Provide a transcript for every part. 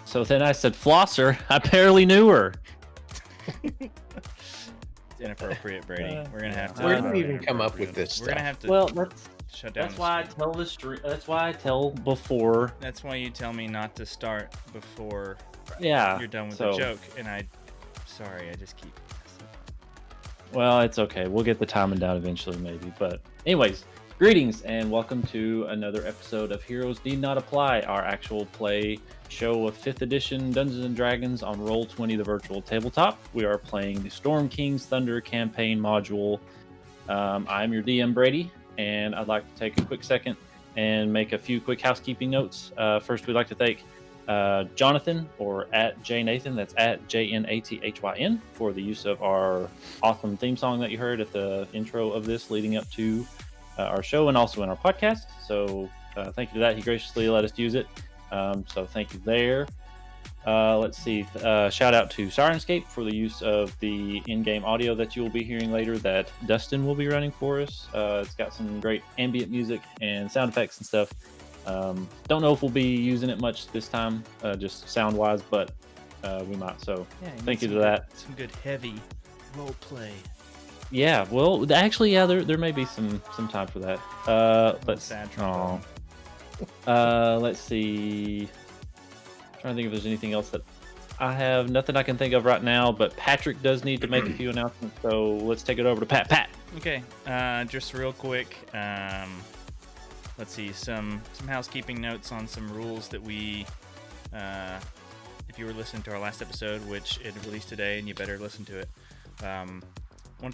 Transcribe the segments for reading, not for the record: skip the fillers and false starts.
So then I said, Flosser, I barely knew her. It's inappropriate, Brady. We're gonna have to. Where do we even come up with this We're gonna stuff? have to. Well, shut down. that's why I tell the stream. That's why I tell before. That's why you tell me not to start before Yeah. you're done with so, the joke, and sorry, I just keep. Well, it's okay. We'll get the timing down eventually, maybe. But anyways, greetings and welcome to another episode of Heroes Need Not Apply, our actual play show of 5th edition Dungeons and Dragons on Roll20, the virtual tabletop. We are playing the Storm King's Thunder campaign module. I'm your DM, Brady, and I'd like to take a quick second and make a few quick housekeeping notes. First, we'd like to thank Jonathan, or at JNATHYN, that's at JNATHYN, for the use of our awesome theme song that you heard at the intro of this leading up to our show and also in our podcast. So thank you to that. He graciously let us use it. So thank you there. Let's see. Shout out to Syrinscape for the use of the in-game audio that you will be hearing later that Dustin will be running for us. It's got some great ambient music and sound effects and stuff. Don't know if we'll be using it much this time, just sound-wise, but we might. So thank you to that. Some good heavy role play. Yeah, well, actually, yeah, there may be some time for that. Let's see. Trying to think if there's anything else that I have. Nothing I can think of right now, but Patrick does need to make a few announcements, so let's take it over to Pat. Okay, just real quick. Let's see, some housekeeping notes on some rules that we, if you were listening to our last episode, which it released today, and you better listen to it. One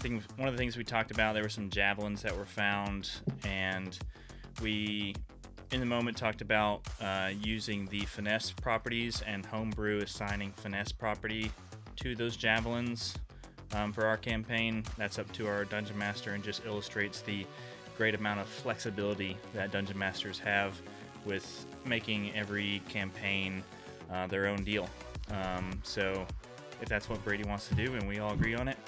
of the things we talked about, there were some javelins that were found, and we, in the moment, talked about using the finesse properties and homebrew assigning finesse property to those javelins for our campaign. That's up to our dungeon master and just illustrates the great amount of flexibility that dungeon masters have with making every campaign their own deal. So if that's what Brady wants to do and we all agree on it,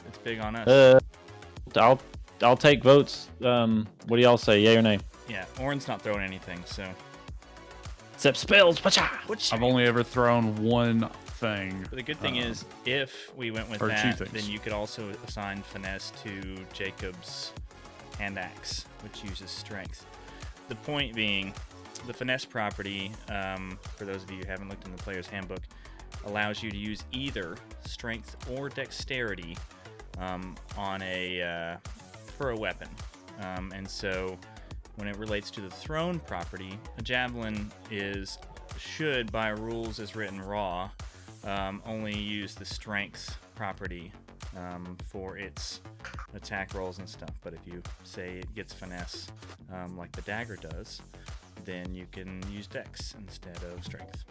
it's big on us. I'll take votes. What do y'all say, yay or nay? Yeah, Orin's not throwing anything, so. Except spells. I've only ever thrown one thing. But the good thing is, if we went with that, then you could also assign finesse to Jacob's hand axe, which uses strength. The point being, the finesse property, for those of you who haven't looked in the player's handbook, allows you to use either strength or dexterity for a weapon. And so when it relates to the thrown property, a javelin should, by rules as written raw, only use the strength property for its attack rolls and stuff. But if you say it gets finesse, like the dagger does, then you can use dex instead of strength.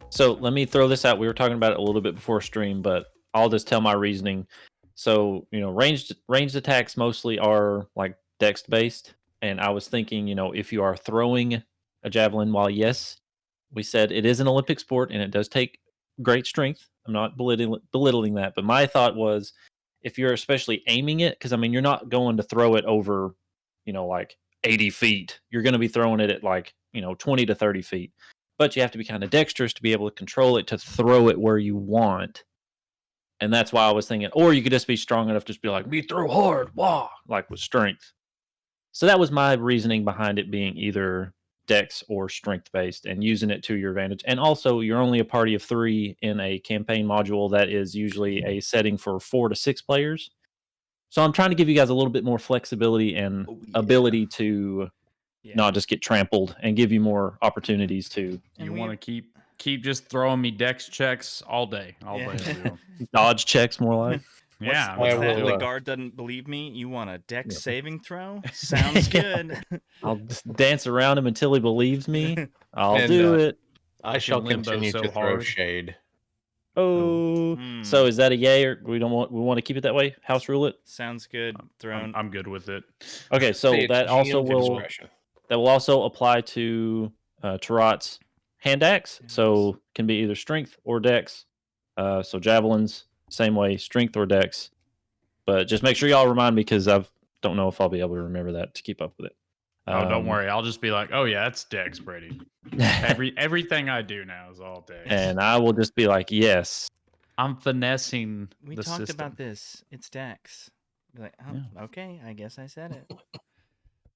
So let me throw this out. We were talking about it a little bit before stream, but I'll just tell my reasoning. So, ranged attacks mostly are like dex based. And I was thinking, if you are throwing a javelin, while yes, we said it is an Olympic sport and it does take great strength. I'm not belittling that. But my thought was, if you're especially aiming it, because you're not going to throw it over, like 80 feet. You're going to be throwing it at like, 20 to 30 feet. But you have to be kind of dexterous to be able to control it, to throw it where you want. And that's why I was thinking, or you could just be strong enough to just be like, we throw hard, wah, like with strength. So that was my reasoning behind it being either dex or strength based and using it to your advantage. And also, you're only a party of 3 in a campaign module that is usually a setting for 4 to 6 players. So I'm trying to give you guys a little bit more flexibility and ability to not just get trampled and give you more opportabilities to. You want to keep just throwing me dex checks all day. Dodge checks, more like. Yeah. The guard doesn't believe me. You want a dex saving throw? Sounds good. I'll just dance around him until he believes me. I'll do it. I shall continue to throw shade. Oh, Hmm. so is that a yay, or we want to keep it that way? House rule it. Sounds good. Throne. I'm good with it. Okay, so Say it's that also GM will discretion. apply to Tarot's hand axe. So can be either strength or dex. So javelins, same way, strength or dex. But just make sure y'all remind me because I don't know if I'll be able to remember that to keep up with it. Oh, don't worry. I'll just be like, oh yeah, it's Dex, Brady. Everything I do now is all Dex. And I will just be like, yes. I'm finessing We the talked system. about this. It's Dex. Be like, oh, okay, I guess I said it. All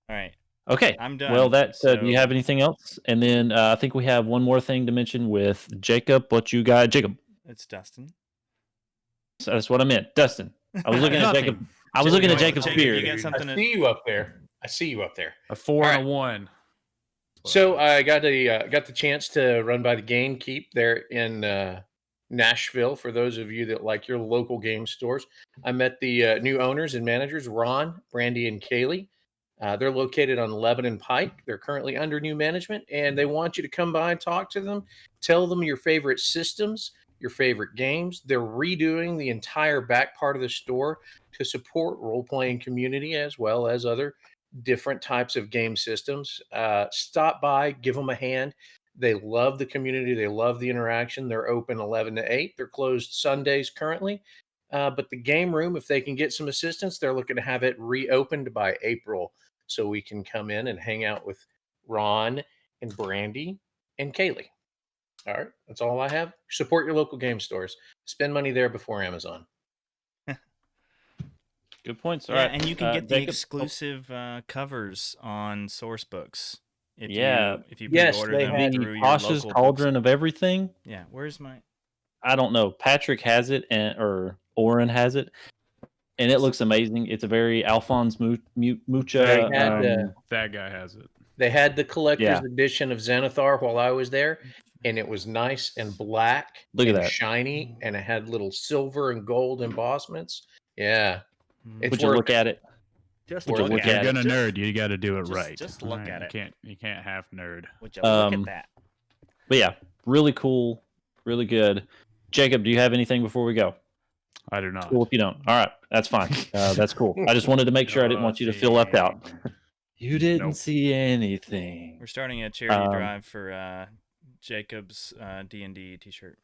right. Okay. I'm done. Well, that do you So- have anything else? And then I think we have one more thing to mention with Jacob. What you got, Jacob? It's Dustin. So that's what I meant, Dustin. I was looking at Nothing. Jacob. I was looking at Jacob's Jacob, beard. you got something I to... see you up there. I see you up there. A 4 All and right. a 1. So I got the chance to run by the Game Keep there in Nashville. For those of you that like your local game stores, I met the new owners and managers, Ron, Brandy, and Kaylee. They're located on Lebanon Pike. They're currently under new management, and they want you to come by and talk to them. Tell them your favorite systems, your favorite games. They're redoing the entire back part of the store to support role-playing community as well as other different types of game systems. Stop by, give them a hand. They love the community. They love the interaction. They're open 11 to 8. They're closed Sundays currently. But the game room, if they can get some assistance, they're looking to have it reopened by April so we can come in and hang out with Ron and Brandy and Kaylee. All right, that's all I have. Support your local game stores. Spend money there before Amazon. Good points. All Yeah, right. and you can get the Jacob- exclusive covers on source books. If Yeah. if you Yes, pre-order they them had through your Posh's local Cauldron of Everything. Yeah, where's my... I don't know. Patrick has it, or Oren has it, and it looks amazing. It's a very Alphonse Mucha. They had, That guy has it. They had the collector's Yeah. edition of Xanathar while I was there, and it was nice and black Look at and that. shiny, and it had little silver and gold embossments. Yeah. It's Would you worth look it. at it? Just Would look you at If you're it. gonna nerd, you got to do it just- right. just look Alright, at it. You can't half nerd. Would you look Um, at that? But yeah, really cool, really good. Jacob, do you have anything before we go? I do not. Cool if you don't. All right, that's fine. That's cool. I just wanted to make sure I didn't want you to feel left out. You didn't Nope. see anything. We're starting a charity um, drive for Jacob's D&D t-shirt.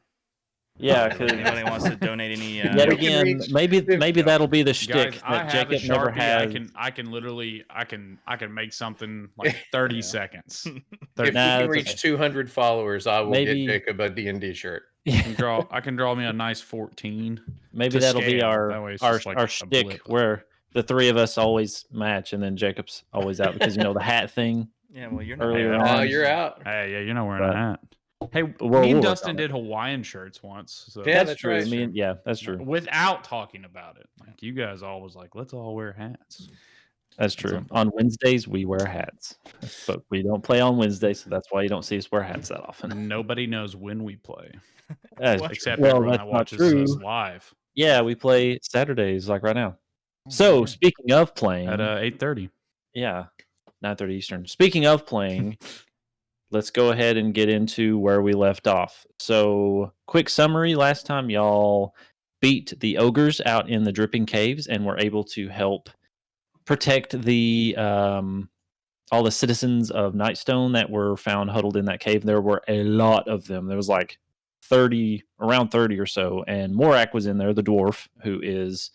Yeah, If anybody because wants to donate any... yet We can again, reach maybe 50. that'll be the Guys, shtick I that have a Jacob never Sharpie. has. I can literally I can make something like 30 seconds. If Nah, we can it's reach okay. 200 followers, I will Maybe- get Jacob a D&D shirt. I can draw me a nice 14. Maybe to that'll be scale. our That way it's our just like our a shtick blip. where the three of us always match, and then Jacob's always out because the hat thing. Yeah, well, you're not... Earlier there. on. Oh, you're out. Hey, yeah, you're not wearing But- a hat. Hey, Well, me we'll and work Dustin on it. did Hawaiian shirts once. So Yeah, that's that's true. right. That's true. without talking about it. Like you guys always like, let's all wear hats. That's true. On Wednesdays we wear hats, but we don't play on Wednesdays, so that's why you don't see us wear hats that often. Nobody knows when we play, That's except well, everyone that's that not watches true. us live Yeah, we play Saturdays like right now. So yeah. speaking of playing, at 8:30. yeah, 9:30 Eastern. Speaking of playing, let's go ahead and get into where we left off. So, quick summary: last time y'all beat the ogres out in the dripping caves and were able to help protect the all the citizens of Nightstone that were found huddled in that cave. There were a lot of them. There was like around 30 or so, and Morack was in there, the dwarf, who is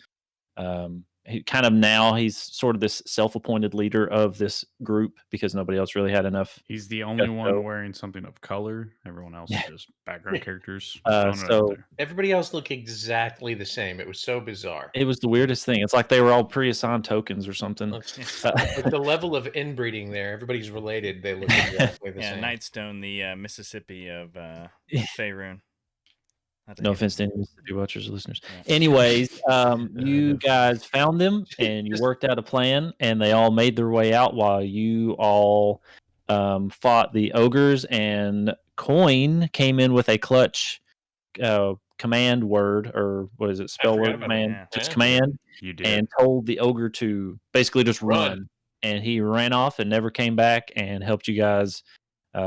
he's sort of this self-appointed leader of this group because nobody else really had enough. He's the only so- one wearing something of color. Everyone else Yeah. is just background characters. Uh, Throwing it out so- there. Everybody else looked exactly the same. It was so bizarre. It was the weirdest thing. It's like they were all pre-assigned tokens or something. With the level of inbreeding there, everybody's related. They look exactly the Yeah, same. Nightstone, the Mississippi of Faerun. No offense to any Mississippi watchers or listeners. Yeah. Anyways, you guys found them and you worked out a plan, and they all made their way out while you all fought the ogres. And Coin came in with a clutch command word, or what is it? Spell forgot word about command, that. just Yeah. command, You did. and told the ogre to basically just Run. run. And he ran off and never came back and helped you guys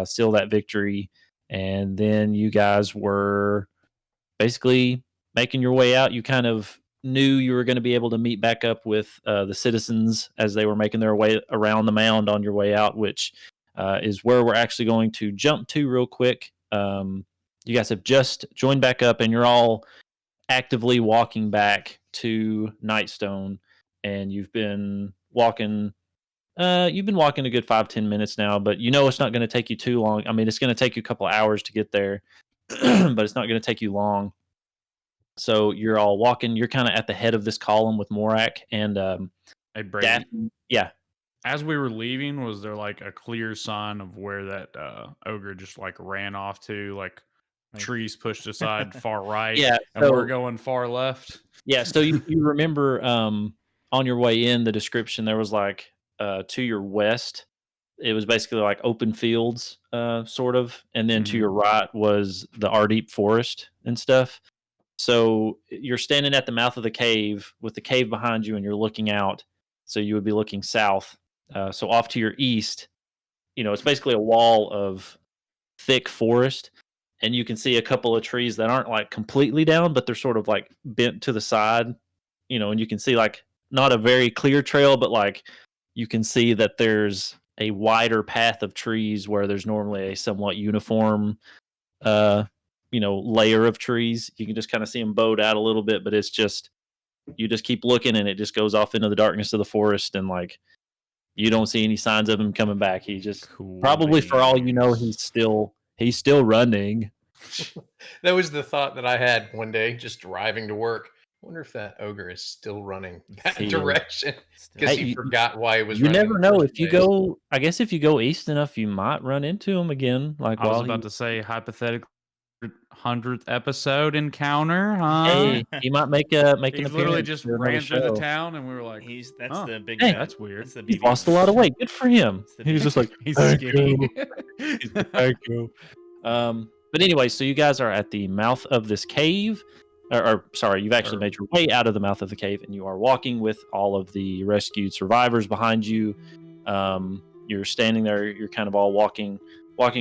seal that victory. And then you guys were basically making your way out. You kind of knew you were going to be able to meet back up with the citizens as they were making their way around the mound on your way out, which is where we're actually going to jump to real quick. You guys have just joined back up, and you're all actively walking back to Nightstone, and you've been walking. You've been walking a good 5-10 minutes now, but you know it's not going to take you too long. I mean, it's going to take you a couple of hours to get there, but it's not going to take you long. So you're all walking. You're kind of at the head of this column with Morack and Hey, Brady. Daphne. Yeah. As we were leaving, was there like a clear sign of where that ogre just like ran off to, like trees pushed aside far right, Yeah. and we're going far left? Yeah. So you remember on your way in, the description there was like to your west, it was basically like open fields, sort of, and then to your right was the Ardeep forest and stuff. So you're standing at the mouth of the cave with the cave behind you, and you're looking out. So you would be looking south. So off to your east, it's basically a wall of thick forest, and you can see a couple of trees that aren't like completely down, but they're sort of like bent to the side. And you can see like not a very clear trail, but like you can see that there's a wider path of trees where there's normally a somewhat uniform layer of trees. You can just kind of see them bowed out a little bit, but it's just, you just keep looking and it just goes off into the darkness of the forest, and like you don't see any signs of him coming back. He just probably, for all you know, he's still running. That was the thought that I had one day just driving to work. I wonder if that ogre is still running that direction because he forgot why he was running. You never know. If you go, I guess if you go east enough, you might run into him again. Like I was about to say, hypothetical 100th episode encounter, huh? Hey, he might make an appearance. He literally just ran through the town, and we were like, that's the big. Hey, that's weird. That's the he's lost a lot of weight. Good for him. He was just like, he's skinny. Thank you. But anyway, so you guys are at the mouth of this cave. Or sorry, you've actually made your way out of the mouth of the cave, and you are walking with all of the rescued survivors behind you. You're standing there. You're kind of all walking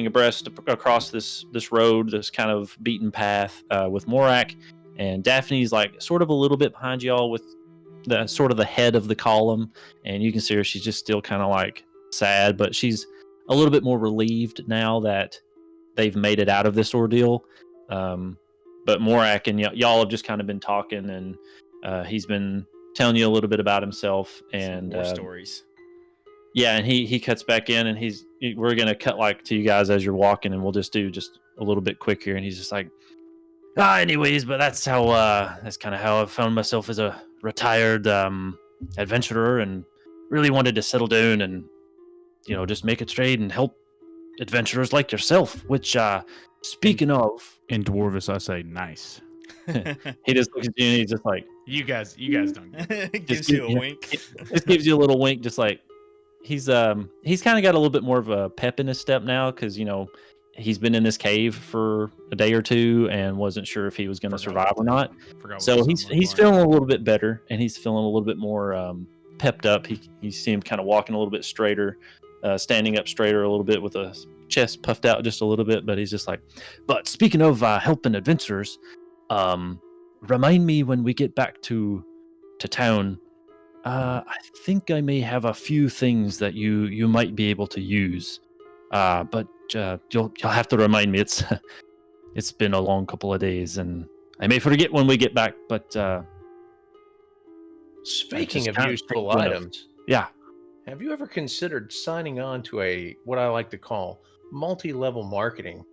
abreast across this road, this kind of beaten path, with Morack, and Daphne's like sort of a little bit behind y'all with the sort of the head of the column, and you can see her. She's just still kind of like sad, but she's a little bit more relieved now that they've made it out of this ordeal. But Morack and y'all have just kind of been talking, and he's been telling you a little bit about himself and more stories. Yeah, and he cuts back in, and we're gonna cut like to you guys as you're walking, and we'll just do just a little bit quick here. And he's just like, anyways, but that's how that's kind of how I found myself as a retired adventurer, and really wanted to settle down and just make a trade and help adventurers like yourself. Which speaking of, in Dwarvish, I say nice. He just looks at you and he's just like, you guys don't get it. Gives you a wink. Just gives you a little wink, just like he's kind of got a little bit more of a pep in his step now, because he's been in this cave for a day or two and wasn't sure if he was going to survive or not. So he's feeling a little bit better, and he's feeling a little bit more pepped up. You see him kind of walking a little bit straighter, standing up straighter a little bit with a chest puffed out just a little bit. But he's just like, but speaking of helping adventurers, remind me when we get back to town. I think I may have a few things that you might be able to use. But you'll have to remind me. It's been a long couple of days, and I may forget when we get back. But speaking of useful items, yeah, have you ever considered signing on to what I like to call multi-level marketing?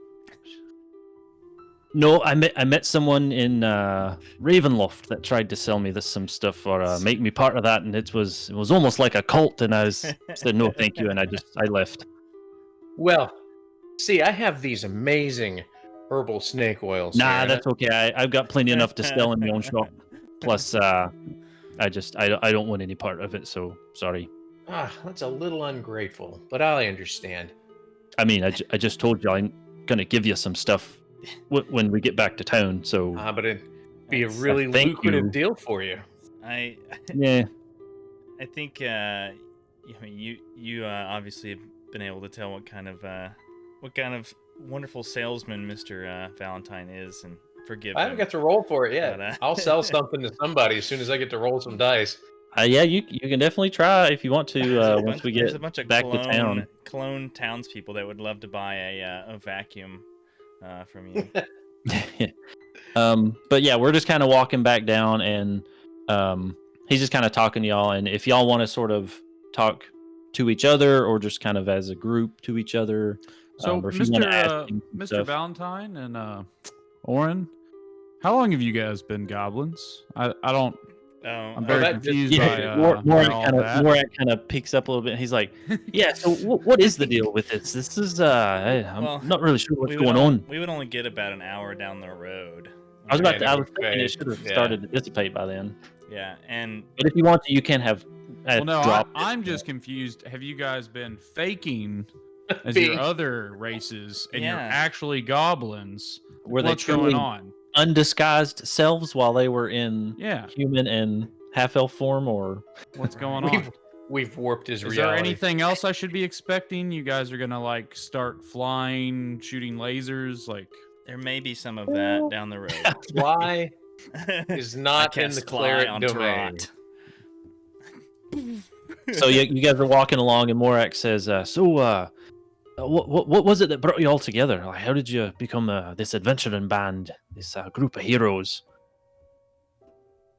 No, I met someone in Ravenloft that tried to sell me some stuff or make me part of that, and it was almost like a cult. And I said no, thank you, and I left. Well, see, I have these amazing herbal snake oils. Nah, that's okay. I've got plenty enough to sell in my own shop. Plus, I don't want any part of it. So sorry. That's a little ungrateful, but I understand. I mean, I just told you I'm gonna give you some stuff when we get back to town. So, but it'd be a really lucrative deal for you. Yeah. I think you obviously have been able to tell what kind of wonderful salesman Mr. Valentine is, and forgive I him. haven't got to roll for it yet. But, I'll sell something to somebody as soon as I get to roll some dice. Yeah, you can definitely try if you want to. Once we there's a get bunch of back to town. clone townspeople that would love to buy a vacuum from you. But yeah, we're just kind of walking back down, and he's just kind of talking to y'all. And if y'all want to sort of talk to each other, or just kind of as a group to each other, So, or if you want to ask Mr. him some Mr. stuff. Valentine and Oren, how long have you guys been goblins? I don't. Oh, I'm very that just- confused by Morack all kind of that. Morack kind of picks up a little bit. He's like, "Yeah, so what is the deal with this? This is I'm Well, not really sure what's we would going on." We would only get about an hour down the road. I was Yeah, I was thinking okay. it should have Yeah. started to dissipate by then. Yeah, and But if you want to, you can have. Well, no, dropped it. I'm just confused. Have you guys been faking as Being- your other races, and you're Yeah. actually goblins? Were they What's truly going on? undisguised selves while they were in Yeah, human and half elf form, or what's going on? We've warped his Is there reality. anything else I should be expecting? You guys are gonna like start flying, shooting lasers, like there may be some of that down the road. Fly is not I in the cast fly cleric on domain. Tarot. so you guys are walking along, and Morack says, what was it that brought you all together? Like, how did you become this adventuring band, this group of heroes?"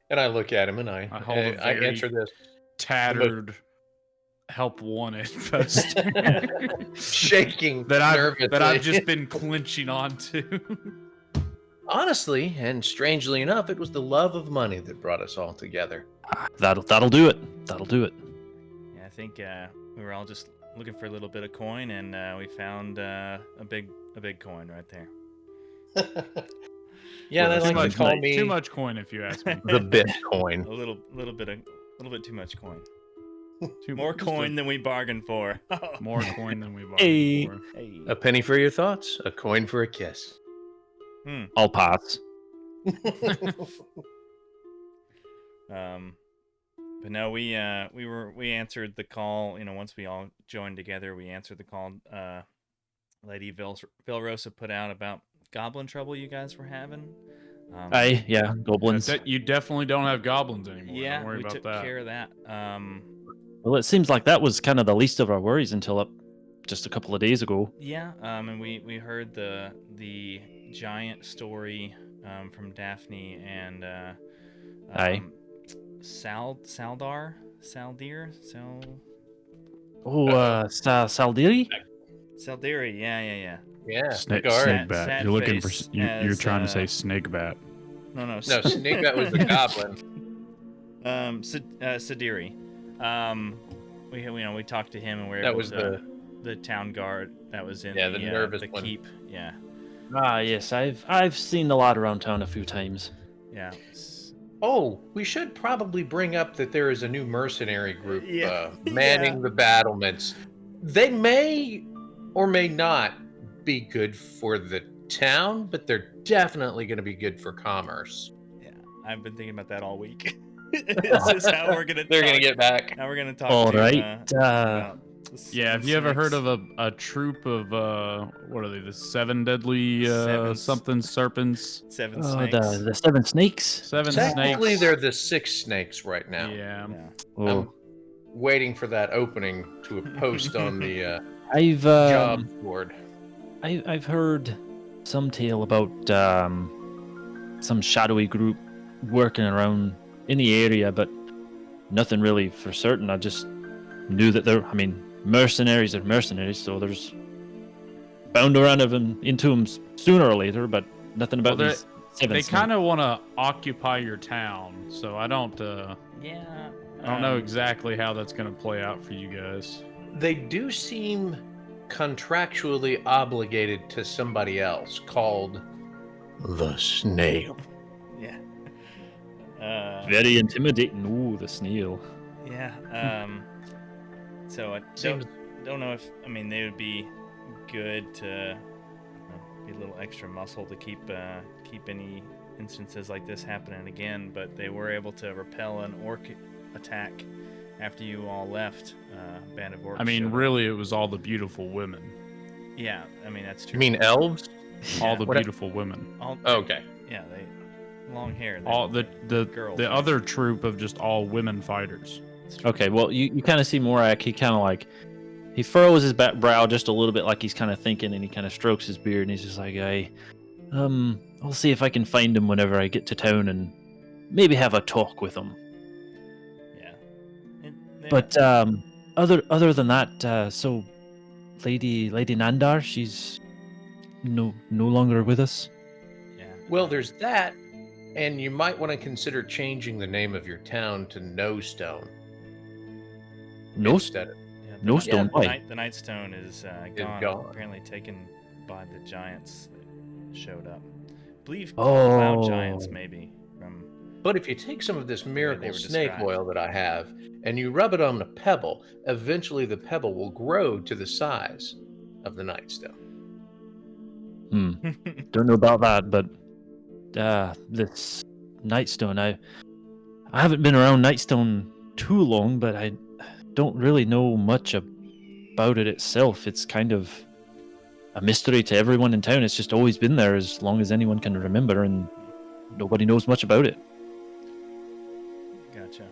And I look at him and I hold a I very- answer this tattered help wanted post shaking that nervously. I've just been clinching onto. Honestly, and strangely enough, it was the love of money that brought us all together. That'll do it. That'll do it. Yeah, I think we were all just looking for a little bit of coin, and we found a big coin right there. Yeah, Well, they too like to call me too much coin, if you ask me. the Bitcoin. A little bit too much coin. Too, More just coin than we bargained for. more coin than we bought Hey. for. Hey. A penny for your thoughts, a coin for a kiss. I'll pass. But no, we answered the call. You know, once we all joined together, we answered the call. Lady Vilrosa put out about goblin trouble you guys were having. Aye, yeah, goblins. You definitely don't have goblins anymore. Yeah, don't worry we about took that. care of that. Well, it seems like that was kind of the least of our worries until up just a couple of days ago. Yeah, and we heard the giant story from Daphne and Aye. Saldir. Oh, Saldiri? Saldiri, yeah. Yeah, Snake, guard. snake bat. Sad You're looking for. face You're as, trying to say snake bat. No, No, Snake was the goblin. Sadiri. We talked to him, and we were That able was to, the town guard that was in the nervous the one. keep. Yeah, Yes, I've seen the lot around town a few times. yeah. Oh, we should probably bring up that there is a new mercenary group Yeah. manning the battlements. They may or may not be good for the town, but they're definitely going to be good for commerce. Yeah, I've been thinking about that all week. This is how we're gonna. They're going to talk- get back. How we're gonna talk. All to, right. about the Yeah, have you ever heard of a troop of what are they? The seven deadly Seven- something serpents? seven Oh, snakes? the seven snakes. Seven Technically, snakes. they're the 6 snakes right now. Yeah. Yeah. Oh, I'm waiting for that opening to a post on the I've job board. I've heard some tale about some shadowy group working around in the area, but nothing really for certain. I just knew that mercenaries are mercenaries, so there's bound to run of them into them sooner or later, but nothing about Well, these seven They snakes. kind of want to occupy your town, so I don't Yeah. know exactly how that's going to play out for you guys. They do seem contractually obligated to somebody else called the snail. Yeah. Very intimidating. Ooh, the snail. Yeah. So I Seems don't know if they would be good to be a little extra muscle to keep any instances like this happening again. But they were able to repel an orc attack after you all left. Band of orcs. I mean, showed up. really, it was all the beautiful women. Yeah. That's true. you mean elves? All Yeah. the What- beautiful women. All, Okay. yeah, they long hair. All the girls, the right? other troop of just all women fighters. Okay, well, you kind of see Morack. He kind of like he furrows his brow just a little bit, like he's kind of thinking, and he kind of strokes his beard, and he's just like, I'll see if I can find him whenever I get to town, and maybe have a talk with him. Yeah. But other than that, so Lady Nandar, she's no longer with us. Yeah. Well, there's that, and you might want to consider changing the name of your town to Nightstone. No, Instead of Yeah, No stone. Why? The Nightstone is gone. gone. Apparently taken by the giants that showed up. I believe Oh. cloud giants, maybe. From But if you take some of this miracle were snake described. oil that I have and you rub it on a pebble, eventually the pebble will grow to the size of the Nightstone. Don't know about that, but this Nightstone, I haven't been around Nightstone too long, but I don't really know much about it itself. It's kind of a mystery to everyone in town. It's just always been there as long as anyone can remember, and nobody knows much about it. Gotcha.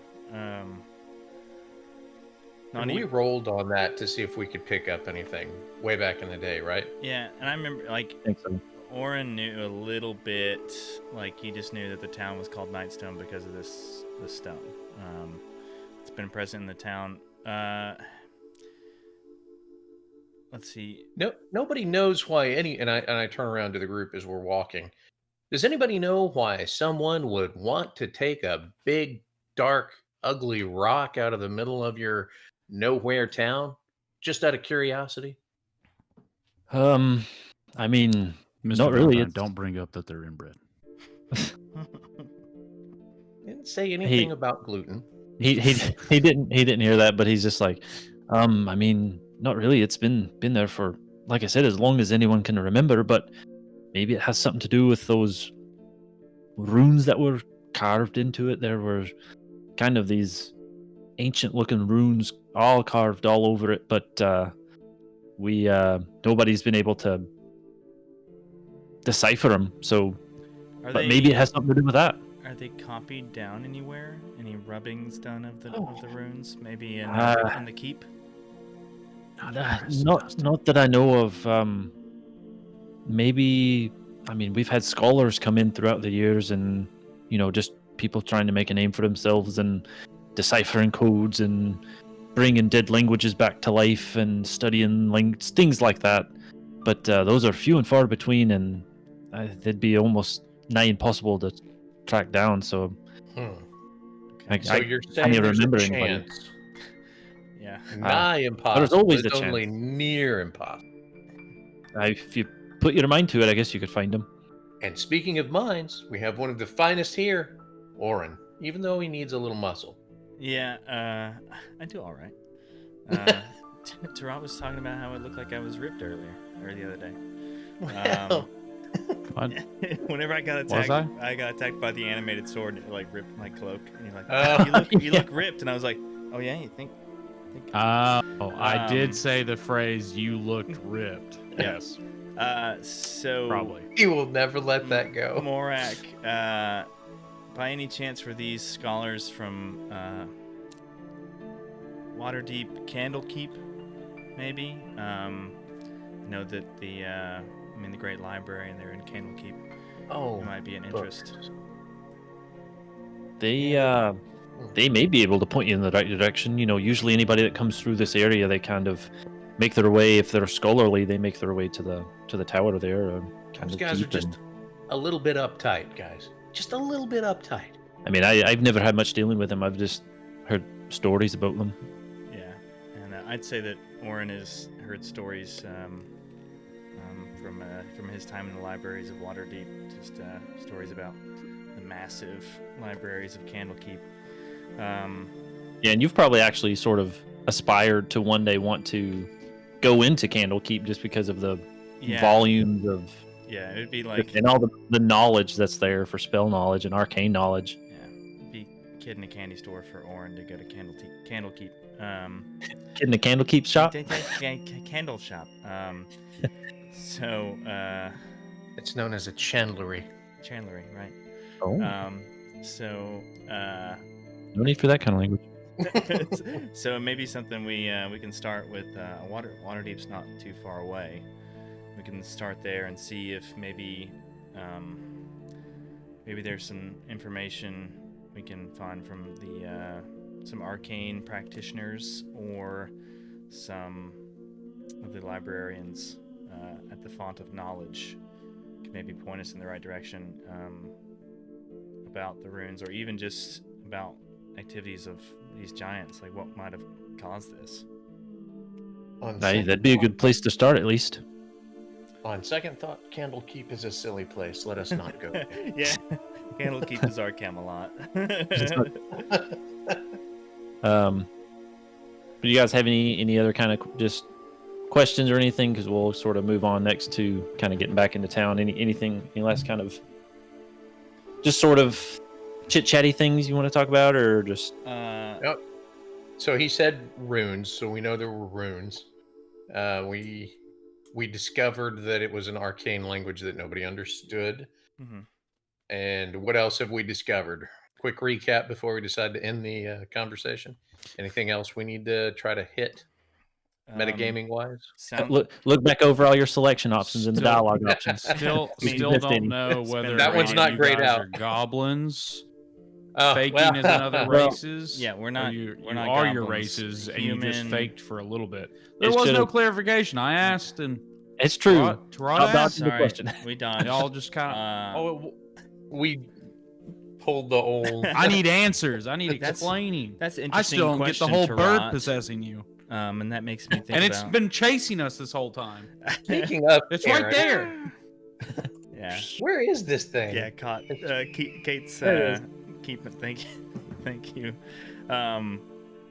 And we rolled on that to see if we could pick up anything way back in the day, right? Yeah, and I remember, like, I think so. Oren knew a little bit, like, he just knew that the town was called Nightstone because of this stone. It's been present in the town. Let's see. No, nobody knows why and I turn around to the group as we're walking. Does anybody know why someone would want to take a big, dark, ugly rock out of the middle of your nowhere town? Just out of curiosity? I mean, Mr. not really. Valentine, It's, don't bring up that they're inbred. Didn't say anything about gluten. he didn't hear that, but he's just like, I mean, not really. It's been there for, like I said, as long as anyone can remember. But maybe it has something to do with those runes that were carved into it. There were kind of these ancient-looking runes, all carved all over it. But nobody's been able to decipher them. So, but maybe it has something to do with that. Are they copied down anywhere? Any rubbings done of the runes? Maybe in the keep? Not that I know of. Maybe, I mean, we've had scholars come in throughout the years, and just people trying to make a name for themselves and deciphering codes and bringing dead languages back to life and studying things like that. But those are few and far between, and they'd be almost nigh impossible to track down. So, So you're saying there's a chance? Yeah. Nigh impossible. There's always but a only chance. near impossible. If you put your mind to it, I guess you could find them. And speaking of minds, we have one of the finest here, Oren, even though he needs a little muscle. Yeah, I do all right. Tarot was talking about how it looked like I was ripped or the other day. Well, What? Whenever I got Was attacked, I? I got attacked by the animated sword, and it like ripped my cloak. And you're like, Oh, you look ripped, and I was like, oh yeah, you think? I did say the phrase "you looked ripped." Yes, So probably. he will never let that go. Morack, by any chance, were these scholars from Waterdeep Candlekeep, maybe? Know that the Great Library, and they're in Candlekeep. Oh, Might be an interest. They may be able to point you in the right direction. Usually anybody that comes through this area, they kind of make their way. If they're scholarly, they make their way to the tower there. Those guys are just a little bit uptight, guys. Just a little bit uptight. I mean, I've never had much dealing with them. I've just heard stories about them. Yeah, and I'd say that Oren has heard stories from his time in the libraries of Waterdeep. Just stories about the massive libraries of Candlekeep. Yeah, and you've probably actually sort of aspired to one day want to go into Candlekeep just because of the volumes of Yeah, it would be like and all the knowledge that's there for spell knowledge and arcane knowledge. Yeah, it'd be a kid in a candy store for Oren to go to Candlekeep. Kid in a Candlekeep shop. Candle shop. So It's known as a chandlery. Chandlery, right? Oh, So no need for that kind of language. so it may be something we can start with. Waterdeep's not too far away. We can start there and see if maybe there's some information we can find from the some arcane practitioners or some of the librarians at the Font of Knowledge. Can maybe point us in the right direction about the runes, or even just about activities of these giants, like what might have caused this. That'd be a good place to start, at least. On second thought, Candlekeep is a silly place. Let us not go. Yeah, Candlekeep is our Camelot. Do you guys have any other kind of just questions or anything? Because we'll sort of move on next to kind of getting back into town. Any last kind of just sort of chit-chatty things you want to talk about, or just Yep. So he said runes, so we know there were runes. We discovered that it was an arcane language that nobody understood. Mm-hmm. And what else have we discovered? Quick recap before we decide to end the conversation. Anything else we need to try to hit, metagaming wise? look back over all your selection options and the Still- dialogue options. Still Missed don't any. know whether That one's any not of you grayed guys out. are goblins, Oh, faking well, as in other Well, races. yeah, we're or not- You we're not are your goblins. races, and you just Human- faked for a little bit. There It's was no just- clarification. I asked, and It's true. Tarot I'll dodge asked, the Sorry, question. we dodged. y'all just kind of. we pulled the old. I need answers. I need That's- explaining. That's an I interesting still don't get the question, whole bird Tarot. possessing you, And that makes me think and it's about... been chasing us this whole time. Speaking of, It's right Aaron, there. Yeah. Where is this thing? Yeah, Kate's There it keep it. Thank you. I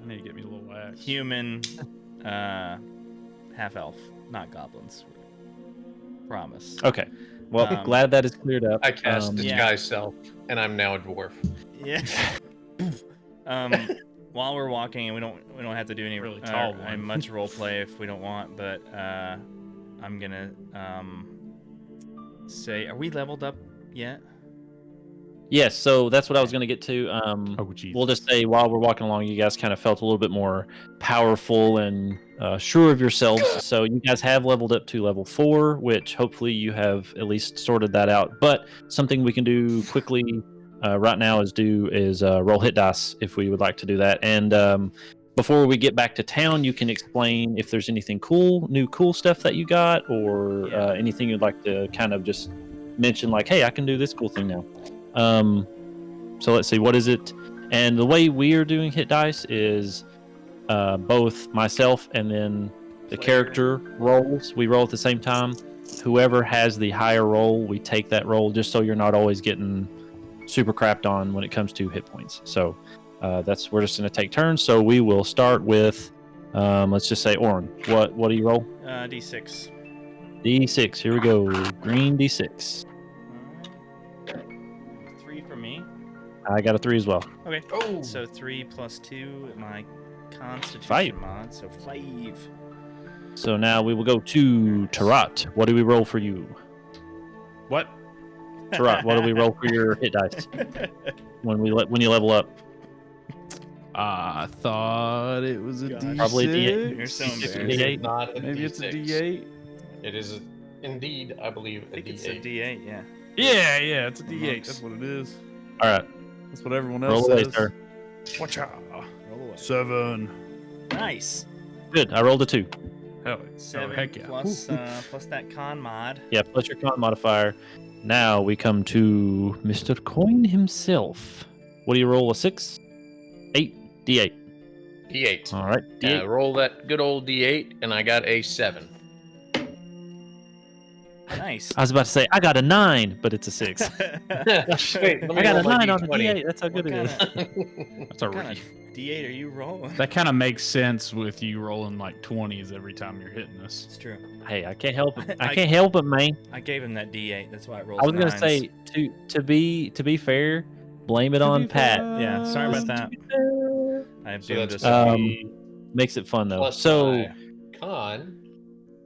need to get me a little wax. Human, half elf, not goblins. Promise. Okay. Well, glad that is cleared up. I cast yeah. disguise self, and I'm now a dwarf. Yeah. While we're walking, and we don't have to do any Really tall one. much role play if we don't want, but I'm gonna say, are we leveled up yet? Yes, so that's what I was going to get to. Oh, geez. We'll just say while we're walking along, you guys kind of felt a little bit more powerful and sure of yourselves. So you guys have leveled up to level 4, which hopefully you have at least sorted that out. But something we can do quickly right now is roll hit dice if we would like to do that. And before we get back to town, you can explain if there's anything new cool stuff that you got, or anything you'd like to kind of just mention, like, hey, I can do this cool thing now. So let's see, what is it? And the way we are doing hit dice is both myself and then the character rolls. We roll at the same time. Whoever has the higher roll, we take that roll, just so you're not always getting super crapped on when it comes to hit points. So we're just going to take turns. So we will start with, let's just say Oren. What do you roll? D6. D6. Here we go. Green D6. 3 for me. I got a 3 as well. Okay. Oh. So 3 plus 2, my Constitution 5. mod, so 5. So now we will go to Tarat. What do we roll for you? What? Tarat, what do we roll for your hit dice when you level up? I thought it was a Gosh. D6. Probably D8. You're so D6 or embarrassing. D8. Not a Maybe it's a D6. D8. It is indeed, I believe, I a think it's a D8. D8, yeah. Yeah, it's a D8. Monks. That's what it is. All right, That's what everyone else roll away, says. sir. Watch out. Roll away. 7. Nice. Good. I rolled a 2. Hell, 7 heck yeah. plus that con mod. Yeah, plus your con modifier. Now we come to Mr. Coin himself. What do you roll? A 6? 8? D8. D8. All right. D8. Roll that good old D8, and I got a 7. Nice. I was about to say I got a 9, but it's a 6. Wait, let me I got a roll my 9 on the D20. D8. That's how good it is. That's a What kind re- of D8 are you rolling? That kind of makes sense with you rolling like 20s every time you're hitting this. It's true. Hey, I can't help it. I can't help it, man. I gave him that D8. That's why it rolls I was gonna nines. say to be fair, blame it on Pat. Yeah, sorry about that. I have So doomed that's us. Makes it fun though. Plus So my con,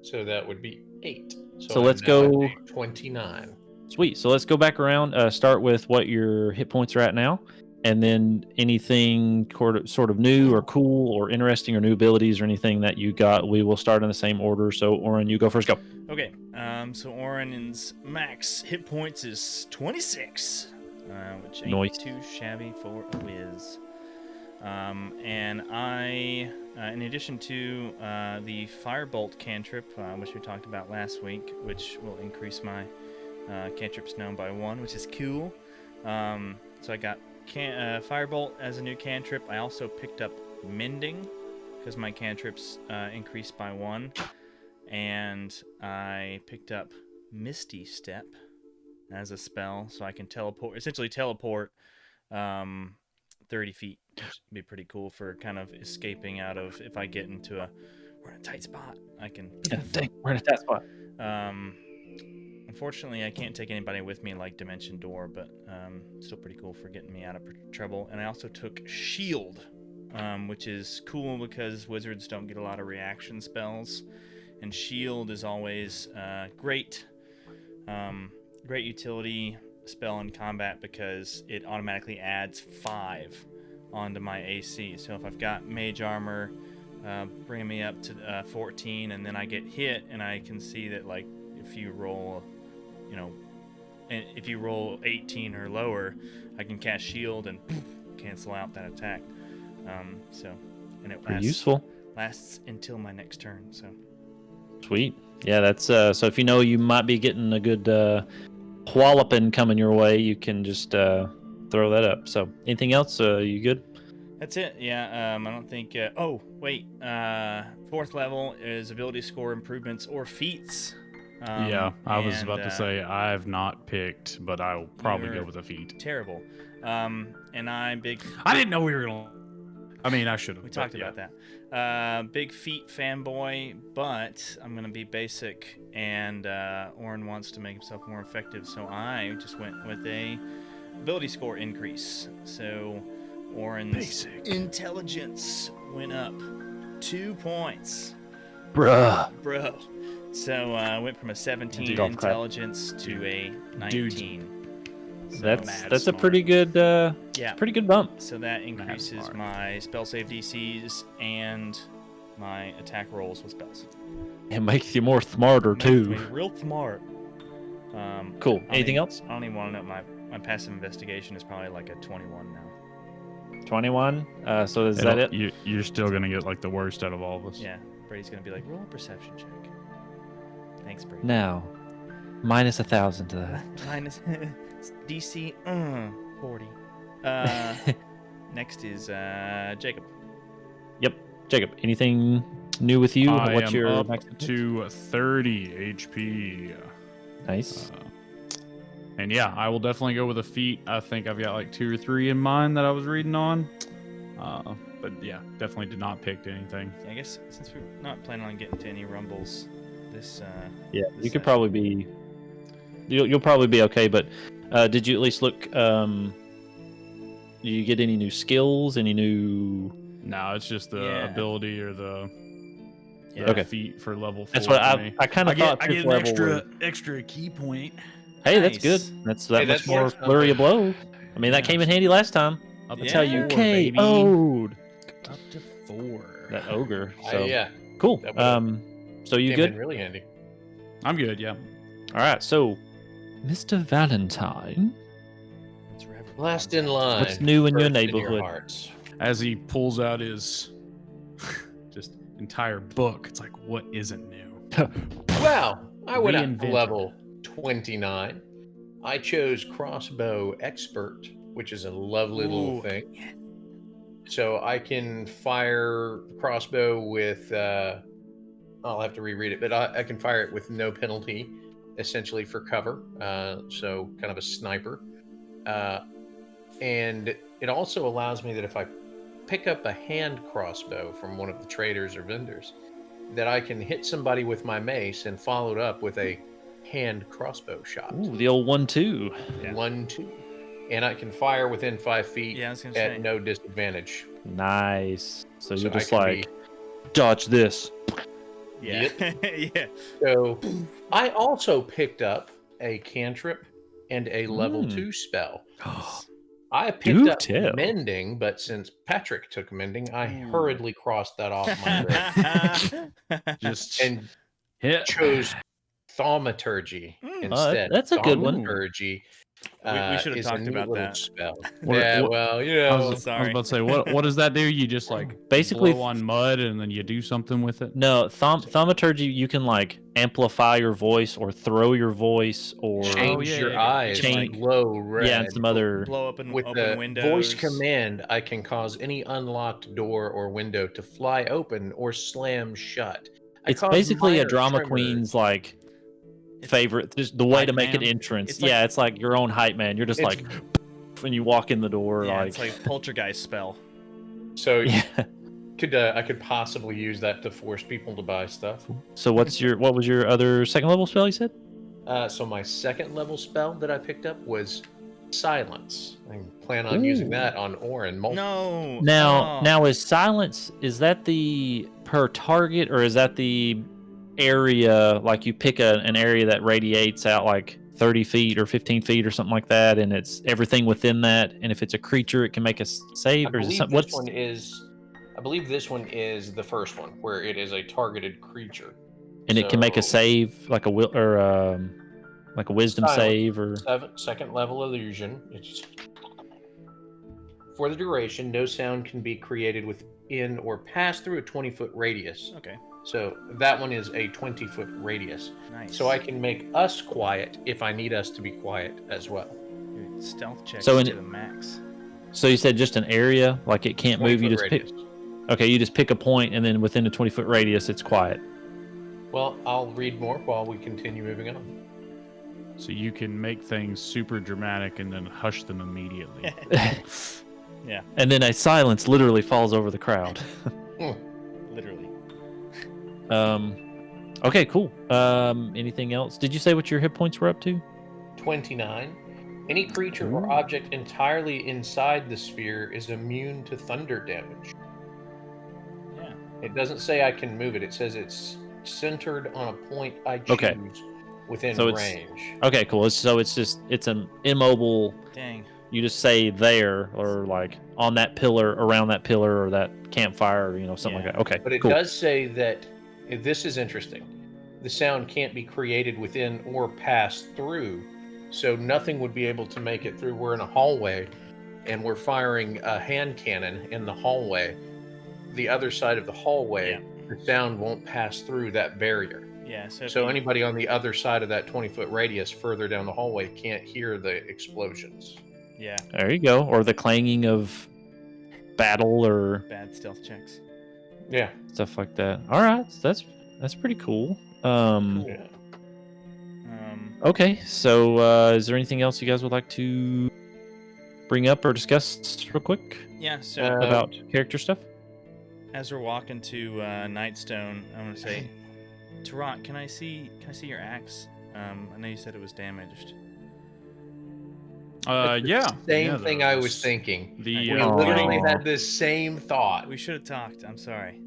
so that would be 8. So I'm let's now go- at a 29. Sweet. So let's go back around. Start with what your hit points are at now, and then anything sort of new or cool or interesting or new abilities or anything that you got. We will start in the same order. So Oren, you go first. Go. Okay. So Oren's max hit points is 26, which ain't Nice. too shabby for a whiz. And I, in addition to the Firebolt cantrip, which we talked about last week, which will increase my cantrips known by 1, which is cool. So I got Firebolt as a new cantrip. I also picked up Mending because my cantrips increased by 1. And I picked up Misty Step as a spell, so I can essentially teleport 30 feet, which would be pretty cool for kind of escaping out of, if I get into we're in a tight spot, I can... Dang, we're in a tight spot. Unfortunately, I can't take anybody with me like Dimension Door, but still pretty cool for getting me out of trouble. And I also took Shield, which is cool because wizards don't get a lot of reaction spells, and Shield is always great utility spell in combat because it automatically adds 5 onto my AC. So if I've got Mage Armor, bringing me up to 14, and then I get hit, and I can see that like if you roll, and if you roll 18 or lower, I can cast Shield and cancel out that attack. And it lasts until my next turn. So sweet. Yeah, that's so if you might be getting a good walloping coming your way, you can just throw that up. So anything else? You good? That's it. Yeah. I don't think. Oh wait. 4th level is ability score improvements or feats. Yeah, I was about to say I have not picked, but I'll probably go with a feat. Terrible. And I'm big. I didn't know we were gonna. I mean, I should have. We talked about that. Big feat fanboy, but I'm gonna be basic, and Oren wants to make himself more effective, so I just went with a ability score increase. So Oren's intelligence went up 2 points. Bro. So I went from a 17 intelligence to a 19. So that's a pretty good pretty good bump. So that increases my spell save DCs and my attack rolls with spells. It makes you more smarter too. Makes me real smart. Cool. Anything else? I don't even want to know. My passive investigation is probably like a 21 now. 21. So is that it? You're still gonna get like the worst out of all of us. Yeah. Brady's gonna be like, roll a perception check. Thanks, Brady. Now, minus 1,000 to that. Minus DC 40. Next is Jacob. Yep, Jacob. Anything new with you? What's your up to 30 HP? Nice. And yeah, I will definitely go with a feat. I think I've got like 2 or 3 in mind that I was reading on. But yeah, definitely did not pick anything. Yeah, I guess since we're not planning on getting to any rumbles, this you could probably be. You'll probably be okay. But did you at least look? Do you get any new skills? Any new? No, it's just the ability or the feat for level 4. That's what I kind of thought. I get an extra key point. Hey, that's good. That's much more flurry of blows. I mean, that came in handy last time. That's how you KO'd. Up to 4. That ogre. So yeah. Cool. So you good? Really handy. I'm good. Yeah. All right. So, Mr. Valentine. Last in line. What's new in your neighborhood? As he pulls out his just entire book, it's like, what isn't new? Wow. I went up to level 29. I chose Crossbow Expert, which is a lovely little thing. So I can fire the crossbow with, I'll have to reread it, but I can fire it with no penalty, essentially for cover. So kind of a sniper. And it also allows me that if I pick up a hand crossbow from one of the traders or vendors, that I can hit somebody with my mace and follow it up with a hand crossbow shot. Ooh, the old 1-2. Yeah. 1-2. And I can fire within 5 feet at no disadvantage. Nice. So you're just like, dodge this. Yeah. Yep. Yeah. So I also picked up a cantrip and a level 2 spell. Nice. I picked Do up tell. mending, but since Patrick took mending, I hurriedly crossed that off my list Just and hit. chose thaumaturgy Mm. instead. That's a good one. Thaumaturgy We should have is a talked neat about little that. spell. What- Yeah, what- well, I was Sorry. about to say, what does that do? You just like Basically blow on mud and then you do something with it? No, thaumaturgy, you can like amplify your voice or throw your voice or change yeah, your yeah, yeah. eyes Change- to glow red. yeah, and some other Blow open With open the windows. voice command, I can cause any unlocked door or window to fly open or slam shut. I it's cause basically a minor drama tremors. queen's like It's- favorite, just the way to Hype make an man? entrance. It's like- Yeah, it's like your own hype man. You're just It's- like when you walk in the door, Yeah, like, it's like poltergeist spell. So yeah. I could possibly use that to force people to buy stuff. So what was your other second level spell you said? So my second level spell that I picked up was silence. I plan on using Ooh. that on Orin. No. Now is silence, is that the per target or is that the area, like you pick an area that radiates out like 30 feet or 15 feet or something like that, and it's everything within that, and if it's a creature it can make a save, I or is it believe something? I believe this one is the first one where it is a targeted creature. And it can make a So, save like a will or like a wisdom Silence. save or second level illusion. It's for the duration, no sound can be created within or pass through a 20-foot radius. Okay. So that one is a 20-foot radius. Nice. So I can make us quiet if I need us to be quiet as well. Your stealth checks So in- to the max. so you said just an area, like it can't move, you 20-foot just radius. okay, you just pick a point and then within a 20-foot radius it's quiet. Well, I'll read more while we continue moving on. So you can make things super dramatic and then hush them immediately. And then a silence literally falls over the crowd. Literally. Okay, cool. Anything else? Did you say what your hit points were up to? 29. Any creature or Ooh. object entirely inside the sphere is immune to thunder damage. Yeah. It doesn't say I can move it. It says it's centered on a point I choose Okay. within So it's- range. Okay, cool. So it's an immobile. Dang. You just say there or like on that pillar, around that pillar or that campfire, something Yeah. like that. Okay, But it cool. does say that this is interesting. The sound can't be created within or pass through, so nothing would be able to make it through. We're in a hallway, and we're firing a hand cannon in the hallway. The other side of the hallway, the sound won't pass through that barrier. Yeah. So, if So you- anybody on the other side of that 20-foot radius further down the hallway can't hear the explosions. Yeah. There you go. Or the clanging of battle or Bad stealth checks. Yeah. stuff like that. All right, that's pretty cool. Yeah. Okay, so is there anything else you guys would like to bring up or discuss real quick Yeah. So about character stuff? as we're walking to Nightstone, I'm gonna say, Tarot, can I see your axe? I know you said it was damaged. Yeah. Same yeah, thing I was thinking. The We Aw. literally had this same thought. We should have talked. I'm sorry.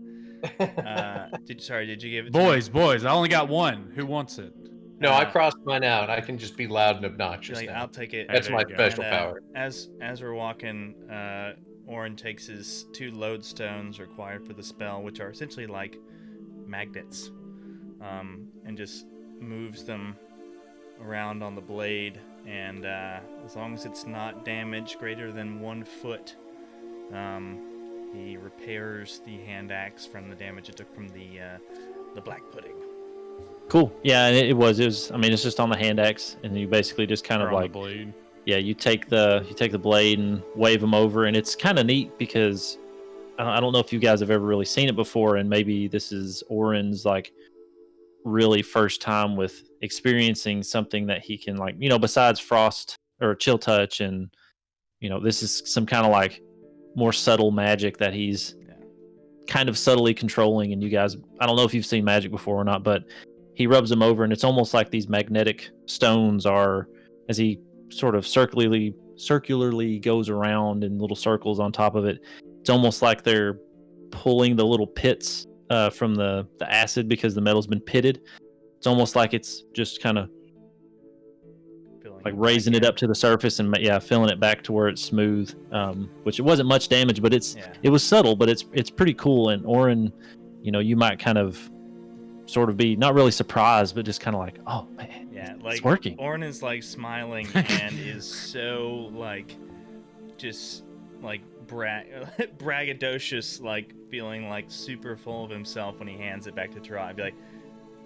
Did you give it? boys. I only got one. Who wants it? No, I crossed mine out. I can just be loud and obnoxious Like, now. I'll take it. That's there my you go. special And, power. As we're walking, Orin takes his 2 lodestones required for the spell, which are essentially like magnets, and just moves them around on the blade. And as long as it's not damage greater than 1 foot, he repairs the hand axe from the damage it took from the black pudding. Cool. Yeah, and it was. I mean, it's just on the hand axe, and you basically just kind Or of on the like, blade. yeah, you take the blade and wave them over, and it's kind of neat because I don't know if you guys have ever really seen it before, and maybe this is Orin's like really first time with experiencing something that he can like, besides frost or chill touch, and this is some kind of like more subtle magic that he's kind of subtly controlling. And you guys, I don't know if you've seen magic before or not, but he rubs them over, and it's almost like these magnetic stones are, as he sort of circularly goes around in little circles on top of it. It's almost like they're pulling the little pits from the acid because the metal's been pitted. It's almost like it's just kind of like raising it up to the surface and filling it back to where it's smooth. Which it wasn't much damage, but it was subtle, but it's pretty cool. And Orin, you might kind of sort of be not really surprised, but just kind of like, oh man, like it's working. Orin is like smiling and is so like just like braggadocious, like feeling like super full of himself when he hands it back to Tara. I'd be like,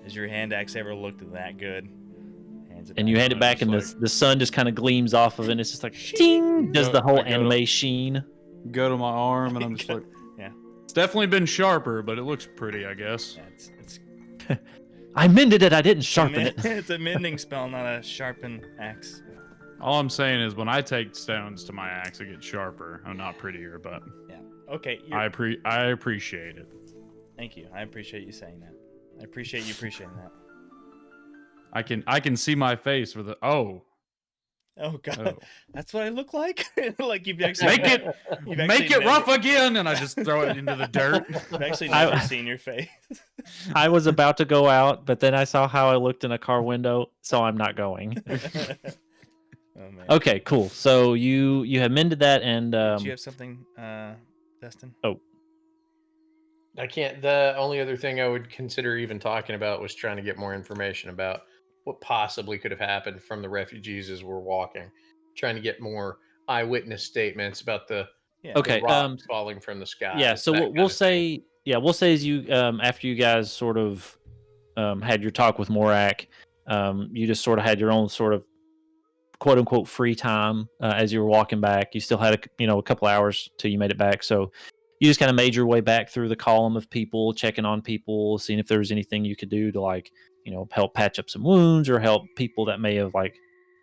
has your hand axe ever looked that good? And you hand it back, and the sun just kind of gleams off of it, and it's just like, ding, does the whole anime sheen. Go to my arm, and I'm just like, yeah. It's definitely been sharper, but it looks pretty, I guess. Yeah, it's I mended it, I didn't sharpen it. It's a mending spell, not a sharpen axe. All I'm saying is when I take stones to my axe, it gets sharper. I'm not prettier, but yeah. Okay. I appreciate it. Thank you. I appreciate you saying that. I appreciate you appreciating that. I can see my face with the Oh god, that's what I look like. Like you've actually make it rough again, and I just throw it into the dirt. I've actually never seen your face. I was about to go out, but then I saw how I looked in a car window, so I'm not going. Oh, man. Okay, cool. So you have mended that, and do you have something, Dustin? Oh, I can't. The only other thing I would consider even talking about was trying to get more information about what possibly could have happened from the refugees as we're walking. Trying to get more eyewitness statements about the rock falling from the sky. Yeah, so we'll say as you after you guys sort of had your talk with Morack, you just sort of had your own sort of quote unquote free time as you were walking back. You still had a couple hours till you made it back, so you just kind of made your way back through the column of people, checking on people, seeing if there was anything you could do to help patch up some wounds or help people that may have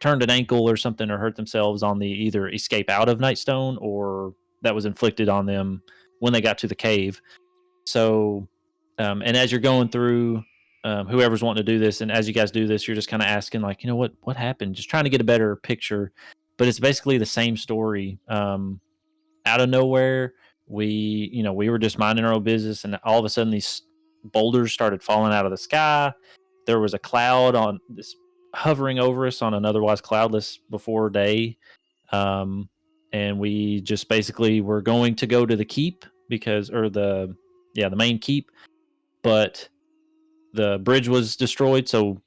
turned an ankle or something or hurt themselves on the either escape out of Nightstone or that was inflicted on them when they got to the cave. So, and as you're going through, whoever's wanting to do this, and as you guys do this, you're just kind of asking what happened, just trying to get a better picture. But it's basically the same story. Out of nowhere, we were just minding our own business, and all of a sudden these boulders started falling out of the sky. There was a cloud on this hovering over us on an otherwise cloudless before day. And we just basically were going to go to the keep the main keep, but the bridge was destroyed. So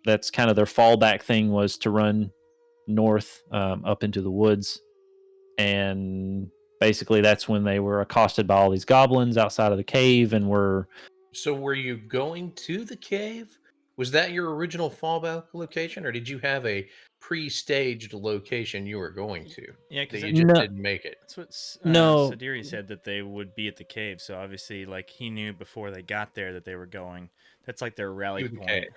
that's kind of their fallback thing, was to run north up into the woods. And basically that's when they were accosted by all these goblins outside of the cave and were... So were you going to the cave? Was that your original fallback location, or did you have a pre-staged location you were going to? Yeah, because you just didn't make it. That's what Sadiri said, that they would be at the cave. So obviously, he knew before they got there that they were going. That's their rally point. Okay.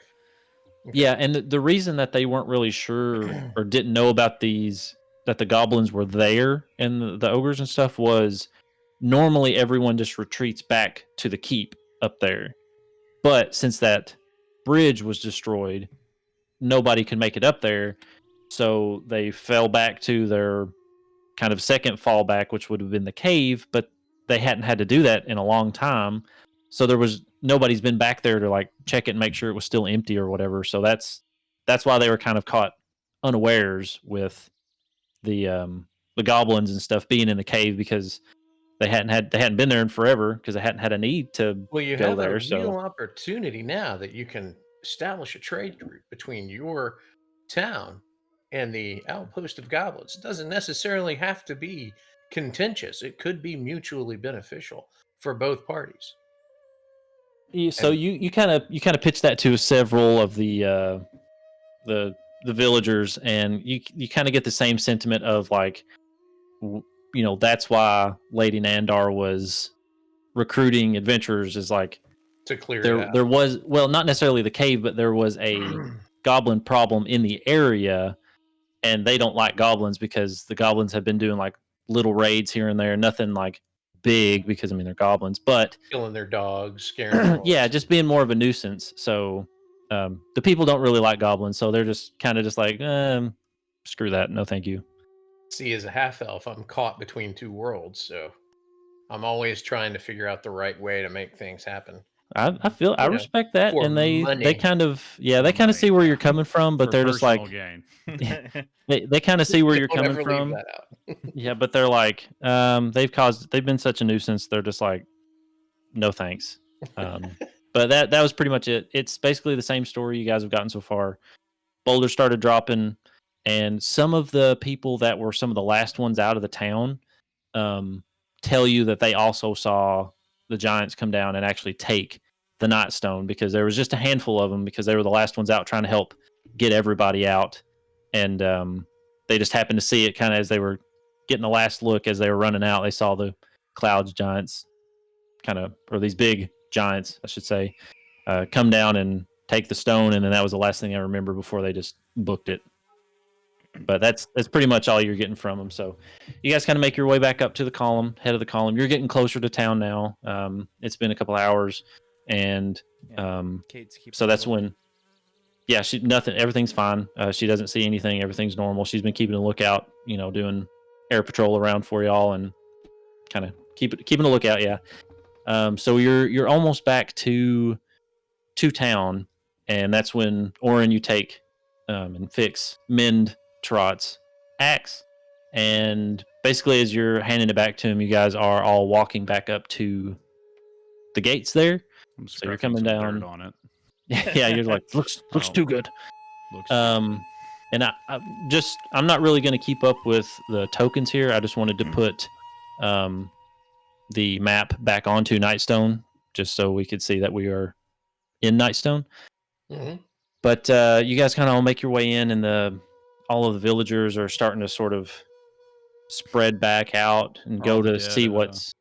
Yeah, and the reason that they weren't really sure or didn't know about that the goblins were there and the ogres and stuff was normally everyone just retreats back to the keep up there. But since that bridge was destroyed, nobody could make it up there, so they fell back to their kind of second fallback, which would have been the cave, but they hadn't had to do that in a long time, so nobody's been back there to check it and make sure it was still empty or whatever. So that's why they were kind of caught unawares with the goblins and stuff being in the cave, because they hadn't been there in forever, because they hadn't had a need to go there. Well, you have a real opportunity now that you can establish a trade route between your town and the outpost of goblins. It doesn't necessarily have to be contentious. It could be mutually beneficial for both parties. So you kind of pitch that to several of the villagers, and you kind of get the same sentiment of that's why Lady Nandar was recruiting adventurers, is to clear there was, well, not necessarily the cave, but there was a goblin problem in the area, and they don't like goblins because the goblins have been doing little raids here and there, nothing big, because they're goblins, but killing their dogs, scaring them. Yeah, just being more of a nuisance. So the people don't really like goblins, so they're just kind of just screw that, no thank you. See, as a half elf, I'm caught between two worlds, so I'm always trying to figure out the right way to make things happen. I You know, respect that, for and they money. kind of For they kind of money, see where yeah. you're coming from, but For they're just personal like gain. they kind of see where you're Don't coming ever leave from. that out. Yeah, but they're like they've been such a nuisance. They're just like no thanks. But that was pretty much it. It's basically the same story you guys have gotten so far. Boulders started dropping, and some of the people that were some of the last ones out of the town tell you that they also saw the giants come down and actually take the Nightstone, because there was just a handful of them because they were the last ones out trying to help get everybody out, and they just happened to see it kind of as they were getting the last look as they were running out. They saw the clouds giants kind of, or these big giants, I should say, come down and take the stone, and then that was the last thing I remember before they just booked it. But that's pretty much all you're getting from them. So you guys kind of make your way back up to the column, head of the column. You're getting closer to town now. It's been a couple hours, and Kate's keeping so a that's look. when, yeah, she nothing. Everything's fine. She doesn't see anything. Everything's normal. She's been keeping a lookout, doing air patrol around for y'all and kind of keeping a lookout. Yeah. So you're almost back to town, and that's when Orin, you take and mend Trot's axe, and basically as you're handing it back to him, you guys are all walking back up to the gates there. I'm So you're scruffing coming some down dirt on it. Yeah, you're like looks Oh. too good. Looks And I'm not really going to keep up with the tokens here. I just wanted to put the map back onto Nightstone just so we could see that we are in Nightstone. Mhm. But you guys kind of all make your way in, and all of the villagers are starting to sort of spread back out and Are go all the to dead, see what's.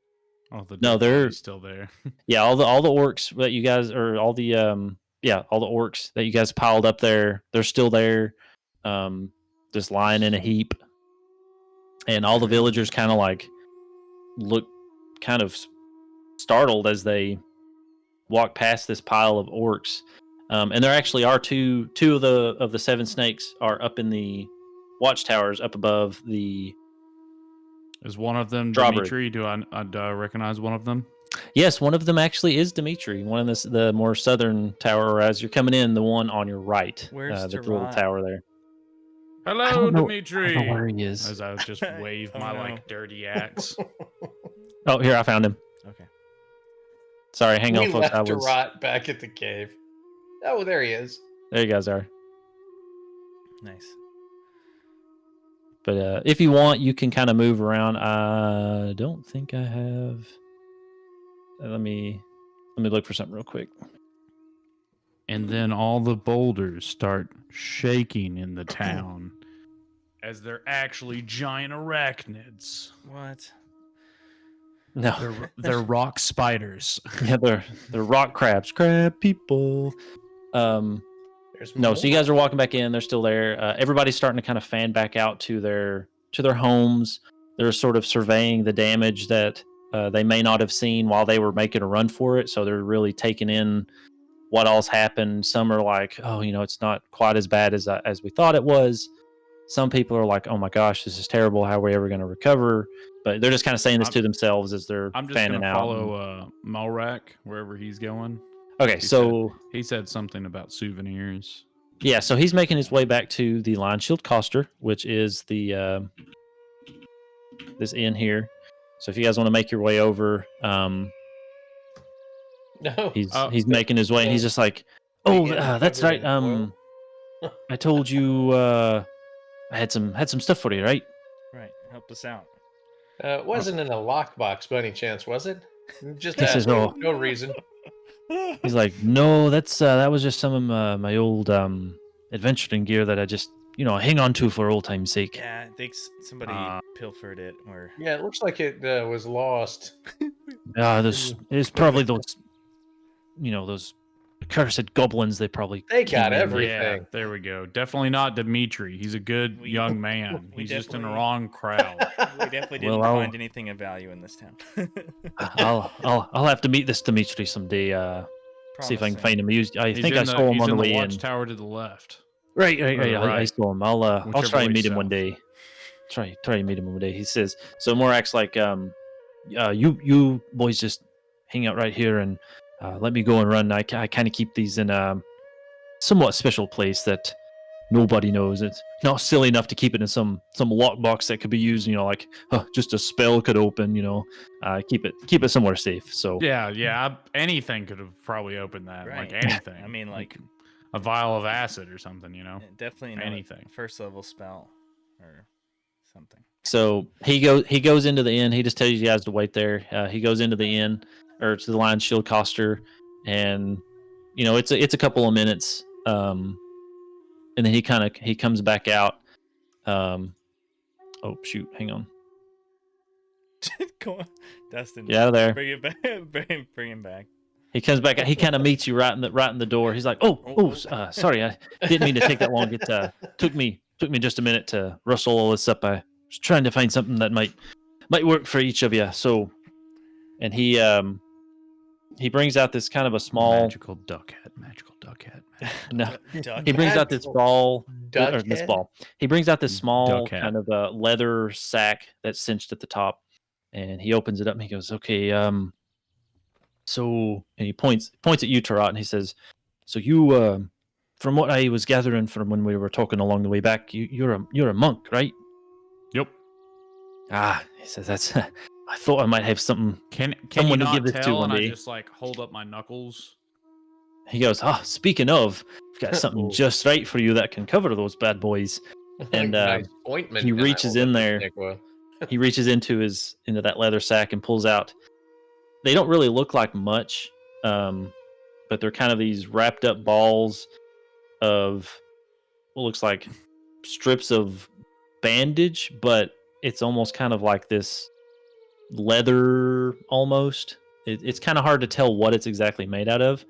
Oh, the No, dead they're body's still there. Yeah, all the orcs that you guys, or all the all the orcs that you guys piled up there, they're still there, just lying in a heap, and all the villagers kind of like look kind of startled as they walk past this pile of orcs. And there actually are two of the seven snakes are up in the watchtowers up above the Is one of them drawbridge. Dimitri? Do I recognize one of them? Yes, one of them actually is Dimitri, one of the more southern tower, or as you're coming in, the one on your right. Where's the little Tarat? tower there. I Hello, don't know Dimitri. where he is. As I just wave Oh, my no. like dirty axe. Oh, here, I found him. Okay. Sorry, hang on, We folks. left to rot back at the cave. Oh, there he is. There you guys are. Nice. But if you want, you can kind of move around. I don't think I have. Let me look for something real quick. And then all the boulders start shaking in the town as they're actually giant arachnids. What? No, They're rock spiders. yeah, they're rock crab people. There's No, more. so you guys are walking back in. They're still there. Everybody's starting to kind of fan back out to their homes. They're sort of surveying the damage that they may not have seen while they were making a run for it. So they're really taking in what all's happened. Some are like, oh, it's not quite as bad as we thought it was. Some people are like, oh my gosh, this is terrible. How are we ever going to recover? But they're just kind of saying this to themselves as they're I'm just fanning gonna out. follow Morack wherever he's going. Okay, so He said something about souvenirs. yeah, so he's making his way back to the Lion Shield Coster, which is the this inn here. So if you guys want to make your way over, No. he's making his way, and he's just like, "Oh, that's right. I told you I had some stuff for you, right?" Right. Help us out. It wasn't in a lockbox by any chance, was it? Just This is asking. all. No reason. He's like, "No, that was just some of my old adventuring gear that I just hang on to for old time's sake." Yeah, I think somebody pilfered it, or Yeah, it looks like it was lost. There's probably those accursed goblins. They probably They got came in. everything. Yeah, there we go. Definitely not Dimitri. He's a good young man. we He's just in the definitely- wrong crowd. we definitely didn't Well, I'll- find anything of value in this town. I'll have to meet this Dimitri someday. See if I can find him. I He's think in I saw him he's on the in way in. watchtower to the left. Right. Or the I right. saw him. I'll Whichever try and way meet him one south. day. Try and meet him one day. He says. So Morack's like, you boys just hang out right here, and let me go and run. I kind of keep these in a somewhat special place that nobody knows. It's not silly enough to keep it in some lockbox that could be used, like just a spell could open. Keep it somewhere safe. So Yeah. Anything could have probably opened that. Right. Like anything. I mean, like a vial of acid or something. definitely not anything. a first level spell or something. So he goes into the inn. He just tells you guys to wait there. He goes into the inn or to the Lion Shield Coster, and it's a couple of minutes. And then he comes back out. Oh shoot, hang on. Go on, Dustin. Get out of there. Bring it back. Bring him back. He comes back out. He kind of meets you right in the door. He's like, sorry, I didn't mean to take that long. It took me just a minute to rustle all this up. I was trying to find something that might work for each of you. So, and he brings out this kind of a small magical duck head. No, Duck he brings out this ball. Duck Or this head? ball. He brings out this small Duck hat. kind of a leather sack that's cinched at the top, and he opens it up and he goes, "Okay, so," and he points at you, Tarat, and he says, "So you, from what I was gathering from when we were talking along the way back, you're a monk, right?" Yep. Ah, he says, "That's." I thought I might have something. Can Someone you to not give this to tell? one And I day. just like hold up my knuckles. He goes, speaking of, I've got something Oh. just right for you that can cover those bad boys. And, Nice ointment, he and I reaches hold in up the there. snake oil. He reaches into that leather sack and pulls out. They don't really look like much, but they're kind of these wrapped up balls of what looks like strips of bandage, but it's almost kind of like this leather almost. It's kind of hard to tell what it's exactly made out of.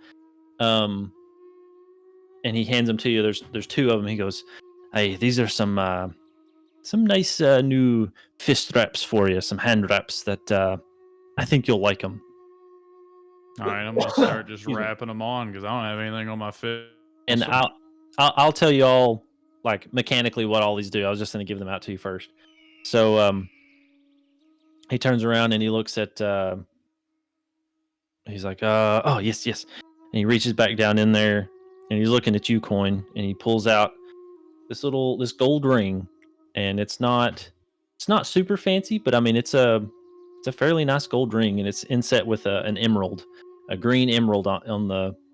And he hands them to you. There's two of them. He goes, "Hey, these are some nice new fist wraps for you, some hand wraps that I think you'll like them." All right, I'm gonna start just Excuse me. wrapping them on because I don't have anything on my fit. And I'll tell you all like mechanically what all these do. I was just going to give them out to you first. So he turns around and he looks at he's like, "Oh, yes." And he reaches back down in there and he's looking at you, Coin, and he pulls out this gold ring, and it's not super fancy, but I mean it's a fairly nice gold ring, and it's inset with an emerald, a green emerald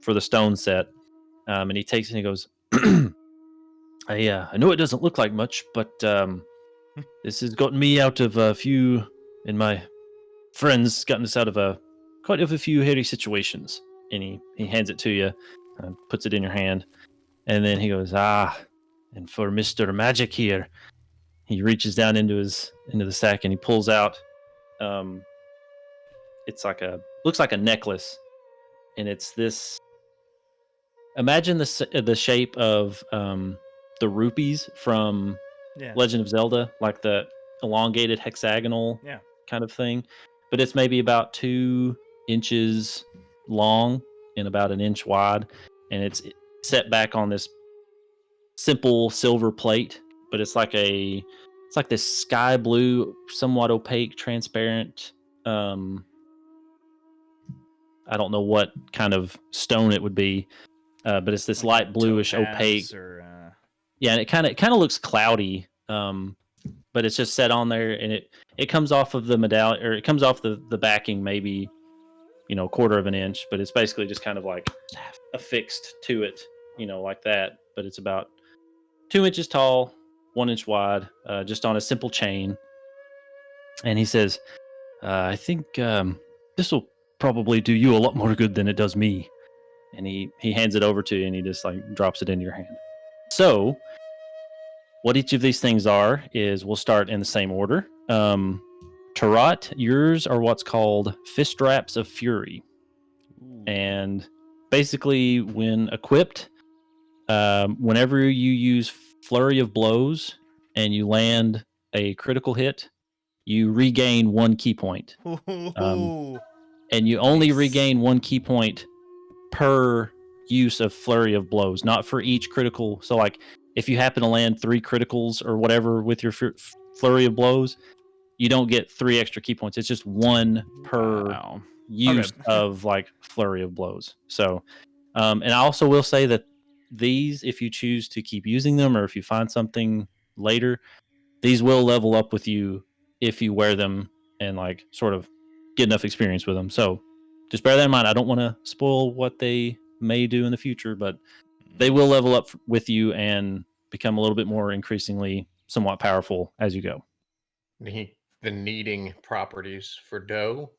for the stone set. And he takes it and he goes, I know it doesn't look like much, but this has gotten me out of a few, and my friends gotten us out of quite a few hairy situations. And he hands it to you, puts it in your hand, and then he goes, and for Mr. Magic here, he reaches down into the sack and he pulls out, it's looks like a necklace, and it's this. Imagine the shape of the rupees from Yeah. Legend of Zelda, like the elongated hexagonal Yeah. kind of thing, but it's maybe about 2 inches long and about an inch wide, and it's set back on this simple silver plate, but it's like this sky blue, somewhat opaque, transparent. I don't know what kind of stone it would be, but it's this Like a light bluish, topaz opaque. or, Yeah, and it kind of looks cloudy, but it's just set on there, and it comes off of the medallion, or it comes off the backing maybe, a quarter of an inch, but it's basically just kind of like affixed to it, like that. But it's about 2 inches tall, 1 inch wide, just on a simple chain. And he says, "I think this will probably do you a lot more good than it does me." And he hands it over to you, and he just like drops it into your hand. So, what each of these things are is we'll start in the same order. Tarat, yours are what's called Fist Wraps of Fury. And basically, when equipped, whenever you use Flurry of Blows and you land a critical hit, you regain 1 key point. Ooh. And you only Nice. regain 1 key point per use of Flurry of Blows, not for each critical. So, like, if you happen to land 3 criticals or whatever with your Flurry of Blows, you don't get 3 extra key points. It's just 1 per Wow. use of like flurry of blows. So, and I also will say that these, if you choose to keep using them, or if you find something later, these will level up with you if you wear them and like sort of get enough experience with them. So just bear that in mind. I don't want to spoil what they may do in the future, but they will level up with you and become a little bit more increasingly somewhat powerful as you go. The kneading properties for dough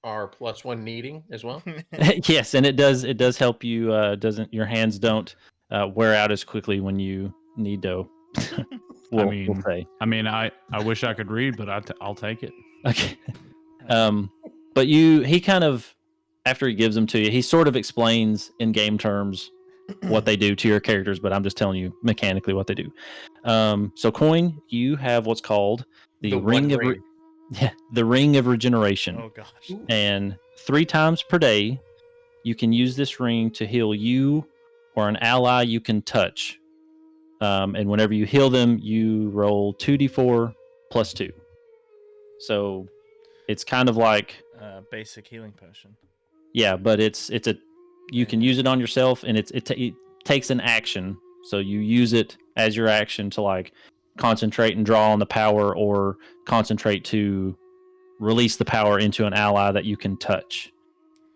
are +1 kneading as well. Yes, and it does help you. Doesn't your hands don't wear out as quickly when you knead dough. we'll say. I wish I could read, but I'll take it. Okay. But he kind of, after he gives them to you, he sort of explains in game terms what they do to your characters, but I'm just telling you mechanically what they do. So Coin, you have what's called the ring of the ring of regeneration. Oh gosh. And 3 times per day, you can use this ring to heal you or an ally you can touch. And whenever you heal them, you roll 2d4 plus 2. So it's kind of like basic healing potion. Yeah, but you can use it on yourself, and it takes an action. So you use it as your action to like concentrate and draw on the power, or concentrate to release the power into an ally that you can touch.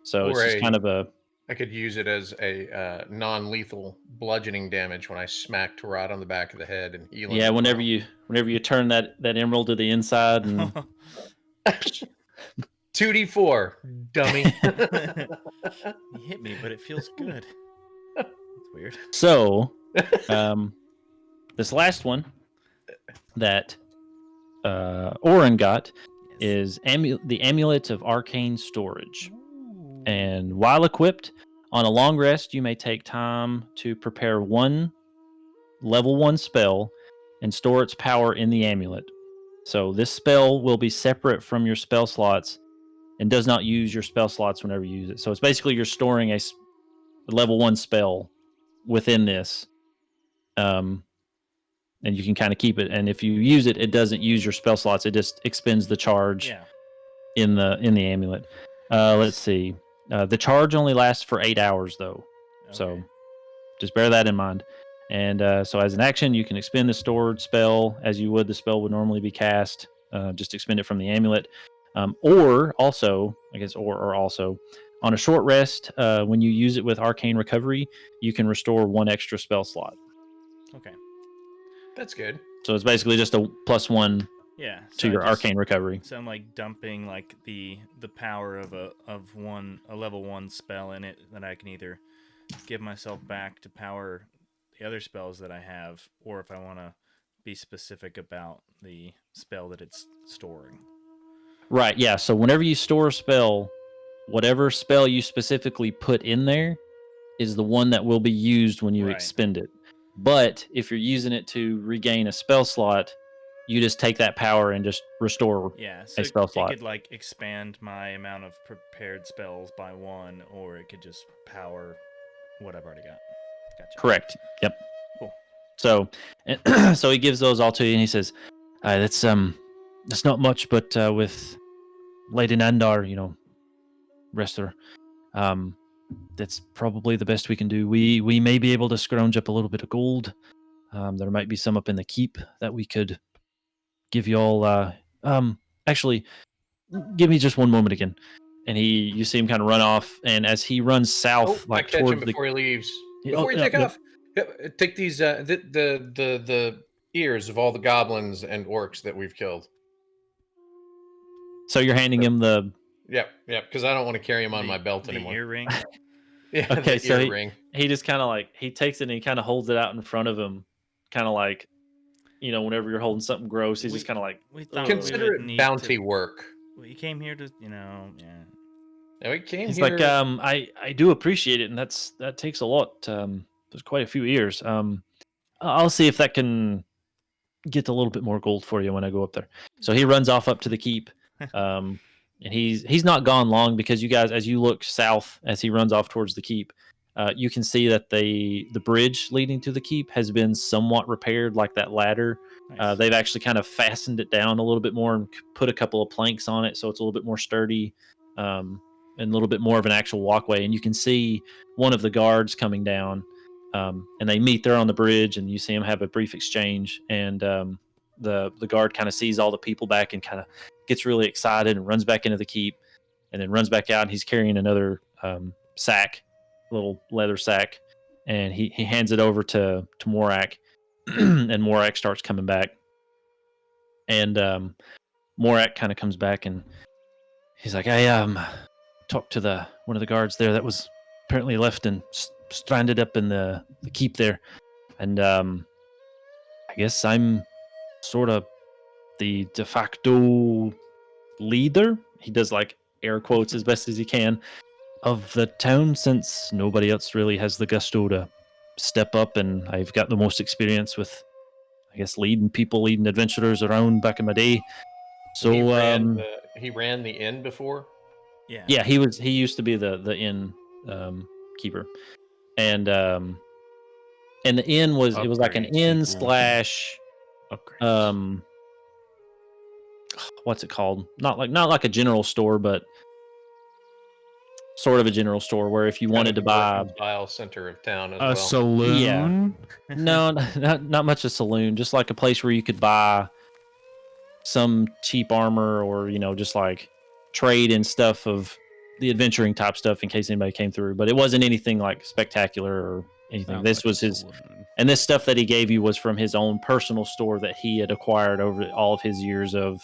So it's just kind of I could use it as a non-lethal bludgeoning damage when I smack right on the back of the head and heal. Yeah, whenever you turn that emerald to the inside and 2d4, dummy. You hit me, but it feels good. It's weird. So, this last one that Oren got is the Amulet of Arcane Storage. Ooh. And while equipped, on a long rest, you may take time to prepare one level 1 spell and store its power in the amulet. So this spell will be separate from your spell slots and does not use your spell slots whenever you use it. So it's basically you're storing a level 1 spell within this, and you can kind of keep it. And if you use it, it doesn't use your spell slots. It just expends the charge in the amulet. Let's see. The charge only lasts for 8 hours, though. Okay. So just bear that in mind. And so as an action, you can expend the stored spell as you would the spell would normally be cast. Just expend it from the amulet. Or also, on a short rest, when you use it with Arcane Recovery, you can restore 1 extra spell slot. Okay. That's good. So it's basically just a +1 to your Arcane Recovery. So I'm like dumping like the power of a level 1 spell in it that I can either give myself back to power the other spells that I have, or if I want to be specific about the spell that it's storing. Right, yeah. So whenever you store a spell, whatever spell you specifically put in there is the one that will be used when you expend it. But if you're using it to regain a spell slot, you just take that power and just restore a spell slot. It could like expand my amount of prepared spells by 1, or it could just power what I've already got. Gotcha. Correct. Yep. Cool. So, so he gives those all to you, and he says, "That's not much, but with Lady Nandar, rest her. That's probably the best we can do. We may be able to scrounge up a little bit of gold. There might be some up in the keep that we could give you all. Actually, give me just one moment again." And you see him kind of run off, and as he runs south, I catch him before he leaves. Before you take off, take these the ears of all the goblins and orcs that we've killed. So you're handing him the. Yep, because I don't want to carry him on my belt anymore. The earring. Yeah. Okay, so earring. He just kind of like he takes it and he kind of holds it out in front of him, kind of like, whenever you're holding something gross, he's just kind of like. Consider it bounty work. We came here to, Yeah, we came he's here. Like, I do appreciate it, and that takes a lot. There's quite a few ears. I'll see if that can get a little bit more gold for you when I go up there. So he runs off up to the keep. And he's not gone long, because you guys, as you look south as he runs off towards the keep, you can see that the bridge leading to the keep has been somewhat repaired, like that ladder. Nice. They've actually kind of fastened it down a little bit more and put a couple of planks on it, so it's a little bit more sturdy. a little bit more of an actual walkway, and you can see one of the guards coming down, and they meet there on the bridge, and you see him have a brief exchange, and the guard kind of sees all the people back and kind of gets really excited and runs back into the keep, and then runs back out, and he's carrying another sack, little leather sack, and he hands it over to Morack, and Morack starts coming back, and Morack kind of comes back, and he's like, I talked to one of the guards there that was apparently left and stranded up in the keep there, and I guess I'm sort of the de facto leader. He does like air quotes as best as he can of the town, since nobody else really has the gusto to step up, and I've got the most experience with, I guess, leading adventurers around back in my day. So he ran the inn before. Yeah. He used to be the inn keeper, and the inn was it was like an Upgrades inn equal / upgrades. what's it called? Not like a general store, but sort of a general store where if you wanted to buy mercantile center of town as A well. saloon. no, not much a saloon, just like a place where you could buy some cheap armor, or just like trade and stuff of the adventuring type stuff in case anybody came through. But it wasn't anything like spectacular or anything. Sounds This like was a his, saloon. and this stuff that he gave you was from his own personal store that he had acquired over all of his years of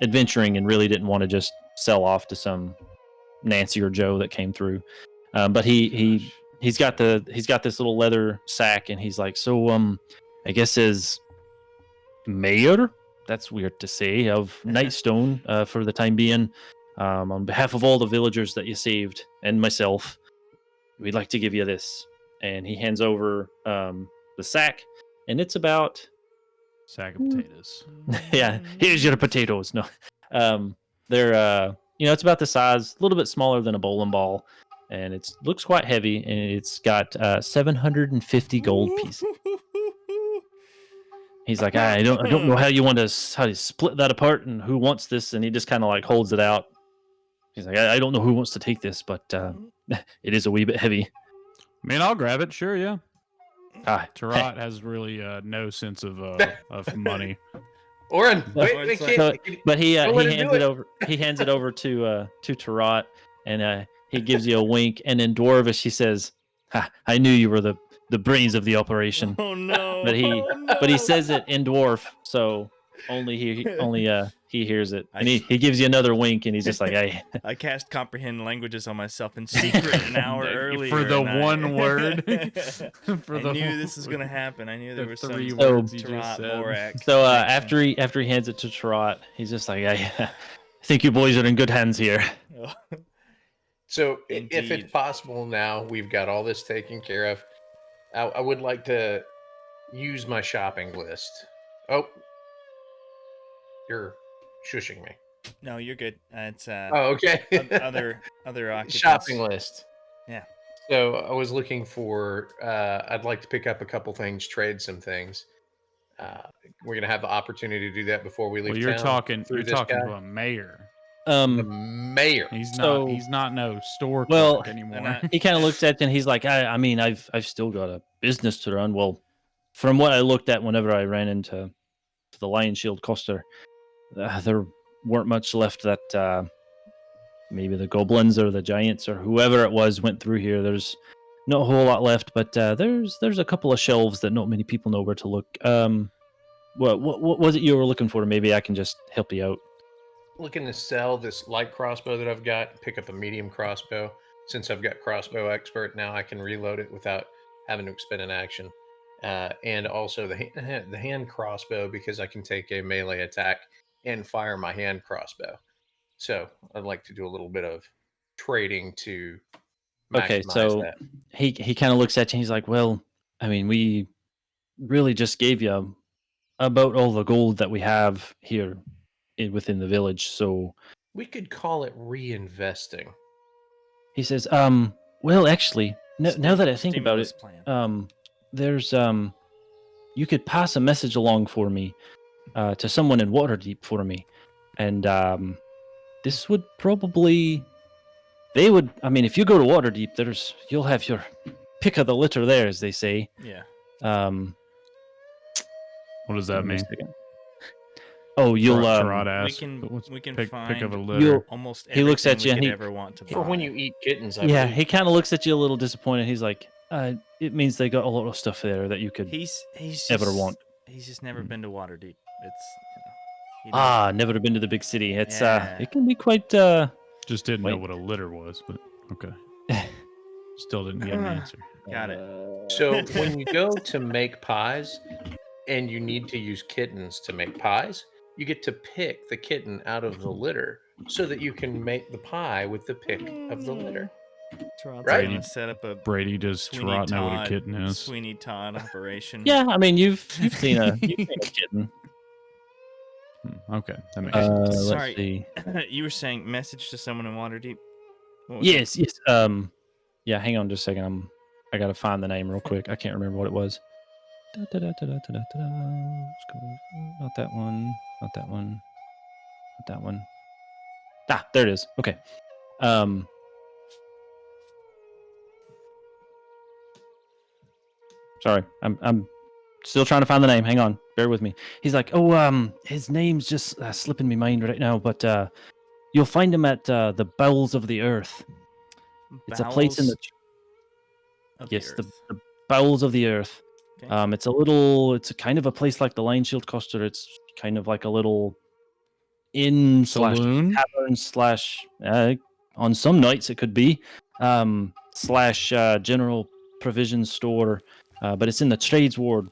adventuring, and really didn't want to just sell off to some Nancy or Joe that came through. But he's got this little leather sack, and he's like, so I guess as mayor, that's weird to say, of Nightstone, for the time being, on behalf of all the villagers that you saved and myself, we'd like to give you this. And he hands over the sack, and it's about Sack of potatoes. yeah, here's your potatoes. No, they're it's about the size, a little bit smaller than a bowling ball, and it looks quite heavy, and it's got 750 gold pieces. He's like, I don't know how you split that apart, and who wants this, and he just kind of like holds it out. He's like, I don't know who wants to take this, but it is a wee bit heavy. I mean, I'll grab it. Sure, yeah. Tarot has really no sense of money. Oren, but he Don't let him hands do it over. He hands it over to Tarot, and he gives you a wink, and in Dwarvish he says, I knew you were the brains of the operation. Oh no! But he says it in dwarf, so only he hears it, and he gives you another wink, and he's just like, "Hey." I cast comprehend languages on myself in secret an hour earlier For the and one word. I knew this was gonna happen. I knew there was some three words you just Tarot said. Morack So connection. after he hands it to Tarot, he's just like, I think you boys are in good hands here. So if Indeed. it's possible now, we've got all this taken care of. I would like to use my shopping list. Oh, you're shushing me. No, you're good. It's Oh, okay. other occupants. Shopping list. Yeah. So I was looking for. I'd like to pick up a couple things, trade some things. We're gonna have the opportunity to do that before we leave. Well, you're town talking through this guy. to a mayor. The mayor. He's So- not no store Well, clerk anymore. not- He kind of looks at you, and he's like, I mean, I've still got a business to run. Well, from what I looked at whenever I ran into the Lion Shield Coaster, there weren't much left that maybe the goblins or the giants or whoever it was went through here. There's not a whole lot left, but there's a couple of shelves that not many people know where to look. What was it you were looking for? Maybe I can just help you out. Looking to sell this light crossbow that I've got, pick up a medium crossbow. Since I've got Crossbow Expert now, I can reload it without having to expend an action. And also the hand crossbow, because I can take a melee attack and fire my hand crossbow. So I'd like to do a little bit of trading to maximize Okay, so that. he kind of looks at you, and he's like, well, I mean, we really just gave you about all the gold that we have here within the village. So We could call it reinvesting. he says, well, actually, now that I think about it, Stimulus plan. there's you could pass a message along for me to someone in Waterdeep for me, and this would probably they would. I mean, if you go to Waterdeep, you'll have your pick of the litter there, as they say. Yeah. What does that Give me a mean? second. Oh, you'll Trot We ass. can What's find pick of a You'll- litter. almost He looks everything at you we and could he- ever want to buy. For when you eat kittens, I yeah, believe. he kind of looks at you a little disappointed. He's like, it means they got a lot of stuff there that you could He's ever just, want. He's just never been to Waterdeep. It's he doesn't- Never been to the big city. It's Yeah. it can be quite Just didn't know Wait. what a litter was, but okay. Still didn't get an answer. got it. So when you go to make pies and you need to use kittens to make pies, you get to pick the kitten out of the litter so that you can make the pie with the pick of the litter. Trot's Right. gonna set up a Brady, does Sweeney Trot know what a Todd- kitten is? Sweeney Todd operation. Yeah, I mean you've seen a kitten. Okay, that makes sense. Sorry. Let's see. You were saying message to someone in Waterdeep. What was Yes. Yeah. Hang on just a second. I gotta find the name real quick. I can't remember what it was. Let's go. Not that one. Not that one. Not that one. There it is. Okay. Sorry, I'm still trying to find the name. Hang on, bear with me. He's like, his name's just slipping me mind right now, but you'll find him at the bowels of the earth. It's a place in the Bowels of the earth. bowels of the earth. Okay. It's a kind of a place like the Lion Shield Cluster. It's kind of like a little inn slash Saloon? tavern slash on some nights it could be slash general provision store, but it's in the trades ward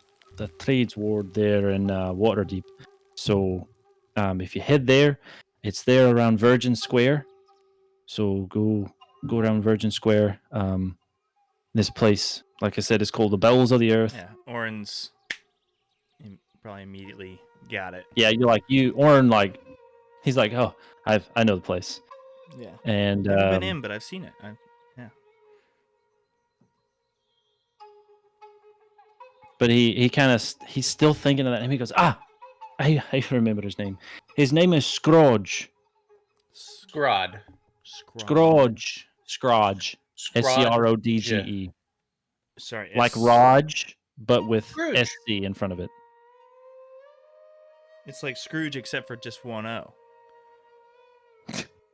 there in Waterdeep. So if you head there, it's there around Virgin Square. So go around Virgin Square. This place, like I said, is called the Bowels of the Earth. Yeah, Orin's probably immediately got it. Yeah, Orin, like, he's like, oh, I know the place. Yeah. And Never been in, but I've seen it. but he's still thinking of that name. He goes, I remember his name. His name is Scrooge. Scrod. Scrooge. Scrod. SCRODGE. Sorry. Like Raj, but with Scrooge. SC in front of it. It's like Scrooge except for just one O.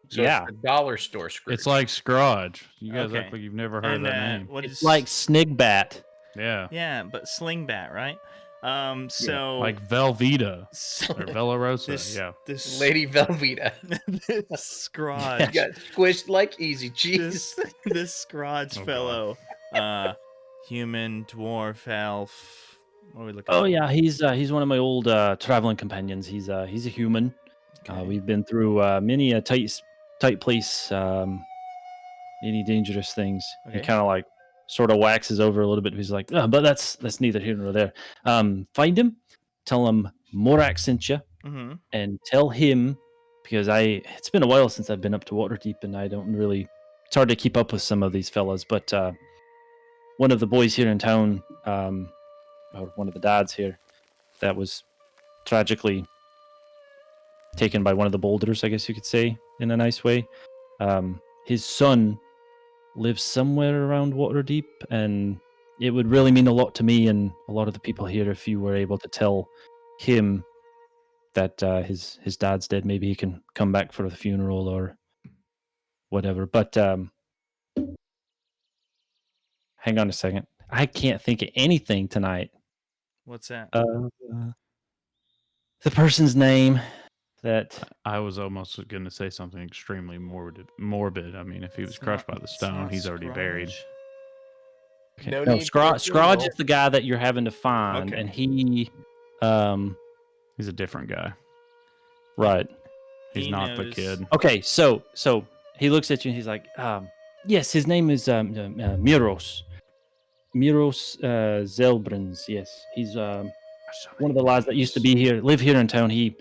So Yeah. it's the dollar store Scrooge. It's like Scrooge. You guys Okay. act like you've never heard And that name. what It's is like Snigbat. Yeah. Yeah, but Slingbat, right? So Like Velveeta so or Velarosa. this Yeah. this Lady Velveeta. this Scrooge. Got squished like easy cheese. this Scrooge Oh, God. fellow, human, dwarf, elf. What are we looking? Oh for? yeah, he's one of my old traveling companions. He's a human. Okay. We've been through many a tight place, many dangerous things. He Okay. kind of like sort of waxes over a little bit. He's like, but that's neither here nor there. Find him, tell him Morack sent you, Mhm. and tell him because it's been a while since I've been up to Waterdeep, and I don't really. It's hard to keep up with some of these fellas, but one of the boys here in town, or one of the dads here, that was tragically taken by one of the boulders, I guess you could say, in a nice way. His son lives somewhere around Waterdeep, and it would really mean a lot to me and a lot of the people here if you were able to tell him that his dad's dead. Maybe he can come back for the funeral or whatever. But hang on a second. I can't think of anything tonight. What's that? The person's name that I was almost going to say something extremely morbid. I mean, if he was crushed by the stone, he's already buried. okay. No No, need for a Scrooge funeral. is the guy that you're having to find, Okay. and he He's a different guy. right. He's He not the knows- kid. Okay, so he looks at you and he's like, yes, his name is Miros. Miros Zelbrins. Yes, he's one of the lads that used to live here in town. He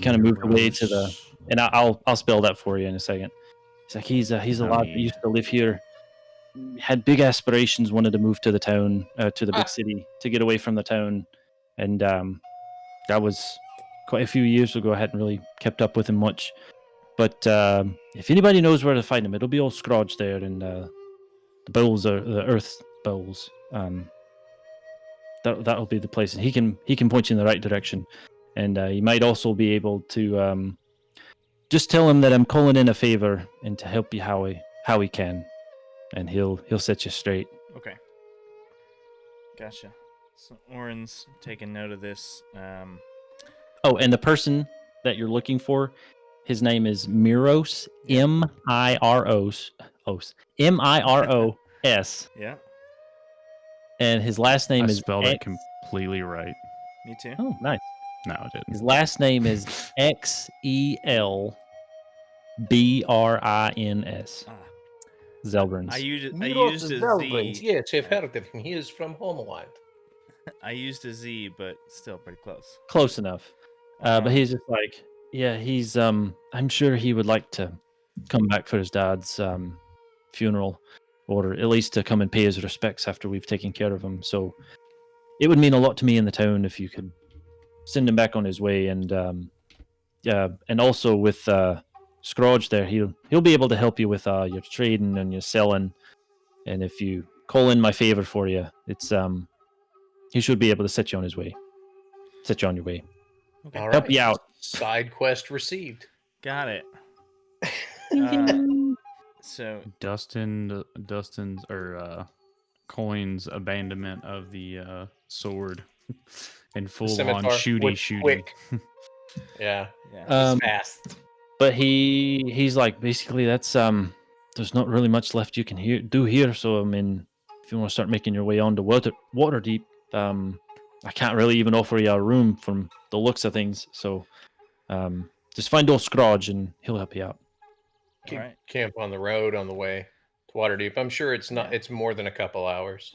kind of moved away to the, and I'll spell that for you in a second. He's like he's a lad that used to live here, had big aspirations, wanted to move to the town, to the big city, to get away from the town, and that was quite a few years ago. I hadn't really kept up with him much. But if anybody knows where to find him, it'll be old Scrooge there, and the bowls are the earth bowls. That'll be the place, and he can point you in the right direction. And you might also be able to just tell him that I'm calling in a favor and to help you how he can, and he'll set you straight. Okay. Gotcha. So Oren's taking note of this. Oh, and the person that you're looking for, his name is Miros, Miros, Miros, Yeah. and his last name I is spelled it completely right. Me too. Oh, nice. No, it didn't. His last name is Xelbrins. Ah. Zelbrins. I used Miros a Zelbrins. Z. Yes, I've heard of him. He is from Homeland. I used a Z, but still pretty close. Close enough. But he's just like, yeah, he's I'm sure he would like to come back for his dad's funeral, or at least to come and pay his respects after we've taken care of him. So it would mean a lot to me in the town if you could send him back on his way. And and also with Scrooge there, he'll be able to help you with your trading and your selling. And if you call in my favor for you, it's he should be able to set you on his way. Set you on your way. Okay. All right. Help you out. Side quest received. Got it. So Dustin's or Coin's abandonment of the sword and full on Scimitar, shooting. quick. Yeah. yeah. It's fast. But he's like, basically that's there's not really much left you can do here. So I mean, if you want to start making your way on to Waterdeep, I can't really even offer you a room from the looks of things. So just find old Scrooge and he'll help you out. Keep Alright. camp on the road on the way to Waterdeep. I'm sure it's not. It's more than a couple hours.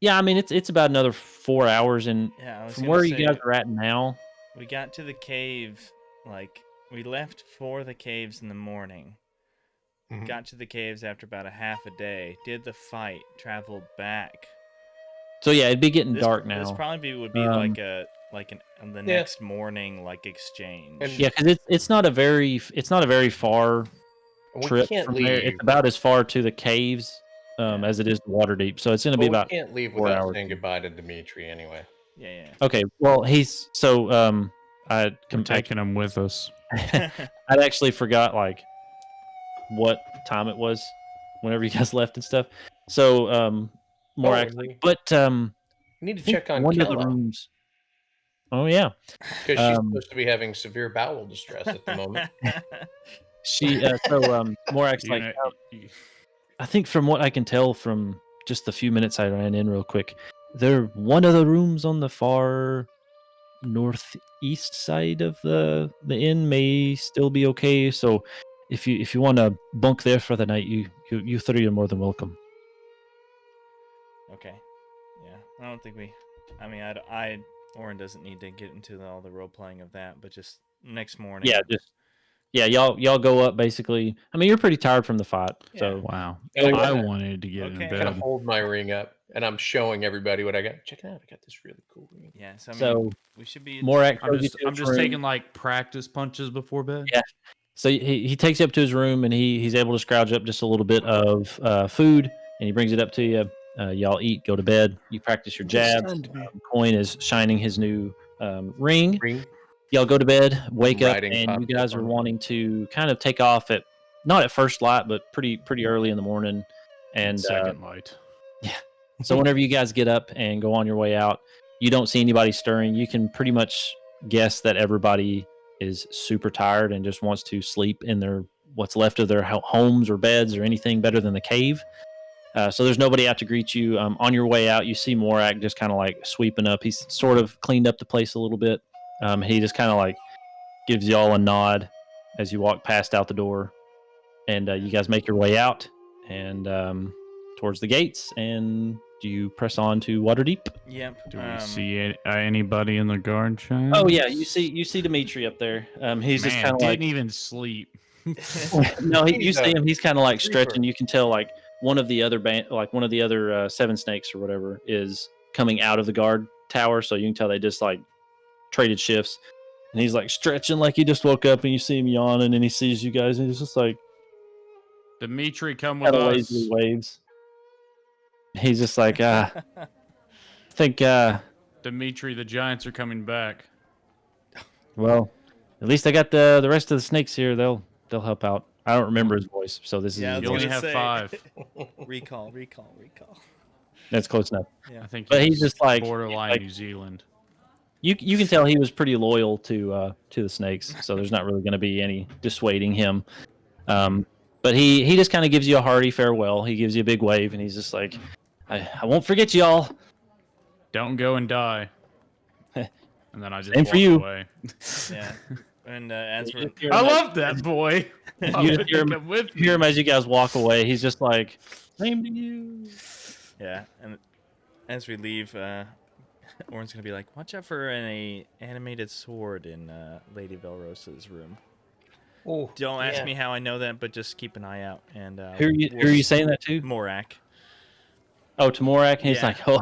Yeah, I mean it's about another 4 hours, and Yeah. I was from gonna where say, you guys are at now. we got to the cave, like we left for the caves in the morning. Mhm. Got to the caves after about a half a day. Did the fight. Traveled back. So yeah, it'd be getting This, dark now. This probably would be Um, like the next morning like exchange. And- Yeah, because it's not a very far We trip can't from leave. there. It's about as far to the caves as it is to Waterdeep. So it's going to be But we about can't leave 4 without hours. saying goodbye to Dimitri anyway. Yeah. Okay. Well, he's so We're taking him with us. I'd actually forgot like what time it was whenever you guys left and stuff. So more actually, but We need to I think check on one of the Kella rooms. Oh yeah, because she's um, supposed to be having severe bowel distress at the moment. she Morack's You like know, I think from what I can tell from just the few minutes I ran in real quick, one of the rooms on the far northeast side of the inn may still be okay. So if you want to bunk there for the night, you three are more than welcome. Okay. Yeah. I don't think we. I mean, Oren doesn't need to get into all the role playing of that, but just next morning. Yeah, y'all go up basically. I mean, you're pretty tired from the fight, so wow. Yeah, I yeah. wanted to get Okay. in Kind of bed. hold my ring up, and I'm showing everybody what I got. Check it out! I got this really cool ring. Yeah. So I mean, so we should be. Morack I'm shows you just to I'm his just room. taking like practice punches before bed. Yeah. So he takes you up to his room, and he's able to scrounge up just a little bit of food, and he brings it up to you. Y'all eat, go to bed. You practice your jabs. Coin is shining his new ring. Y'all go to bed, wake up, Riding and you popcorn. guys are wanting to kind of take off at not at first light, but pretty early in the morning. And second light. so whenever you guys get up and go on your way out, you don't see anybody stirring. You can pretty much guess that everybody is super tired and just wants to sleep in their what's left of their homes or beds or anything better than the cave. So there's nobody out to greet you. On your way out, you see Morack just kind of like sweeping up. He's sort of cleaned up the place a little bit. He just kind of like gives you all a nod as you walk past out the door, and you guys make your way out and towards the gates, and you press on to Waterdeep. Yep. Do we see anybody in the guard shack? Oh yeah, you see Dimitri up there. He's just kind of didn't like even sleep. no, you He's see a him. He's kind of like creeper. stretching. You can tell like one of the other seven snakes or whatever is coming out of the guard tower. So you can tell they just like traded shifts. and he's like stretching like he just woke up, and you see him yawning, and he sees you guys, and he's just like Dimitri, come with kind of us. lazily waves. He's just like, I think, Dimitri, the giants are coming back. well, at least I got the rest of the snakes here. They'll help out. I don't remember his voice, so this Yeah, I is was You only gonna have say. 5. Recall. that's close enough. Yeah. I think But he's just like borderline like- New Zealand. You can tell he was pretty loyal to the snakes, so there's not really going to be any dissuading him. But he just kind of gives you a hearty farewell. He gives you a big wave, and he's just like, I won't forget y'all. Don't go and die. And then I just Same walk for you. away. Yeah. And as we're I love that boy. Why You would just hear he come with You hear me? him as you guys walk away. He's just like, same to you. yeah, and as we leave, Orin's gonna be like, "Watch out for an animated sword in Lady Velrosa's room." Oh, Don't ask me how I know that, but just keep an eye out. And Who are you saying that to? Morack. Oh, to Morack. He's Yeah. like, oh,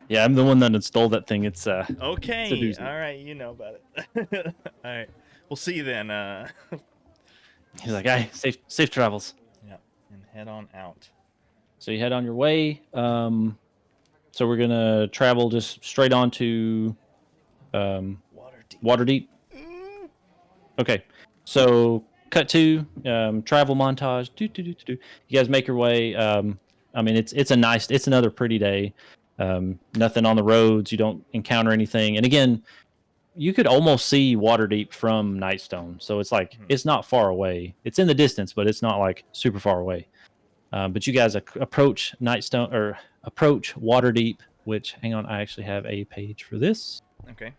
yeah, I'm the one that installed that thing. It's Okay, doozy. all right, you know about it. All right, we'll see you then. He's like, "Hey, safe travels." Yeah, and head on out. So you head on your way. So we're gonna travel just straight on to Waterdeep. Okay. So cut to travel montage. You guys make your way. I mean, it's another pretty day. Nothing on the roads. You don't encounter anything. And again, you could almost see Waterdeep from Nightstone. So it's like it's not far away. It's in the distance, but it's not like super far away. But you guys approach Nightstone or approach Waterdeep. Which, hang on, I actually have a page for this. Okay.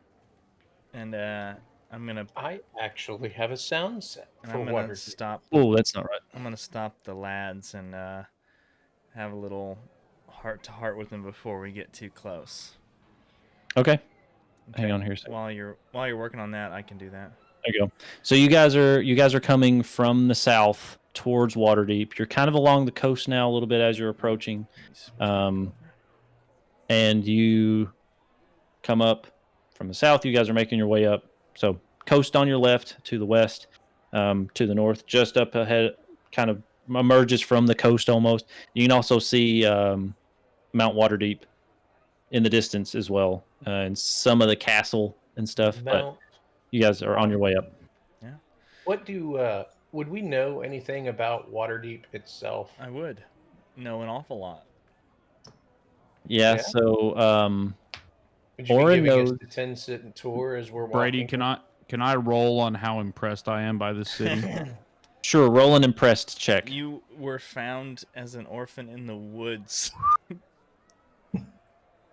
And I'm gonna I actually have a sound set and for I'm gonna Waterdeep. stop. Oh, that's not right. I'm gonna stop the lads and have a little heart to heart with them before we get too close. Okay. Hang on here a second. While you're working on that, I can do that. There you go. So you guys are coming from the south towards Waterdeep. You're kind of along the coast now a little bit as you're approaching, and you come up from the south. You guys are making your way up. So coast on your left, to the west, to the north, just up ahead, kind of emerges from the coast almost. You can also see Mount Waterdeep in the distance as well, and some of the castle and stuff. But you guys are on your way up. Yeah. What would we know anything about Waterdeep itself? I would know an awful lot. Yeah. Yeah. So Would you Orin be giving knows- us the 10-sit tour as we're walking? Brady, can I roll on how impressed I am by this city? sure, roll an impressed check. You were found as an orphan in the woods.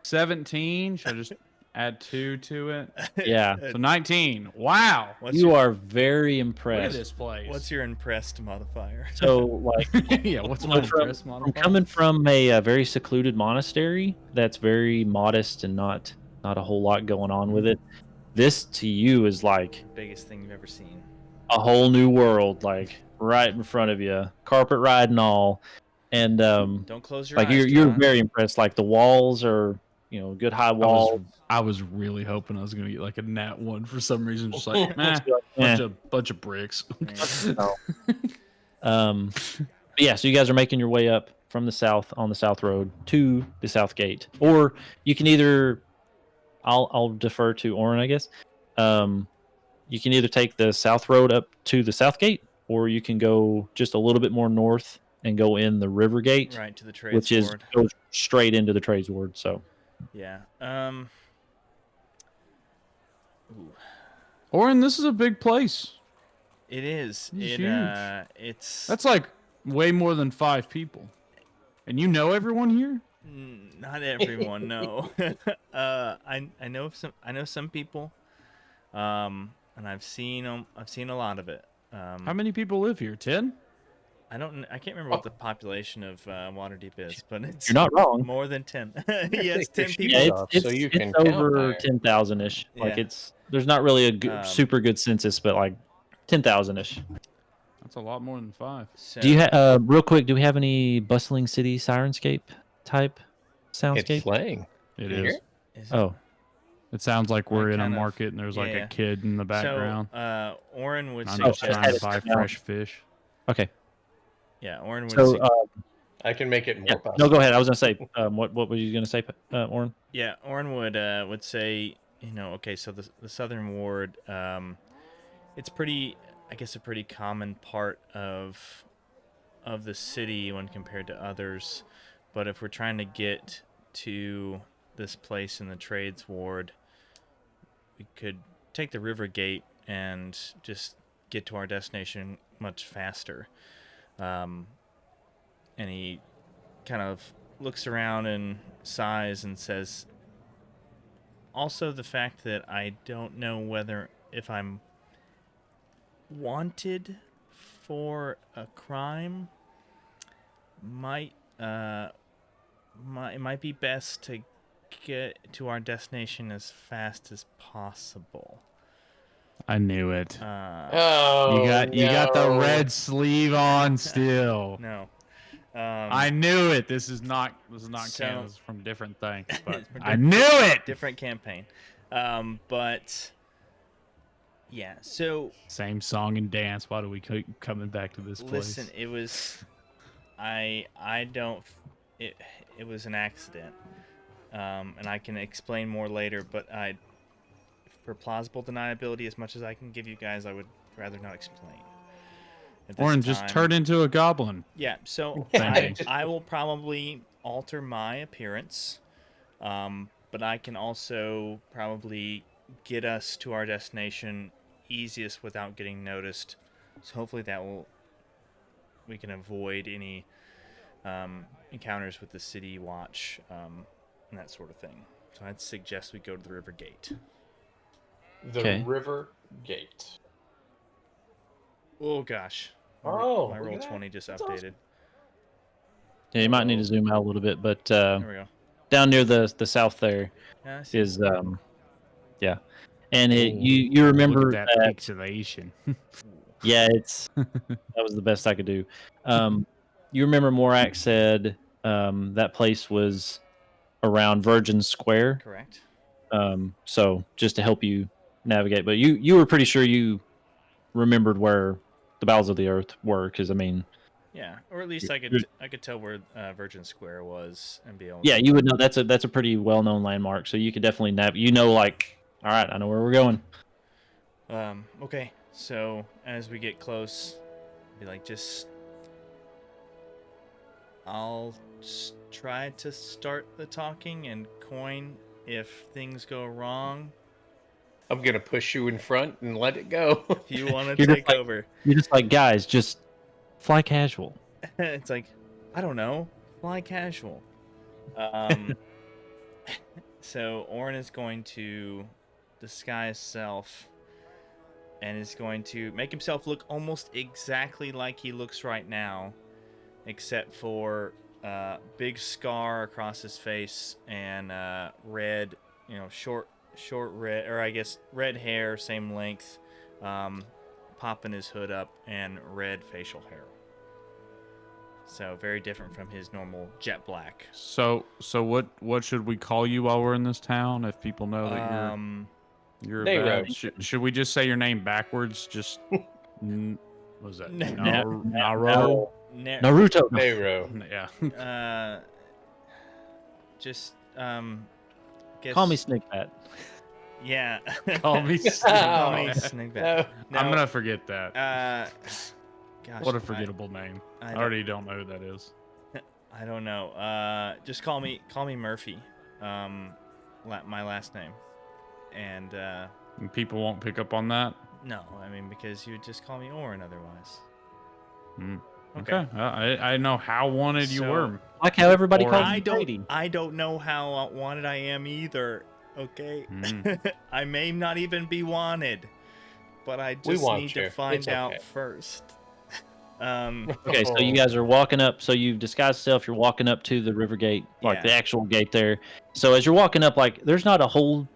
17. Should I just add 2 to it? Yeah. So 19. Wow. You are very Look at impressed. this place. What's your impressed modifier? So like Yeah, what's my impressed I'm modifier? coming from a very secluded monastery that's very modest and not a whole lot going on with it. This to you is like Biggest thing you've ever seen. a whole new world, like right in front of you, carpet ride and all. And Don't close your like eyes. you're John. very impressed. Like the walls are, good high walls. I was really hoping I was gonna get like a nat 1 for some reason. Just like, meh, Eh. bunch of bricks. But yeah, so you guys are making your way up from the south on the south road to the south gate, or you can either, I'll defer to Orin, I guess. You can either take the south road up to the south gate, or you can go just a little bit more north and go in the river gate, Right to the trades which is board. goes straight into the trades ward. So Yeah. Ooh. Orin, this is a big place. It is. It's It huge. it's That's like way more than 5 people. And you know everyone here? not everyone. No. I know some people. And I've seen a lot of it. How many people live here? 10? I can't remember what the population of Waterdeep is, but it's you're not wrong. more than 10. Yes, 10 Take people. your Yeah, off it's, so you it's can count over higher. 10,000-ish. Like Yeah. there's not really a super good census, but like 10,000-ish. That's a lot more than 5. So, Do you have real quick? Do we have any bustling city Syrinscape type It's soundscape? playing. It You is. hear it? is it- Oh, It sounds like we're in a kind of- market and there's like yeah. a kid in the background. So, Oren would I'm suggest. just trying to suggest- buy fresh fish. Okay. Yeah, Oren would. So I can make it more yeah. possible. No, go ahead. I was gonna say what were you gonna say, Oren? Yeah, Oren would say, okay, so the Southern Ward, it's pretty, I guess, a pretty common part of the city when compared to others. But if we're trying to get to this place in the Trades Ward, we could take the River Gate and just get to our destination much faster. And he kind of looks around and sighs and says, also the fact that I don't know if I'm wanted for a crime it might be best to get to our destination as fast as possible. I knew it. Oh, You got the no. red sleeve on still. No. I knew it. This is not So- canon. This is from different things, but It's from I knew it. different campaign. But yeah, so Same song and dance. Why do we keep coming back to this place? listen, it was it was an accident. And I can explain more later, but for plausible deniability, as much as I can give you guys, I would rather not explain. At this Oren, just time. turn into a goblin. Yeah, so Thank I will probably alter my appearance, but I can also probably get us to our destination easiest without getting noticed. So hopefully we can avoid any encounters with the city watch and that sort of thing. So I'd suggest we go to the River Gate. The Okay. River Gate. Oh gosh. Oh, my look roll at that. 20 just That's updated. awesome. Yeah, you might need to zoom out a little bit, but There we go. down near the south there Yeah, I see. is yeah, and Ooh. you remember Look at that pixelation. yeah, that was the best I could do. You remember Morack said that place was around Virgin Square. Correct. So just to help you navigate, but you were pretty sure you remembered where the bowels of the earth were, because I mean, Yeah, or at least I You're- could tell where Virgin Square was and be able. yeah, you would know that's a pretty well known landmark, so you could definitely like, all right, I know where we're going. Okay, so as we get close, be like, I'll just try to start the talking and coin if things go wrong. I'm gonna push you in front and let it go. If you want to You're just take like- over, You're just like, guys, just fly casual. it's like, I don't know, fly casual. So Oren is going to disguise self and is going to make himself look almost exactly like he looks right now, except for big scar across his face and red, short red, or I guess red hair, same length, popping his hood up, and red facial hair. So very different from his normal jet black. So what should we call you while we're in this town? If people know that you're a Nero. bad, should we just say your name backwards? Just what was that? No. Naro? Naruto. Nero. Yeah. Just guess, Call me Snakebat. Yeah. Call me. Call me No. Snakebat. No. I'm gonna forget that. Gosh, What a forgettable name. I don't- already don't know who that is. I don't know. Just call me Murphy. My last name. And And people won't pick up on that. no, I mean, because you would just call me Oren otherwise. Okay. I know how wanted you So- were. Like how everybody Or- calls I me Brady. don't know how wanted I am either. Okay. Mm. I may not even be wanted, but I We just want need you. to find It's out okay. first. Okay, so you guys are walking up. So you've disguised yourself. You're walking up to the river gate, like Yeah. the actual gate there. So as you're walking up, like there's not a whole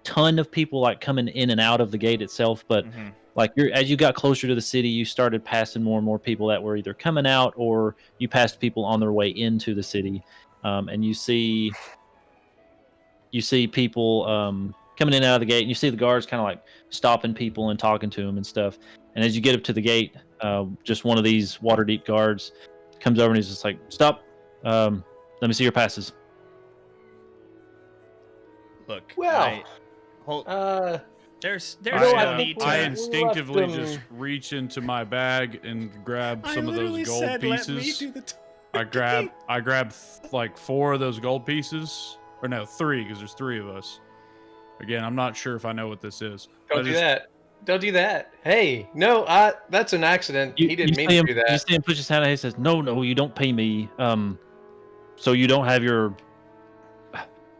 ton of people like coming in and out of the gate itself, but Mhm. like as you got closer to the city, you started passing more and more people that were either coming out or you passed people on their way into the city, and you see people coming in and out of the gate, and you see the guards kind of like stopping people and talking to them and stuff. And as you get up to the gate, just one of these Waterdeep guards comes over and he's just like, "Stop! Let me see your passes." Look, Well, there's know, no I need think to. I we instinctively left them- just reach into my bag and grab I some of those literally gold said, pieces. Let me do the I grab like 4 of those gold pieces, or no, 3 because there's 3 of us. Again, I'm not sure if I know what this is. Don't do that. Don't do that. Hey, no, that's an accident. He didn't mean to do that. You see him push his hand out. He says, "No, you don't pay me. So you don't have your."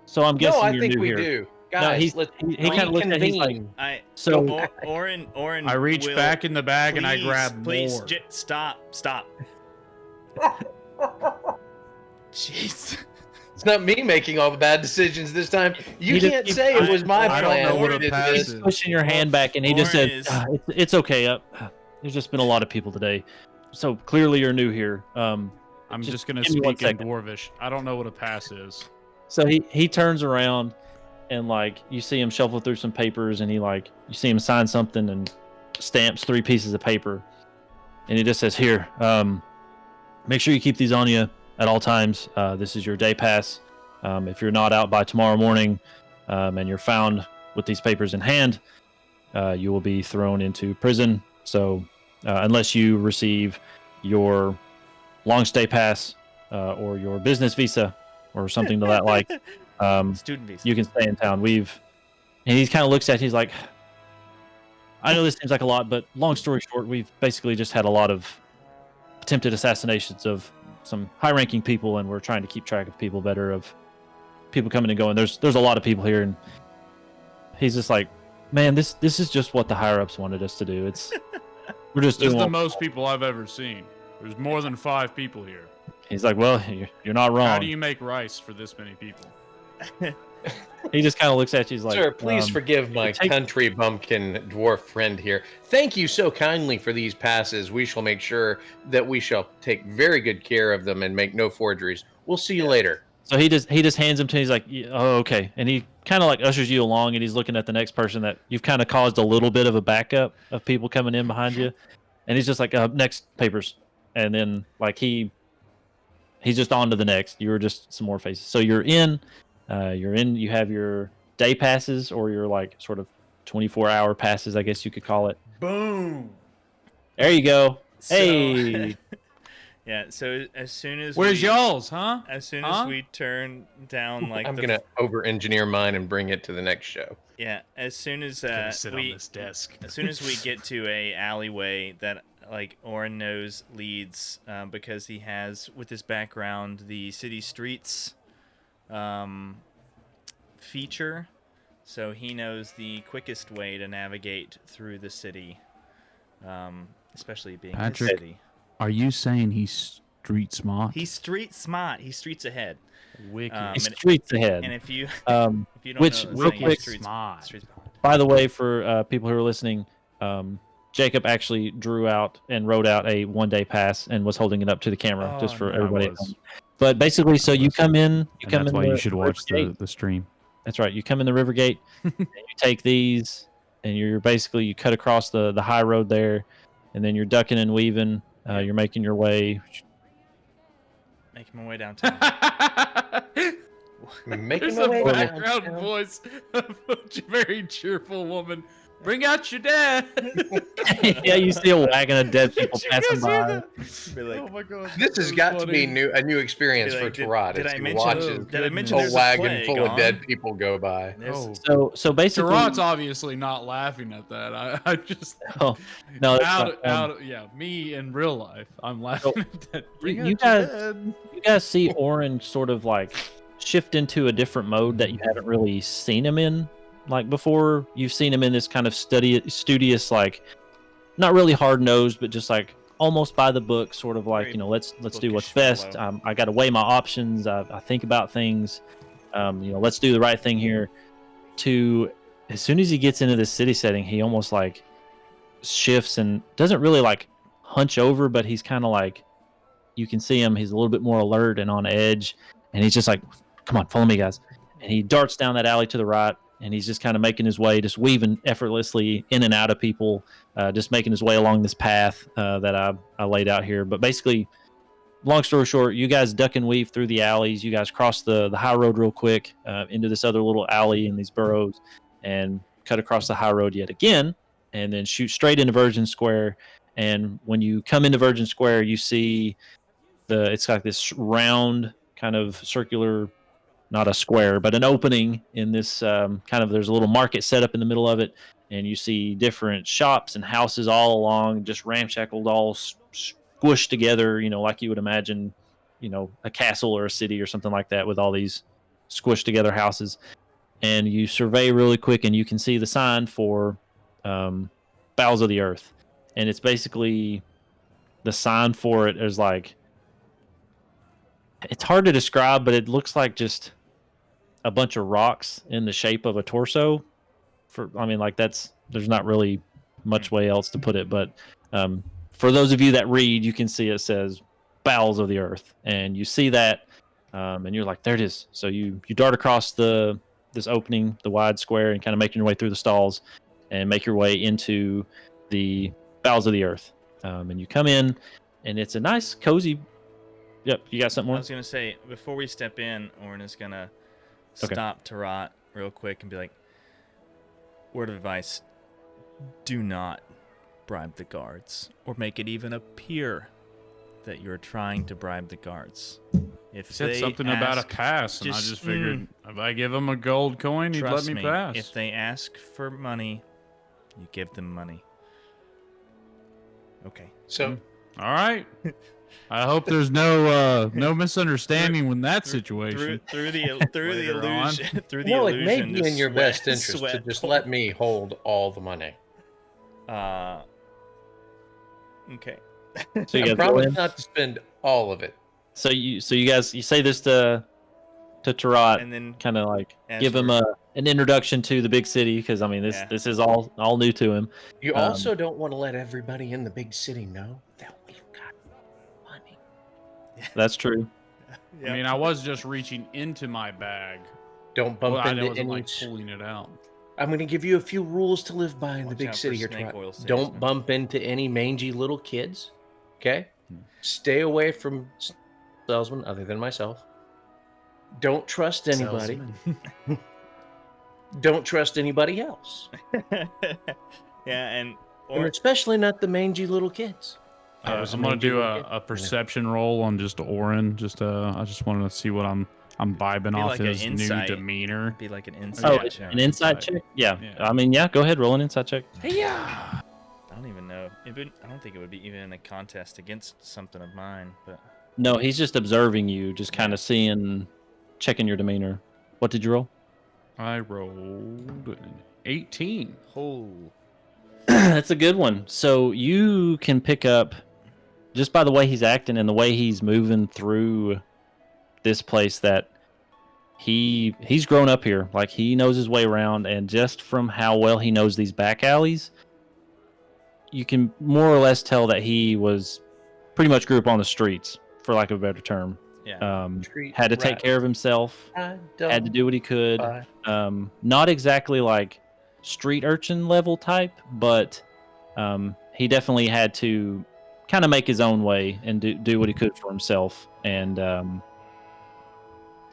So I'm guessing No, I you're think new we here. do. No, Guys, he kind of looks at. He's like, reconvene. so. Oren. I reach will, back in the bag and I grab please, more. Stop. Jeez. It's not me making all the bad decisions this time. You He just can't keeps- say it was my I plan. don't know what who a did pass this. is. Pushing your hand back, and he just Oren said, is- "It's okay. There's just been a lot of people today, so clearly you're new here." I'm just gonna give me one speak in second. Dwarvish. I don't know what a pass is. So he turns around, and like you see him shuffle through some papers, and you see him sign something and stamps 3 pieces of paper, and he just says, "Here, make sure you keep these on you at all times. This is your day pass. If you're not out by tomorrow morning, and you're found with these papers in hand, you will be thrown into prison. So unless you receive your long stay pass or your business visa or something to that like, Student visa. you can stay in town." And he kind of looks at you, he's like, "I know this seems like a lot, but long story short, we've basically just had a lot of attempted assassinations of some high-ranking people, and we're trying to keep track of people better, of people coming and going. There's a lot of people here." And he's just like, "Man, this is just what the higher-ups wanted us to do. We're just This is doing." the most people I've ever seen. There's more than 5 people here. He's like, "Well, you're not wrong." How do you make rice for this many people? He just kind of looks at you, he's like, Sir, please forgive my it takes- country bumpkin dwarf friend here. Thank you so kindly for these passes. We shall make sure that we shall take very good care of them and make no forgeries. We'll see you later." So he just hands them to you. He's like, "Yeah, oh, okay." And he kind of like ushers you along, and he's looking at the next person that you've kind of caused a little bit of a backup of people coming in behind you. And he's just like, "Next papers." And then like he's just on to the next. You were just some more faces. So you're in. You have your day passes, or your like sort of 24-hour passes, I guess you could call it. Boom. There you go. So- Hey. Yeah. So as soon as Where's we, y'all's, huh? As soon Huh? as we turn down like I'm the going to over-engineer mine and bring it to the next show. yeah, as soon as Gonna sit on we this desk. as soon as we get to a alleyway that like Oren knows leads because he has with his background the city streets feature, so he knows the quickest way to navigate through the city, especially being his Patrick. city. Are you saying he's street smart? He's street smart. He's streets ahead. wicked. and- Streets ahead. And if you if you don't Which, know, real saying quick, streets smart. behind. By the way, for people who are listening, Jacob actually drew out and wrote out a 1-day pass and was holding it up to the camera just for Oh, everybody I at was. home. But basically, so you was. come in. You And come that's in. why the you should watch river gate. the stream. That's right. You come in the river gate, and you take these, and you're basically you cut across the high road there, and then you're ducking and weaving. You're making your way. Making my way downtown. Making There's my a way background downtown. voice of a very cheerful woman. Bring out your dad. Yeah, you see a wagon of dead people Did you passing guys hear by. that? Be like, Oh my god. This has got to be a new experience Be for like, Tarot. did as I he mention- watches did I mention a there's a wagon plague full of on? dead people go by. There's- So basically, Tarot's obviously not laughing at that. I just oh, no, that's out not, yeah, me in real life, I'm laughing at that. Bring you out your guys- dad. you guys see Oren sort of like shift into a different mode that you haven't really seen him in like before. You've seen him in this kind of studious, like not really hard nosed, but just like almost by the book, sort of like, Very you know, let's do what's bookish best. fellow. I got to weigh my options. I think about things. You know, let's do the right thing here. To as soon as he gets into this city setting, he almost like shifts and doesn't really like hunch over, but he's kind of like, you can see him. He's a little bit more alert and on edge, and he's just like, "Come on, follow me, guys." And he darts down that alley to the right, and he's just kind of making his way, just weaving effortlessly in and out of people, just making his way along this path that I laid out here. But basically, long story short, you guys duck and weave through the alleys. You guys cross the high road real quick into this other little alley in these burrows, and cut across the high road yet again, and then shoot straight into Virgin Square. And when you come into Virgin Square, you see it's like this round kind of circular, not a square, but an opening in this kind of, there's a little market set up in the middle of it, and you see different shops and houses all along, just ramshackled, all squished together, like you would imagine, a castle or a city or something like that, with all these squished together houses. And you survey really quick, and you can see the sign for Bowels of the Earth. And it's basically, the sign for it is like, it's hard to describe, but it looks like just a bunch of rocks in the shape of a torso. There's not really much way else to put it, but for those of you that read, you can see it says Bowels of the Earth, and you see that, and you're like, there it is. So you dart across this opening, the wide square, and kind of making your way through the stalls and make your way into the Bowels of the Earth. And you come in, and it's a nice, cozy. Yep, you got something more? I was going to say, before we step in, Orin is going to stop Tarot real quick and be like, word of advice, do not bribe the guards or make it even appear that you're trying to bribe the guards. If said they something ask, about a pass, and I just figured if I give him a gold coin, he'd let me pass. If they ask for money, you give them money. Okay. So, all right. I hope there's no misunderstanding with that situation. Through the illusion. Through the it illusion. may be in your best sweat interest to just let me hold all the money. Okay. So you I guys promise go in? not to spend all of it. So you guys, you say this to Tarot, And then kind of like ask give him for- an introduction to the big city, because this is all new to him. You also don't want to let everybody in the big city know that we've got money. That's true. Yeah. I mean, I was just reaching into my bag. Don't bump I into wasn't any. like pulling it out. I'm going to give you a few rules to live by in the Watch big out city for here. snake Trot. oil salesmen. Don't bump into any mangy little kids. Okay? Stay away from salesmen other than myself. Don't trust anybody. Don't trust anybody else. Yeah, and And especially not the mangy little kids. I'm gonna do a perception roll on just Orin. I just wanted to see what I'm vibing Be off like an his new insight. demeanor. be like an Oh, insight check. an insight check? Yeah. Yeah. Go ahead, roll an insight check. Yeah. I don't even know. I don't think it would be even in a contest against something of mine, but No, he's just observing you, just kind of checking your demeanor. What did you roll? I rolled an 18. oh, That's a good one. So you can pick up, just by the way he's acting and the way he's moving through this place, that he's grown up here. Like, he knows his way around, and just from how well he knows these back alleys, you can more or less tell that he was pretty much grew up on the streets, for lack of a better term. yeah. Had to take care of himself, had to do what he could. Not exactly like street urchin level type, but he definitely had to kind of make his own way and do what he could for himself. And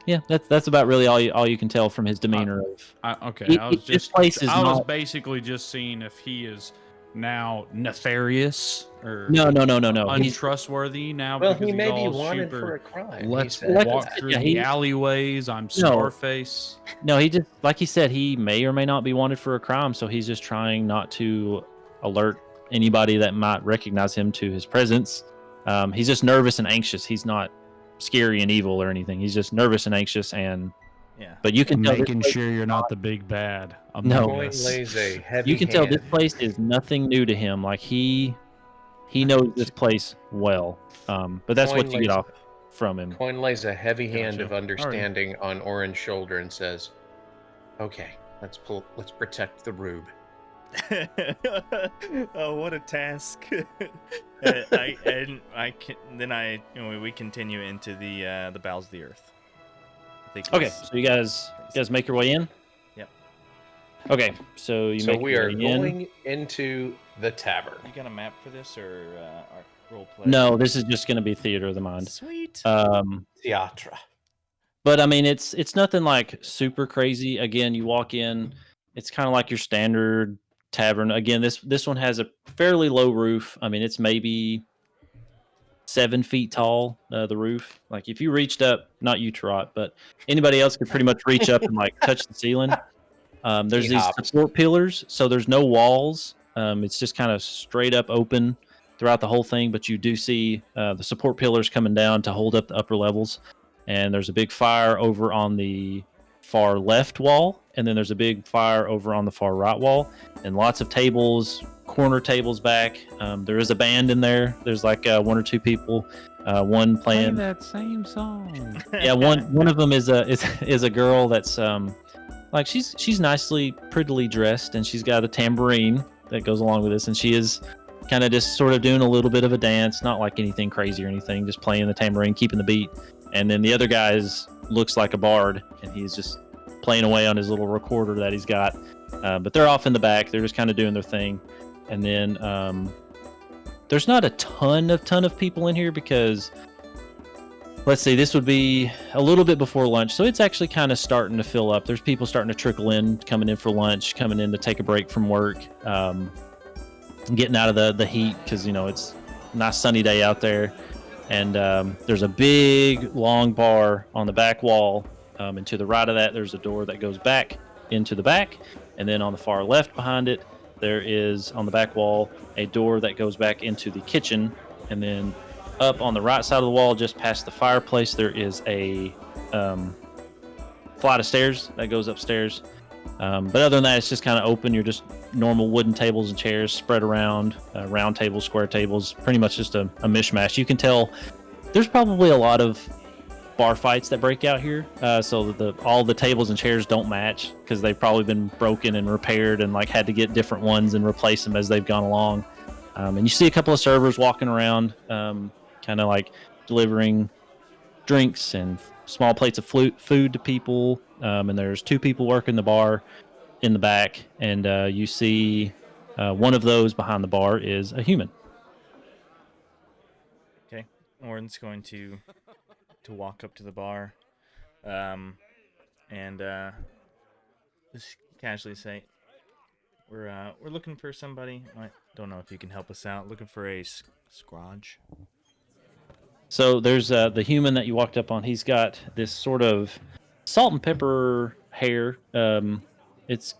yeah, that's about really all you can tell from his demeanor. Okay, I was this place is I was not. basically just seeing if he is now nefarious or No. He's untrustworthy now. Well, because he he's may be all wanted super, for a crime. Let's he said. walk through Yeah, the alleyways. I'm Scarface. no. He just, like he said, he may or may not be wanted for a crime, so he's just trying not to alert anybody that might recognize him to his presence. He's just nervous and anxious. He's not scary and evil or anything. He's just nervous and anxious, and Yeah. but you can tell Making sure you're not the big bad. No. Coin lays a heavy you can tell hand. this place is nothing new to him. Like, he knows this place well. But that's what you get off from him. Coin lays a heavy hand Gotcha. of understanding on Orin's shoulder and says, "Okay, let's protect the rube." Oh, what a task! We continue into the bowels of the earth. I think Okay, so you guys make your way in. Yep. Okay, so you So make we your are way in. going into the tavern. You got a map for this or our role play? No, this is just going to be theater of the mind. Sweet. Theatra. But I mean, it's nothing like super crazy. Again, you walk in, it's kind of like your standard tavern. Again, this one has a fairly low roof. I mean, it's maybe 7 feet tall. The roof, like if you reached up, not you, Trot, but anybody else could pretty much reach up and like touch the ceiling. There's He these hops. support pillars, so there's no walls. It's just kind of straight up open throughout the whole thing. But you do see the support pillars coming down to hold up the upper levels. And there's a big fire over on the far left wall, and then there's a big fire over on the far right wall, and lots of tables, corner tables back. There is a band in there. There's like 1 or 2 people, one Play playing. that same song. Yeah, one of them is a girl that's like she's nicely, prettily dressed, and she's got a tambourine that goes along with this, and she is kind of just sort of doing a little bit of a dance, not like anything crazy or anything, just playing the tambourine, keeping the beat. And then the other guy looks like a bard, and he's just playing away on his little recorder that he's got. But they're off in the back; they're just kind of doing their thing. And then there's not a ton of people in here because, let's see, this would be a little bit before lunch, so it's actually kind of starting to fill up. There's people starting to trickle in, coming in for lunch, coming in to take a break from work, getting out of the heat because it's a nice sunny day out there. And there's a big, long bar on the back wall. And to the right of that, there's a door that goes back into the back. And then on the far left behind it, there is, on the back wall, a door that goes back into the kitchen. And then up on the right side of the wall, just past the fireplace, there is a flight of stairs that goes upstairs. But other than that, it's just kind of open. You're just normal wooden tables and chairs spread around, round tables, square tables, pretty much just a mishmash. You can tell there's probably a lot of bar fights that break out here. So all the tables and chairs don't match because they've probably been broken and repaired and like had to get different ones and replace them as they've gone along. And you see a couple of servers walking around, kind of like delivering drinks and small plates of food to people. And there's 2 people working the bar in the back, and you see one of those behind the bar is a human. Okay, Orin's going to walk up to the bar, and just casually say, "We're looking for somebody. I don't know if you can help us out. Looking for a scrodge." So there's the human that you walked up on. He's got this sort of salt and pepper hair. It's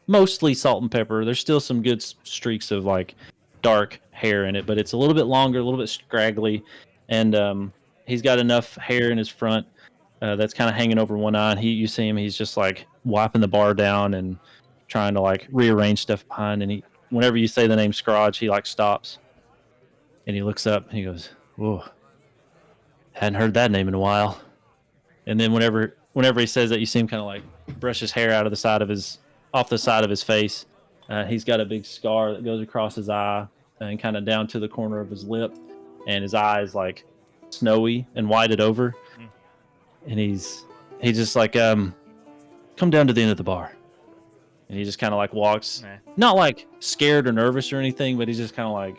mostly salt and pepper. There's still some good streaks of like dark hair in it, but it's a little bit longer, a little bit scraggly, and he's got enough hair in his front that's kind of hanging over one eye. And you see him, he's just like wiping the bar down and trying to like rearrange stuff behind. And whenever you say the name Scrooge, he like stops and he looks up and he goes, "Whoa, hadn't heard that name in a while." And then whenever he says that, you see him kind of like brush his hair off the side of his face. He's got a big scar that goes across his eye and kind of down to the corner of his lip, and his eye is like snowy and whited over. And he's just like, "Come down to the end of the bar." And he just kind of like walks, not like scared or nervous or anything, but he's just kind of like,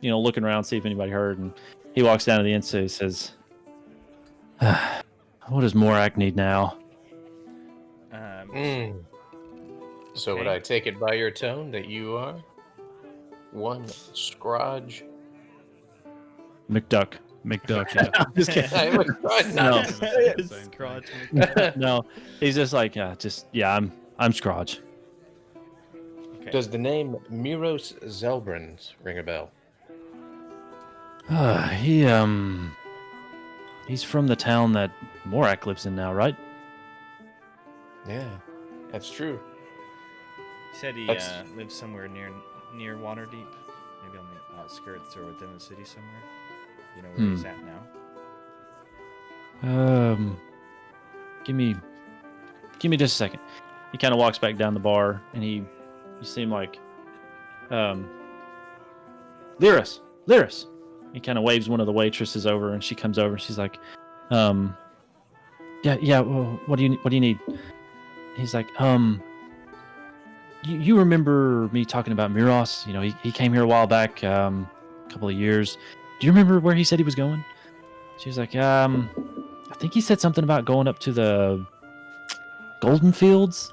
looking around, see if anybody heard. And he walks down to the end, so he says, "What does Morack need now?" So would I take it by your tone that you are one Scrooge? McDuck. Yeah. I'm just kidding. No. No, he's just like, I'm Scrooge. Okay. Does the name Miros Zelbrand ring a bell? He's from the town that Morack lives in now, right? Yeah, that's true. He said he lives somewhere near Waterdeep, maybe on the outskirts or within the city somewhere. You know where he's at now? Give me just a second. He kind of walks back down the bar, and you see him like, Lyris. He kind of waves one of the waitresses over, and she comes over, and she's like, yeah. Well, what do you need? he's like, you remember me talking about Miros? You know, he came here a while back, a couple of years. Do you remember where he said he was going? She was like, I think he said something about going up to the Golden Fields.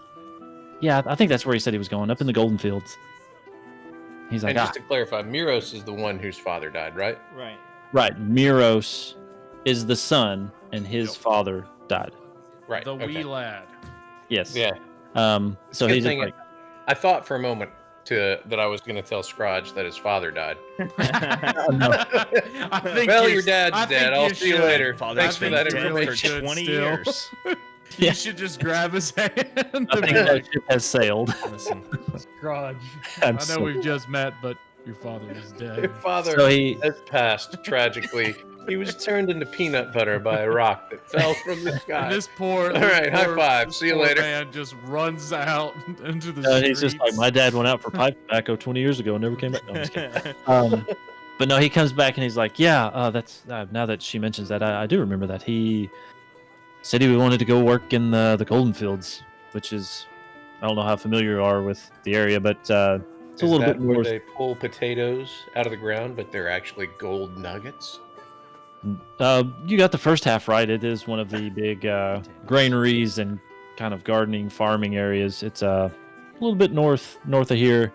Yeah, I think that's where he said he was going, up in the Golden Fields. He's like, And just to clarify, Miros is the one whose father died, right? Right. right, Miros is the son, and his father died. Right. The okay. wee lad. Yes. Yeah. So Good he's just thing like, I thought for a moment that I was going to tell Scrooge that his father died. I think Well, you- your dad's I dead. think I'll you see you should. later. Father's Thanks for been that dead information. for 20 Still. years. You should just grab his hand. I and think be that like, ship has sailed. Listen, Scrooge. I'm I know so- we've just met, but your father is dead. Your father So he, has passed tragically. He was turned into peanut butter by a rock that fell from the And sky. this poor, All right, high five. this See you poor later. Man just runs out into the streets. he's just like, my dad went out for pipe tobacco 20 years ago and never came back. No, I'm just kidding. But no, he comes back and he's like, yeah, that's now that she mentions that, I do remember that. He said he wanted to go work in the Golden Fields, which is, I don't know how familiar you are with the area, but it's a Is little that bit where north. they pull potatoes out of the ground, but they're actually gold nuggets? You got the first half right. It is one of the big granaries and kind of gardening, farming areas. It's a little bit north of here.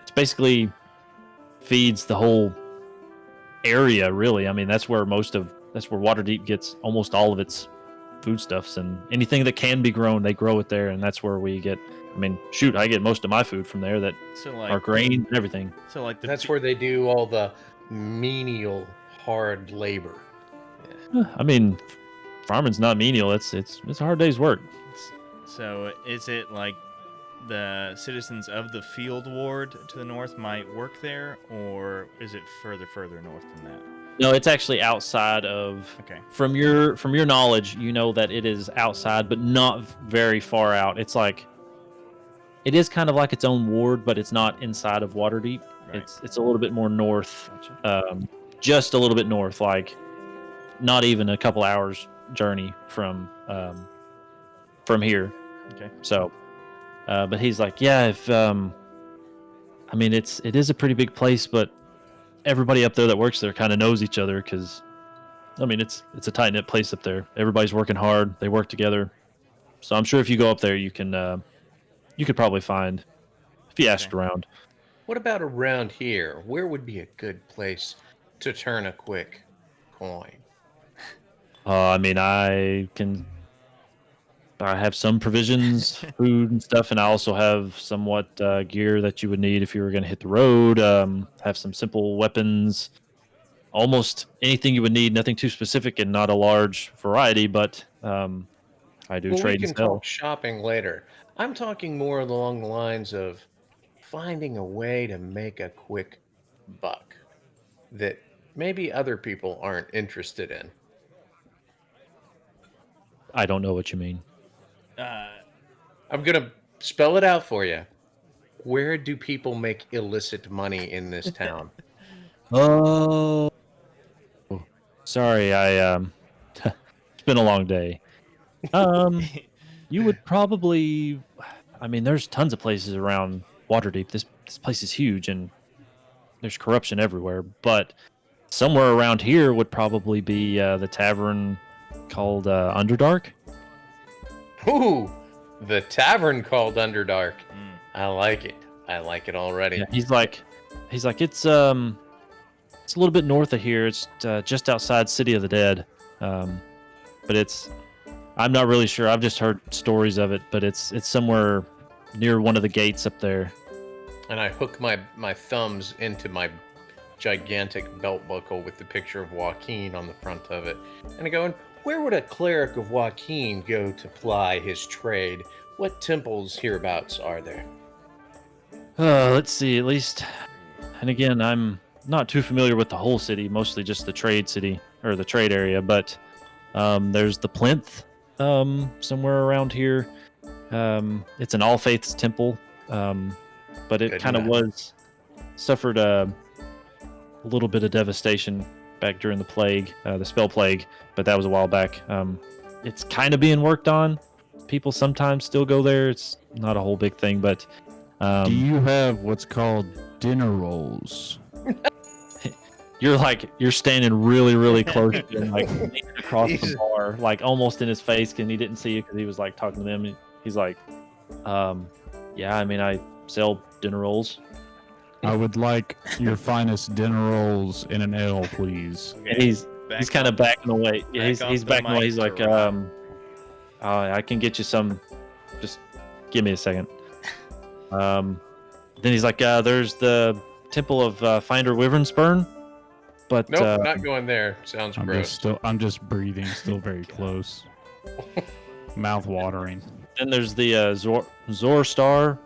It's basically feeds the whole area, really. I mean, that's where Waterdeep gets almost all of its foodstuffs, and anything that can be grown, they grow it there, and that's where we get. I mean, shoot, I get most of my food from there. That so are like, grain and everything. so like the That's where they do all the menial hard labor. I mean, farming's not menial. It's a hard day's work. So is it like the citizens of the field ward to the north might work there, or is it further north than that? No, it's actually outside of. Okay. From your knowledge, you know that it is outside, but not very far out. It's like, it is kind of like its own ward, but it's not inside of Waterdeep. Right. It's a little bit more north, Gotcha. just a little bit north, like not even a couple hours journey from here. Okay. So, but he's like, yeah, if I mean, it is a pretty big place, but everybody up there that works there kind of knows each other because, I mean, it's a tight knit place up there. Everybody's working hard. They work together. So I'm sure if you go up there, you could probably find, if you asked Okay. around. What about around here? Where would be a good place to turn a quick coin? I mean, I have some provisions, food and stuff, and I also have somewhat gear that you would need if you were going to hit the road. Have some simple weapons, almost anything you would need. Nothing too specific and not a large variety, but I do Well, we trade can and sell. talk shopping later. I'm talking more along the lines of finding a way to make a quick buck that maybe other people aren't interested in. I don't know what you mean. I'm going to spell it out for you. Where do people make illicit money in this town? Oh, sorry. It's been a long day. You would probably. I mean, there's tons of places around Waterdeep. This place is huge, and there's corruption everywhere. But somewhere around here would probably be the tavern called Underdark. Ooh, the tavern called Underdark. Mm. I like it. I like it already. Yeah, he's like, it's a little bit north of here. It's just outside City of the Dead, but I'm not really sure. I've just heard stories of it, but it's somewhere near one of the gates up there. And I hook my thumbs into my gigantic belt buckle with the picture of Joaquin on the front of it. And I go, and where would a cleric of Joaquin go to ply his trade? What temples hereabouts are there? Let's see, at least. And again, I'm not too familiar with the whole city, mostly just the trade city, or the trade area, but there's the Plinth somewhere around here. It's an All Faiths temple, but it Good kind of enough. suffered a little bit of devastation back during the spell plague, but that was a while back. It's kind of being worked on, people sometimes still go there. It's not a whole big thing, but Do you have what's called dinner rolls? you're standing really, really close to him, like leaning across the Jesus. bar, like almost in his face, and he didn't see you because he was like talking to them. He's like, yeah, I mean, I sell dinner rolls. I would like your finest dinner rolls in an ale, please. And he's kind of backing away. Yeah, he's backing away. He's like, I can get you some. Just give me a second. Then he's like, there's the Temple of Finder Wyvernspurn. But Nope, not going there. Sounds gross. I'm just breathing, still very close. Mouth watering. then there's the Zor Star.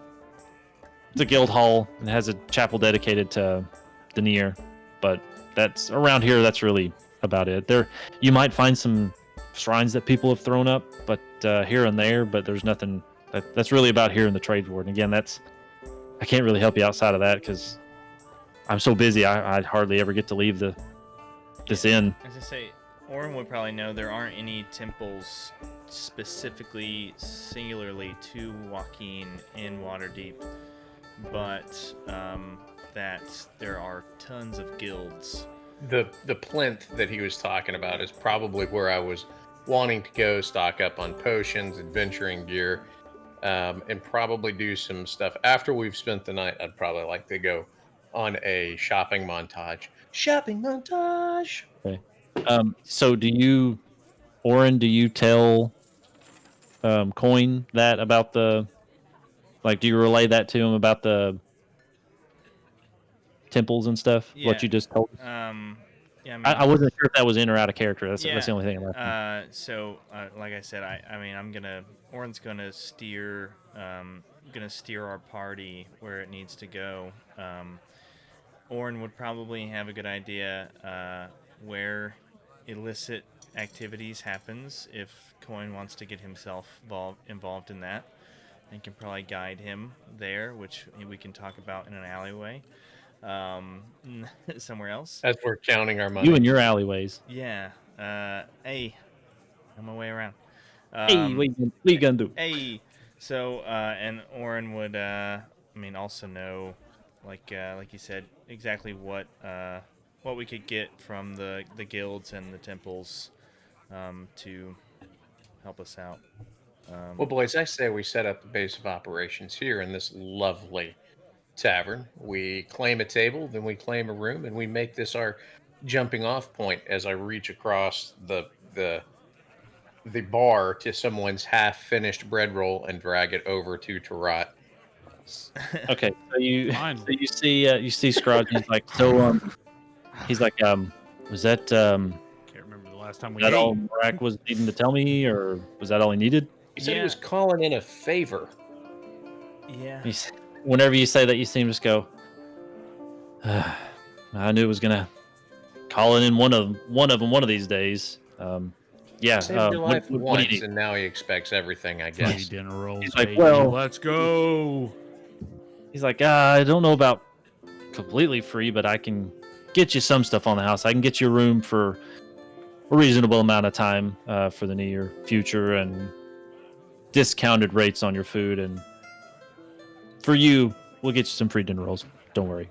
It's a guild hall and has a chapel dedicated to the Nier. But that's around here. That's really about it. There, you might find some shrines that people have thrown up, but here and there. But there's nothing. That's really about here in the trade ward. And again, I can't really help you outside of that because I'm so busy. I hardly ever get to leave this inn. As I say, Orin would probably know there aren't any temples specifically, singularly to Joaquin in Waterdeep, but that there are tons of guilds. The plinth that he was talking about is probably where I was wanting to go stock up on potions, adventuring gear, and probably do some stuff. After we've spent the night, I'd probably like to go on a shopping montage. Shopping montage! Okay. So Orin, do you tell Coin that about do you relay that to him about the temples and stuff? Yeah. What you just told us? Yeah, I wasn't sure if that was in or out of character. That's Yeah. the only thing I'm asking. So, like I said, Orin's gonna steer our party where it needs to go. Orin would probably have a good idea where illicit activities happens if Coin wants to get himself involved in that, and can probably guide him there, which we can talk about in an alleyway somewhere else. As we're counting our money. You and your alleyways. Yeah. Hey, on my way around. Hey, what you gonna do? Hey. So, and Orin would, also know, like you said, exactly what we could get from the guilds and the temples to help us out. Well, boys, I say we set up the base of operations here in this lovely tavern. We claim a table, then we claim a room, and we make this our jumping off point as I reach across the bar to someone's half-finished bread roll and drag it over to Tarat. Okay, so you see Scrooge. He's like, was that Can't remember the last time we that ate. all Morack was needing to tell me, or was that all he needed? He said he Yeah. was calling in a favor. Yeah. Whenever you say that, you seem to just go. I knew it was gonna call it in one of them one of these days. Yeah. Saved your life what do you once, need? and now he expects everything, I Free guess. dinner rolls, He's like, baby. well- Let's go. He's like, I don't know about completely free, but I can get you some stuff on the house. I can get you a room for a reasonable amount of time for the near future, and discounted rates on your food. And for you, we'll get you some free dinner rolls. Don't worry.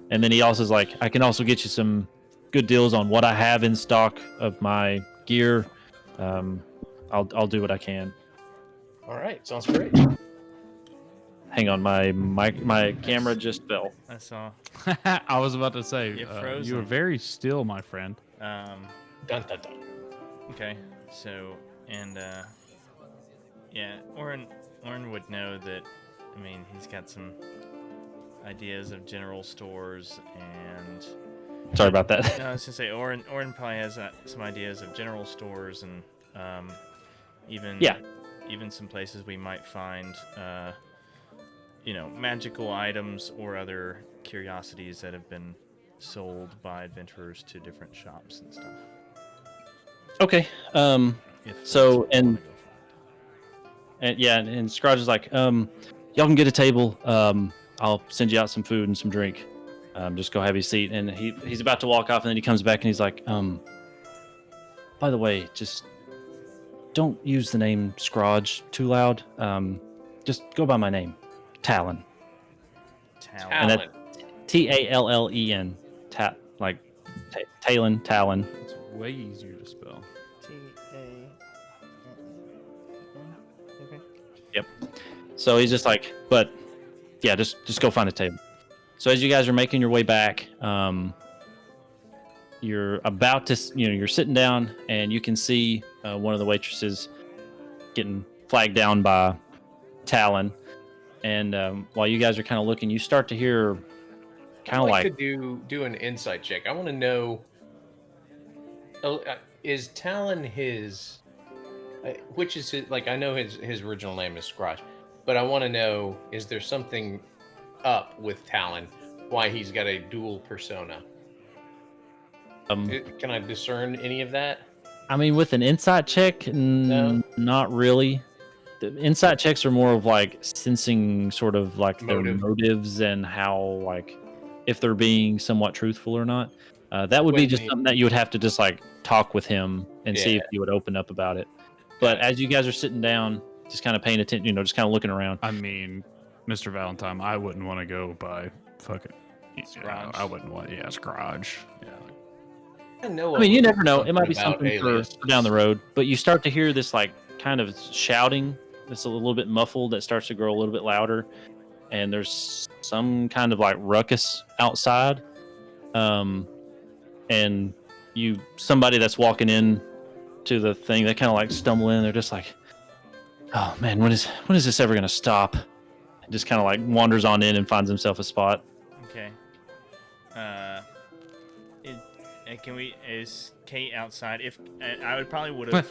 And then he also is like, I can also get you some good deals on what I have in stock of my gear. I'll do what I can. All right, sounds great. Hang on, my camera just fell. I saw. I was about to say, You're you were frozen. very still, my friend. Dun, dun, dun. Okay. So, and Orin would know that. I mean, he's got some ideas of general stores and. Sorry about that. No, I was gonna say Orin probably has some ideas of general stores and even some places we might find magical items or other curiosities that have been sold by adventurers to different shops and stuff. Okay. If So, that's what you wanna go find. And Scrooge is like, y'all can get a table. I'll send you out some food and some drink. Just go have your seat. And he's about to walk off, and then he comes back and he's like, by the way, just don't use the name Scrooge too loud. Just go by my name, Talon. And Talon. that's Tallen. Talon. Talon. It's way easier to spell. Okay. Yep. So he's just like, but yeah, just go find a table. So as you guys are making your way back, you're about to, you're sitting down, and you can see one of the waitresses getting flagged down by Talon. And while you guys are kind of looking, you start to hear kind of I'd like like to do an insight check. I want to know, is Talon his, which is his, like, I know his original name is Scratch, but I want to know, is there something up with Talon, why he's got a dual persona? Can I discern any of that? I mean, with an insight check, No. not really. The insight checks are more of like sensing sort of like their motives and how, like, if they're being somewhat truthful or not. That would be just something that you would have to just like talk with him and see if he would open up about it. But as you guys are sitting down, just kind of paying attention, just kind of looking around. I mean, Mr. Valentine, I wouldn't want to go by fucking. Scrooge. I wouldn't want. Yeah, Scrooge. Yeah. I know. I mean, you never know. It might be about something for aliases. down the road. But you start to hear this like kind of shouting. It's a little bit muffled. That starts to grow a little bit louder, and there's some kind of like ruckus outside. And somebody that's walking in to the thing, they kind of like stumble in. They're just like, "Oh man, when is this ever gonna stop?" And just kind of like wanders on in and finds himself a spot. Okay. Is Kate outside? If I would probably would have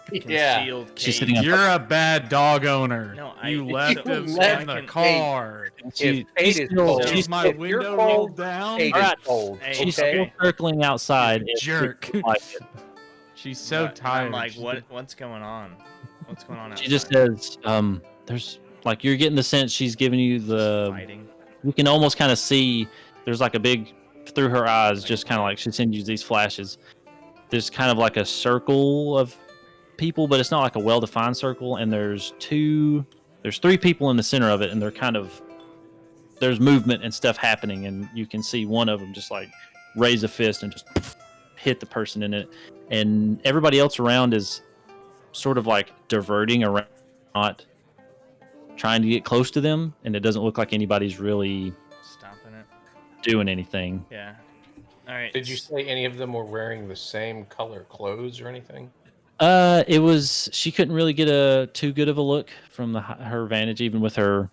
concealed Kate. She's sitting up. You're a bad dog owner. No, you I- left so- him left in the Kate- car. If Kate is still- cold, she's my if you're window cold, rolled down. Kate Alright. is cold. Hey, She's okay? still circling outside. You jerk. Like it. She's so But tired. I'm like, She's what's going on? What's going on outside? She just says, there's like, you're getting the sense she's giving you the, fighting. you can almost kind of see there's like a big, through her eyes, just kind of like she sends you these flashes. There's kind of like a circle of people, but it's not like a well-defined circle. And there's three people in the center of it, and they're kind of, there's movement and stuff happening, and you can see one of them just like raise a fist and just hit the person in it. And everybody else around is sort of like diverting around, not trying to get close to them, and it doesn't look like anybody's really Stomping it. doing anything. Yeah. All right. Did you say any of them were wearing the same color clothes or anything? It was, she couldn't really get too good of a look from her vantage, even with her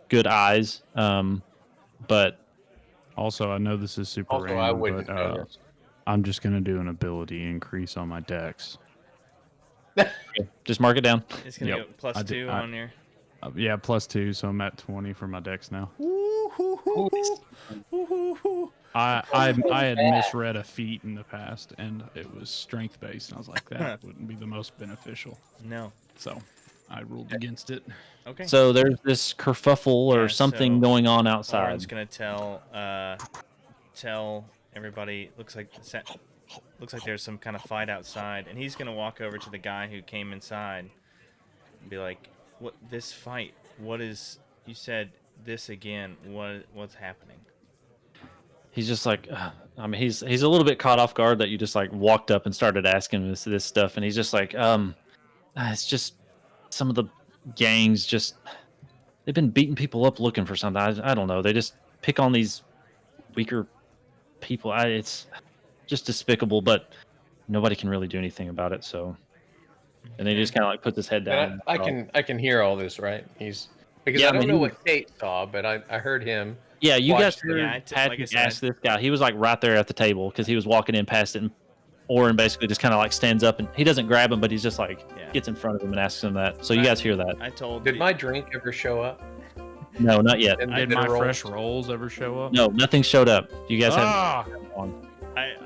good eyes. But Also, I know this is super Also, I random, wouldn't but notice. I'm just gonna do an ability increase on my dex. just mark it down. It's gonna Yep. go plus I 2 did- on your. Yeah, +2, so I'm at 20 for my dex now. I had misread a feat in the past, and it was strength based, and I was like, that wouldn't be the most beneficial. No. So I ruled against it. Okay. So there's this kerfuffle or Yeah, something so going on Lauren's outside. gonna tell everybody. Looks like there's some kind of fight outside, and he's gonna walk over to the guy who came inside and be like, "What? This fight? What is? You said this again? What's happening?" He's just like, I mean, he's a little bit caught off guard that you just like walked up and started asking him this stuff, and he's just like, it's just some of the gangs just, they've been beating people up looking for something. I don't know. They just pick on these weaker people. It's just despicable, but nobody can really do anything about it. So, and then he just kind of like puts his head down. And I can hear all this, right? Because Yeah, I I don't mean, know what Kate saw, but I heard him. Yeah, you guys watched heard Yeah, like I Patrick said. ask this guy. He was like right there at the table because he was walking in past it, and Oren basically just kind of like stands up, and he doesn't grab him, but he's just like Yeah. gets in front of him and asks him that. So you guys hear that? I told. Did my drink ever show up? No, not yet. And Did did my it roll? fresh rolls ever show up? No, nothing showed up. You guys haven't. Ah! On.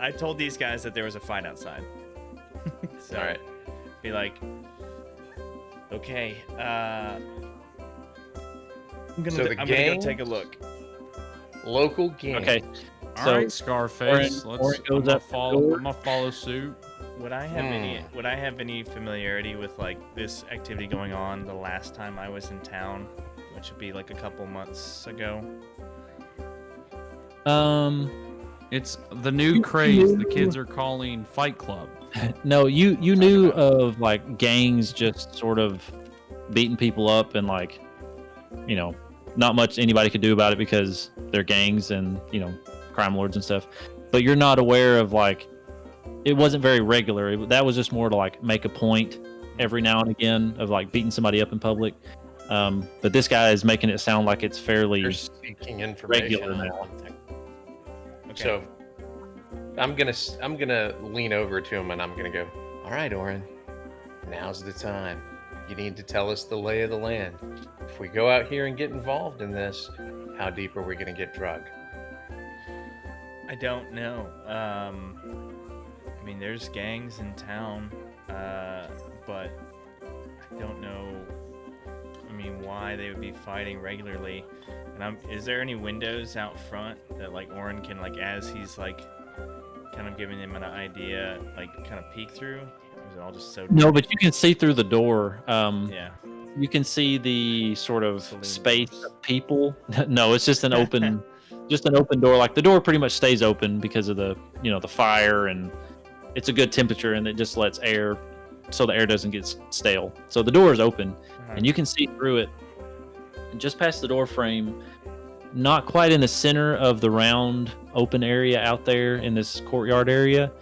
I told these guys that there was a fight outside. So All right. be like, okay, I'm So the gonna gang- go take a look. Local gang. Okay. So, right, Scarface. Oren I'm goes up to the door. gonna follow suit. Would I have any familiarity with like this activity going on the last time I was in town, which would be like a couple months ago? It's the new craze the kids are calling Fight Club. No, you knew of like gangs just sort of beating people up and like, you know, not much anybody could do about it because they're gangs and, you know, crime lords and stuff. But you're not aware of like, it wasn't very regular. That was just more to like make a point every now and again of like beating somebody up in public. But this guy is making it sound like it's fairly They're seeking information regular on now. something. Okay. So I'm gonna lean over to him and I'm gonna go, all right, Oren, now's the time. You need to tell us the lay of the land. If we go out here and get involved in this, how deep are we gonna get drugged? I don't know. I mean, there's gangs in town, but I don't know. I mean, why they would be fighting regularly. And is there any windows out front that like Oren can like, as he's like kind of giving him an idea, like kind of peek through? Or is it all just so? No, but you can see through the door. Yeah. You can see the sort of Saloon space doors. of people. No, it's just an open, just an open door. Like the door pretty much stays open because of the, you know, the fire, and it's a good temperature and it just lets air, so the air doesn't get stale. So the door is open, and you can see through it. And just past the door frame, not quite in the center of the round open area out there in this courtyard area,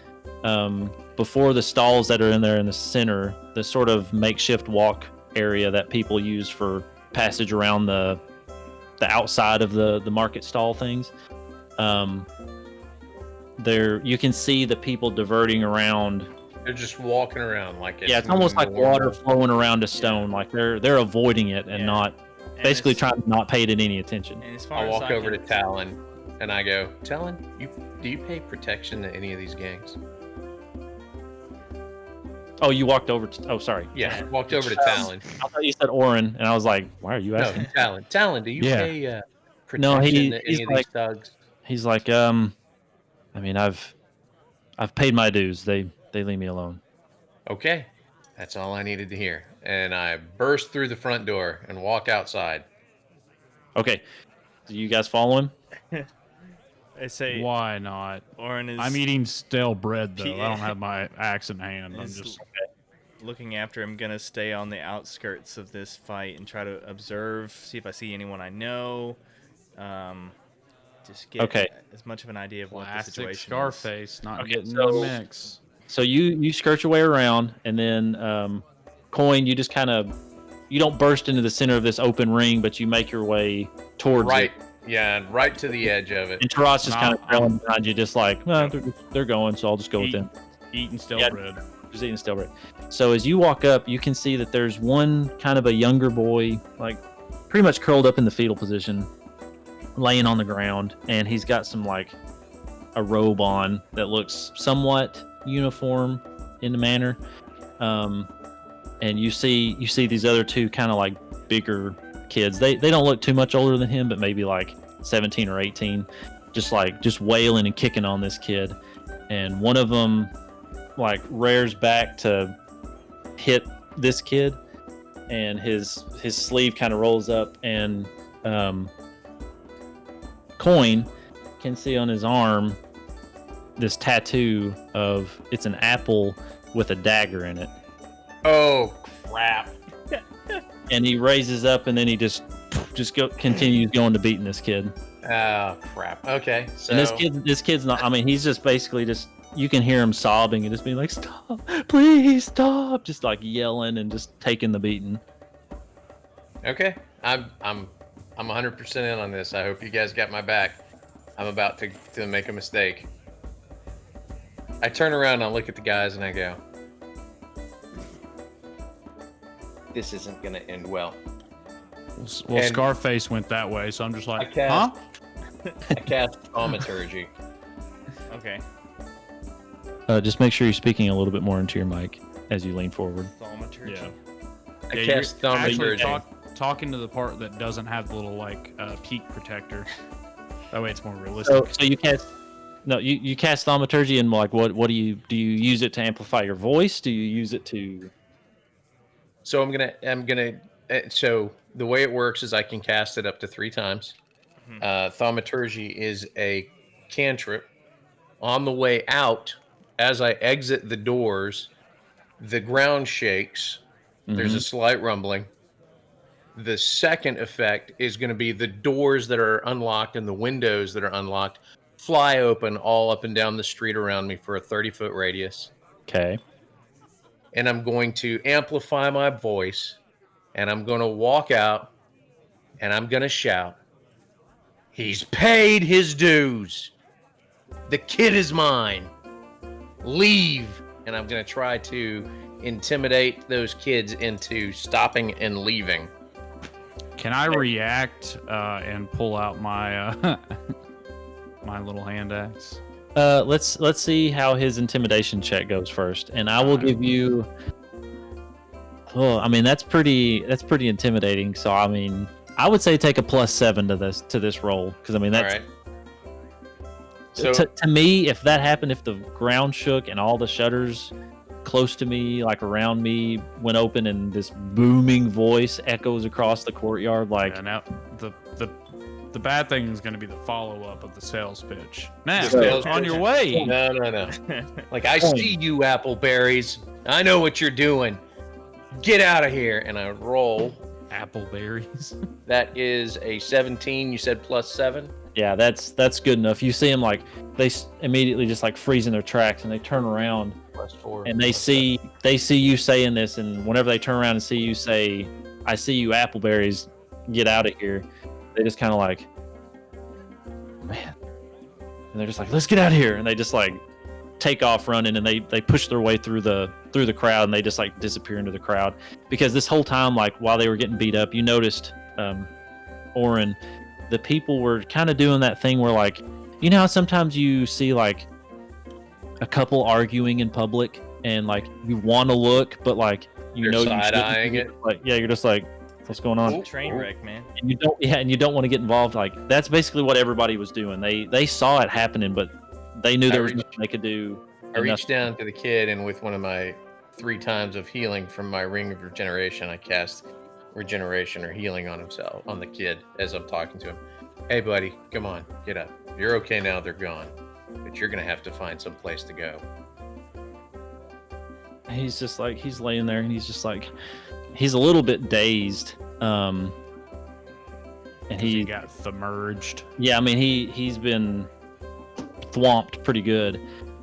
before the stalls that are in there in the center, the sort of makeshift walk area that people use for passage around the outside of the market stall things. There you can see the people diverting around. They're just walking around like It's almost like water flowing around a stone. Like they're avoiding it and not basically trying to not pay it any attention. And as far I as walk over to can- Talon and I go, Talon, do you pay protection to any of these gangs? Oh, you walked over to. Oh, sorry. Yeah, walked over to Talon. I thought you said Oren, and I was like, why are you No, asking? Talon. Talon, do you Yeah. pay protection No, to he's any of like- these thugs? He's like, I mean, I've paid my dues. They leave me alone. Okay, that's all I needed to hear. And I burst through the front door and walk outside. Okay. Do you guys follow him? I say Why not? Oren is I'm eating stale bread though. Yeah. I don't have my axe in hand. I'm Is- just looking after him. Gonna stay on the outskirts of this fight and try to observe, see if I see anyone I know. Just get as much of an idea of what the classic situation is. Scarface, not Okay, getting so- in the mix. So you skirt your way around, and then Coin, you just kind of, you don't burst into the center of this open ring, but you make your way towards Right. it. Yeah, right to the edge of it. And Taras is No, kind of trailing behind you, just like, well, they're going, so I'll just go with them. Eating stale Yeah. bread. Just eating stale bread. So as you walk up, you can see that there's one kind of a younger boy, like pretty much curled up in the fetal position, laying on the ground, and he's got some like a robe on that looks somewhat uniform in the manner. And you see these other two kind of like bigger kids. They don't look too much older than him, but maybe like 17 or 18, just wailing and kicking on this kid. And one of them like rears back to hit this kid, and his sleeve kind of rolls up, and Coin can see on his arm this tattoo of, it's an apple with a dagger in it. Oh, crap. And he raises up, and then he continues going to beating this kid. Oh, crap. Okay. So And this kid's not, I mean, he's just basically just, you can hear him sobbing and just being like, stop, please stop, just like yelling and just taking the beating. Okay. I'm 100% in on this. I hope you guys got my back. I'm about to make a mistake. I turn around and I look at the guys and I go, this isn't going to end well. Well, And- Scarface went that way, so I'm just I like, cast- huh? I cast thaumaturgy. Okay. Just make sure you're speaking a little bit more into your mic as you lean forward. Thaumaturgy. Yeah. I Yeah, cast you're actually thaumaturgy. talking to the part that doesn't have the little like peak protector. That way it's more So, realistic. so No, you cast thaumaturgy, and like, what do you use it to amplify your voice? Do you use it to? So I'm gonna. So the way it works is I can cast it up to 3 times. Mhm. Thaumaturgy is a cantrip. On the way out, as I exit the doors, the ground shakes. There's a slight rumbling. The second effect is going to be the doors that are unlocked and the windows that are unlocked fly open all up and down the street around me for a 30-foot radius. Okay. And I'm going to amplify my voice, and I'm going to walk out, and I'm going to shout, "He's paid his dues. The kid is mine. Leave." And I'm going to try to intimidate those kids into stopping and leaving. Can I react and pull out my my little hand axe? Let's see how his intimidation check goes first, and I will give you. Oh, I mean that's pretty intimidating. So I mean, I would say take a +7 to this roll, because I mean that's all right. So to me, if that happened, if the ground shook and all the shutters close to me, like around me, went open, and this booming voice echoes across the courtyard, like Yeah, now the bad thing is going to be the follow up of the sales pitch. Now, The sales on pitch. your way. no. Like, I see you, Appleberries. I know what you're doing. Get out of here. And I roll. Appleberries. That is a 17. You said +7. yeah, that's good enough. You see them like immediately just like freeze in their tracks, and they turn around +4. and they see you saying this, and whenever they turn around and see you say, "I see you, Appleberries, get out of here," they just kind of like, man, and they're just like, "Let's get out of here," and they just like take off running, and they push their way through the crowd, and they just like disappear into the crowd. Because this whole time, like while they were getting beat up, you noticed, Oren, the people were kind of doing that thing where, like, you know how sometimes you see like a couple arguing in public, and like you want to look, but like You're you side-eyeing it. like, yeah, you're just like, what's going on? Train wreck, man. And you don't want to get involved. Like, that's basically what everybody was doing. They saw it happening, but they knew there was nothing they could do. I reached down to the kid, and with one of my 3 times of healing from my ring of regeneration, I cast regeneration or healing on the kid, as I'm talking to him. "Hey, buddy, come on, get up. You're okay now. They're gone, but you're gonna have to find some place to go." He's just like, he's laying there, and he's just like, he's a little bit dazed. And He got submerged. yeah, I mean he's been thwomped pretty good,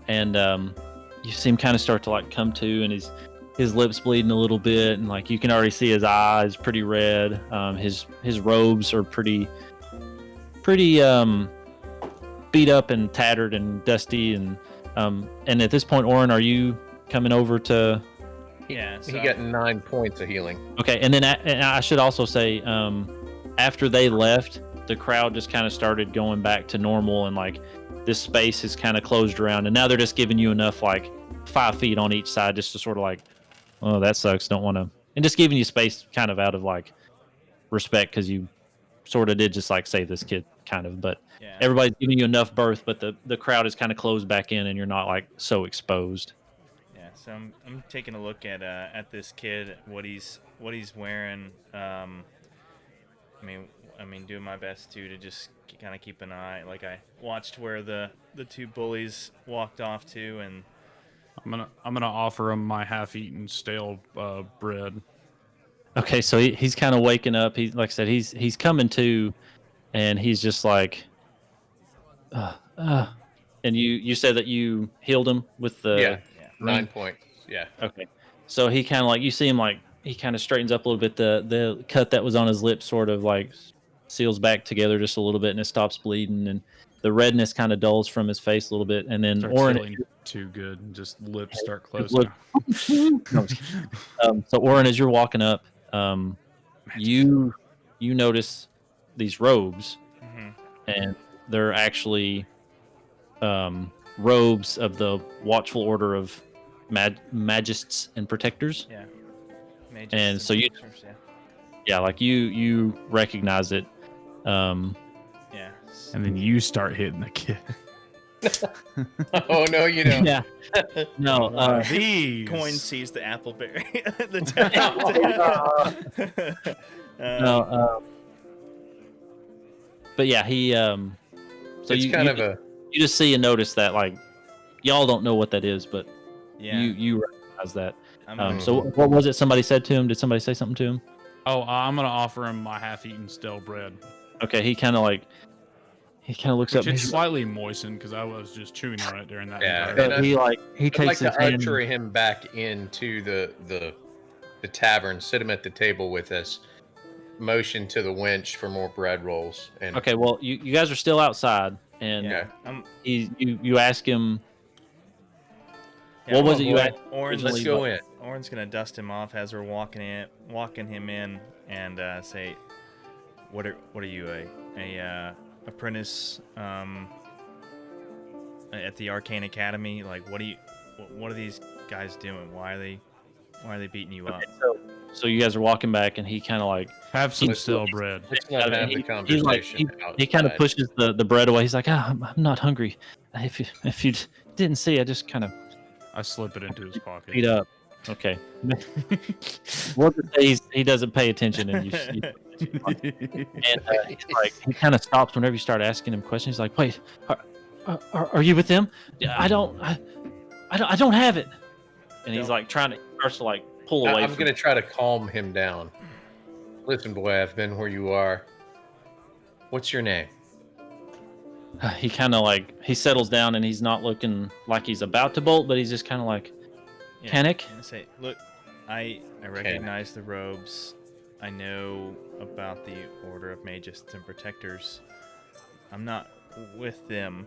and you see him kind of start to like come to, and his lips bleeding a little bit, and like you can already see his eyes pretty red. His robes are pretty beat up and tattered and dusty, and at this point, Oren, are you coming over to? Yeah. So He got 9 points of healing. Okay, and then and I should also say, after they left, the crowd just kind of started going back to normal, and like this space is kind of closed around, and now they're just giving you enough, like 5 feet on each side, just to sort of like, oh, that sucks, don't want to, and just giving you space kind of out of like respect, because you sort of did just like save this kid, kind of, but yeah. everybody's giving you enough berth, but the crowd is kind of closed back in, and you're not like so exposed. Yeah, so I'm taking a look at this kid, what he's wearing. I mean, doing my best to just kind of keep an eye. Like, I watched where the 2 bullies walked off to, and I'm gonna offer him my half-eaten stale bread. Okay, so he's kind of waking up. He, like I said, he's coming to, and he's just like, and you said that you healed him with the Yeah, 9 points. Yeah. Okay, so he kind of like, you see him like he kind of straightens up a little bit. The cut that was on his lip sort of like seals back together just a little bit, and it stops bleeding, and the redness kind of dulls from his face a little bit, and then Starts Oren, feeling too good, and just lips start closing. So Oren, as you're walking up, you notice these robes, and they're actually robes of the Watchful Order of Magists and Protectors. yeah. Mages And so you- sorcerers, Yeah, like you recognize it. yeah. And then you start hitting the kid. Oh no, you don't. Yeah. No. These Coin sees the appleberry. The No. But yeah, he. So It's you kind you, of a you just see and notice that like y'all don't know what that is, but yeah. you recognize that. I'm So what was it? Somebody said to him? Did somebody say something to him? Oh, I'm gonna offer him my half-eaten stale bread, Okay, he kind of looks which up. And it's he's slightly moistened because I was just chewing on it during that. Yeah, entire and he I'd takes like his to hand. usher him back into the tavern, sit him at the table with us, motion to the wench for more bread rolls. And Okay, well you guys are still outside, and yeah. you ask him. Yeah, What was on, it you boy. asked Orange, let's originally? go in. Orin's gonna dust him off as we're walking him in, and say, "What are you, a apprentice at the Arcane Academy? Like, what are these guys doing? Why are they beating you up?" So you guys are walking back, and he kind of like Have some Let's- stale bread. Let's not have the he conversation. kind of outside. pushes the bread away. He's like, I'm not hungry. If you didn't see, I just kind of I slip it into his pocket. beat up. Okay. We'll just say he doesn't pay attention, and and he's like he kind of stops whenever you start asking him questions. He's like, wait, are you with them? I don't have it. And he's like starts to like pull away. I'm from going to try to calm him down. Listen, boy, I've been where you are. What's your name? He kind of like he settles down, and he's not looking like he's about to bolt, but he's just kind of like panic. And say, "Look, I recognize the robes. I know about the Order of Magists and Protectors. I'm not with them.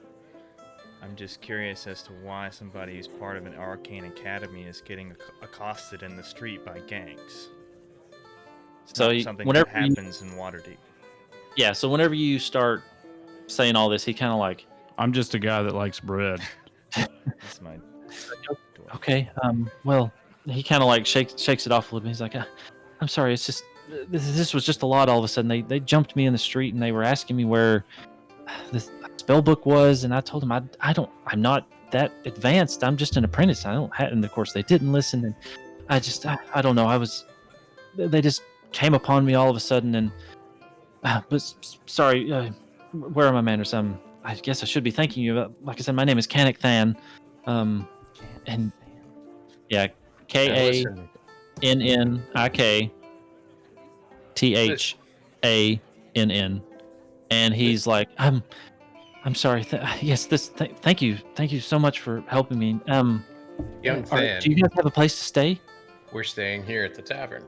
I'm just curious as to why somebody who's part of an arcane academy is getting accosted in the street by gangs. It's So not you- something whenever that you- happens in Waterdeep. Yeah. So whenever you start saying all this, he kind of like, I'm just a guy that likes bread. That's my okay, well, he kind of like shakes it off a little bit. He's like, I'm sorry, it's just this was just a lot. All of a sudden, they jumped me in the street, and they were asking me where the spell book was, and I told them I'm not that advanced. I'm just an apprentice. I don't have, and of course they didn't listen, and I don't know. They just came upon me all of a sudden, and sorry. Where are my manners? I guess I should be thanking you. Like I said, my name is KNNIK, and yeah, Listen, KANNIKTHANN, and he's like, I'm sorry. Thank you so much for helping me. young Than, Do you guys have a place to stay? we're staying here at the tavern.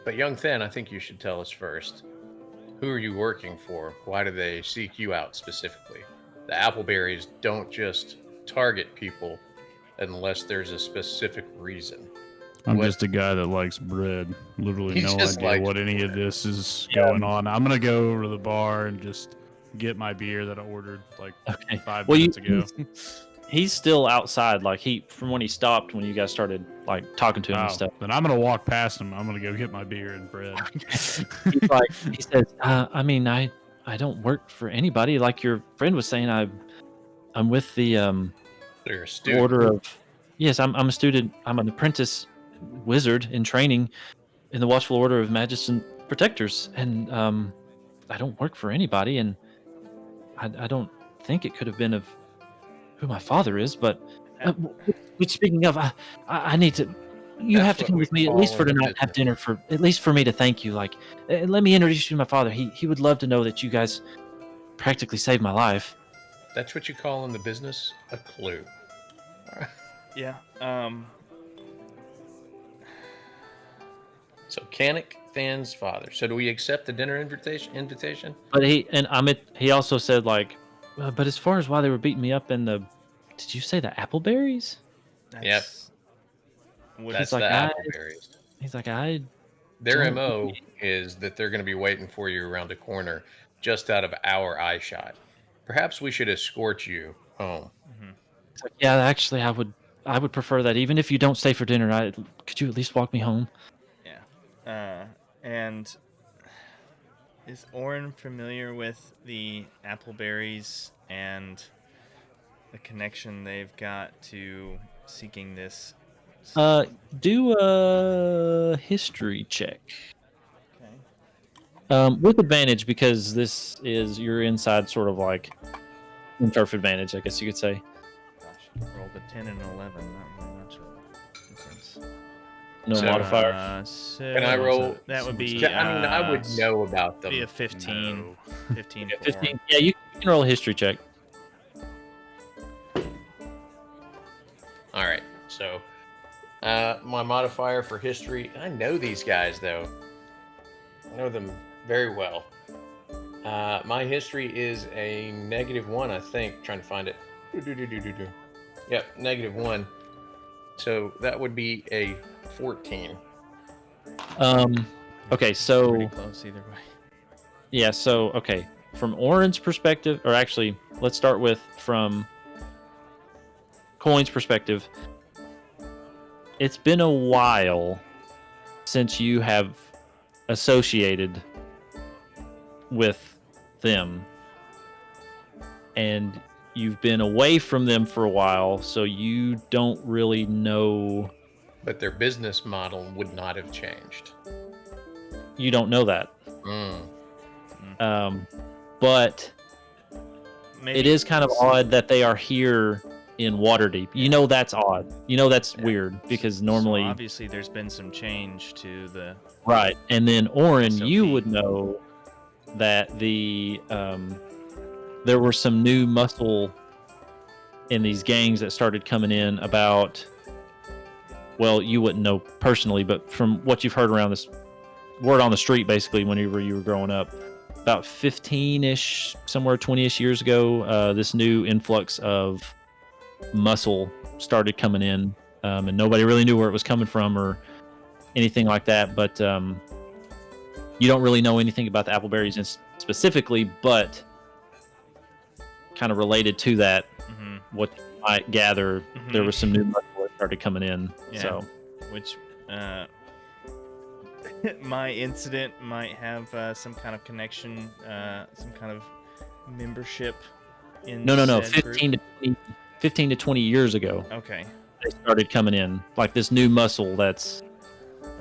But young Than, I think you should tell us first. Who are you working for? Why do they seek you out specifically? The Appleberries don't just target people unless there's a specific reason. I'm What- just a guy that likes bread. Literally He no just idea likes what any of this is going on. I'm gonna go over to the bar and just get my beer that I ordered like Okay. 5 Well, minutes ago. He's still outside. Like from when he stopped when you guys started like talking to him and Oh, stuff. then I'm gonna walk past him. I'm gonna go get my beer and bread. He's like he says, I mean, I don't work for anybody. Like your friend was saying, I'm with the They're a student. order of. Yes, I'm a student. I'm an apprentice wizard in training in the Watchful Order of Magists and Protectors, and I don't work for anybody, and I don't think it could have been of who my father is. But which speaking of, I need to. You That's have to what come we with me at call least for in the tonight. Have business. dinner for at least for me to thank you. Like, let me introduce you to my father. He would love to know that you guys practically saved my life. That's what you call in the business a clue. Yeah. So KNNIK Than's father. So do we accept the dinner invitation? But he also said like, but as far as why they were beating me up in the, did you say the Appleberries? That's, What That's like, the I- Appleberries. He's like, Their don't- MO is that they're going to be waiting for you around a corner just out of our eye shot. Perhaps we should escort you home. It's like, yeah, actually, I would prefer that. Even if you don't stay for dinner, could you at least walk me home? Yeah. And is Orin familiar with the Appleberries and connection they've got to seeking this. Do a history check. Okay. With advantage because this is you're inside sort of like turf advantage, I guess you could say. Gosh, I rolled a 10 and an 11. Not really much of a difference. No So, modifier. Can I roll? That would be. Yeah, I mean, I would know about them. Be a 15. No. 15. Yeah, for 15. Yeah, you can roll a history check. All right. So, my modifier for history. I know these guys though. I know them very well. My history is a -1, I think. Trying to find it. Yep, -1. So that would be a 14. Okay, Pretty so close either way. yeah, so okay, from Orin's perspective, or actually, let's start with from Coin's perspective. It's been a while since you have associated with them, and you've been away from them for a while, so you don't really know. But their business model would not have changed. You don't know that. Mm. But Maybe it is kind of odd that they are here in Waterdeep. You know that's odd. You know that's weird because normally, So obviously, there's been some change to the. right? And then Orin, you SOP. would know that there were some new muscle in these gangs that started coming in about. Well, you wouldn't know personally, but from what you've heard around this word on the street, basically, whenever you were growing up, about 15-ish, somewhere 20-ish years ago, this new influx of muscle started coming in, and nobody really knew where it was coming from or anything like that. But you don't really know anything about the appleberries specifically, but kind of related to that, what you might gather, there was some new muscle that started coming in. Yeah. So, Which my incident might have some kind of connection, some kind of membership in. no, said group. 15 to 20 years ago, Okay. they started coming in like this new muscle that's.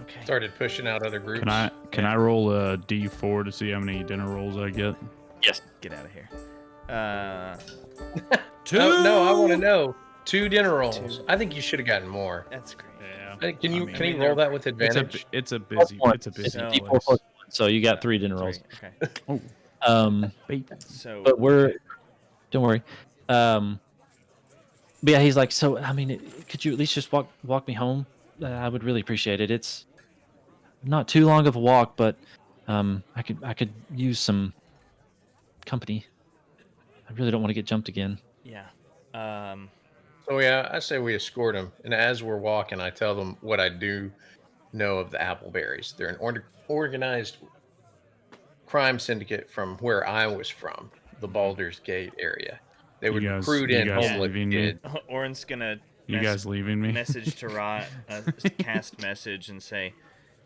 Okay. Started pushing out other groups. Can I roll a D4 to see how many dinner rolls I get? Yes. Get out of here. 2. No, I want to know. 2 dinner rolls. 2. I think you should have gotten more. That's great. Yeah. Can you I can you mean, roll that with It's advantage? a busy. one. It's a busy So- D4 place. plus 1, so you got 3 dinner rolls. Okay. So. But don't worry. But yeah, he's like, so I mean, could you at least just walk me home? I would really appreciate it. It's not too long of a walk, but I could use some company. I really don't want to get jumped again. Yeah. So yeah, I say we escort them, and as we're walking, I tell them what I do know of the Appleberries. They're an organized crime syndicate from where I was from, the Baldur's Gate area. They would recruit in homeless leaving me? kids. Orin's gonna. You guys leaving me? Message to Rot, cast message and say,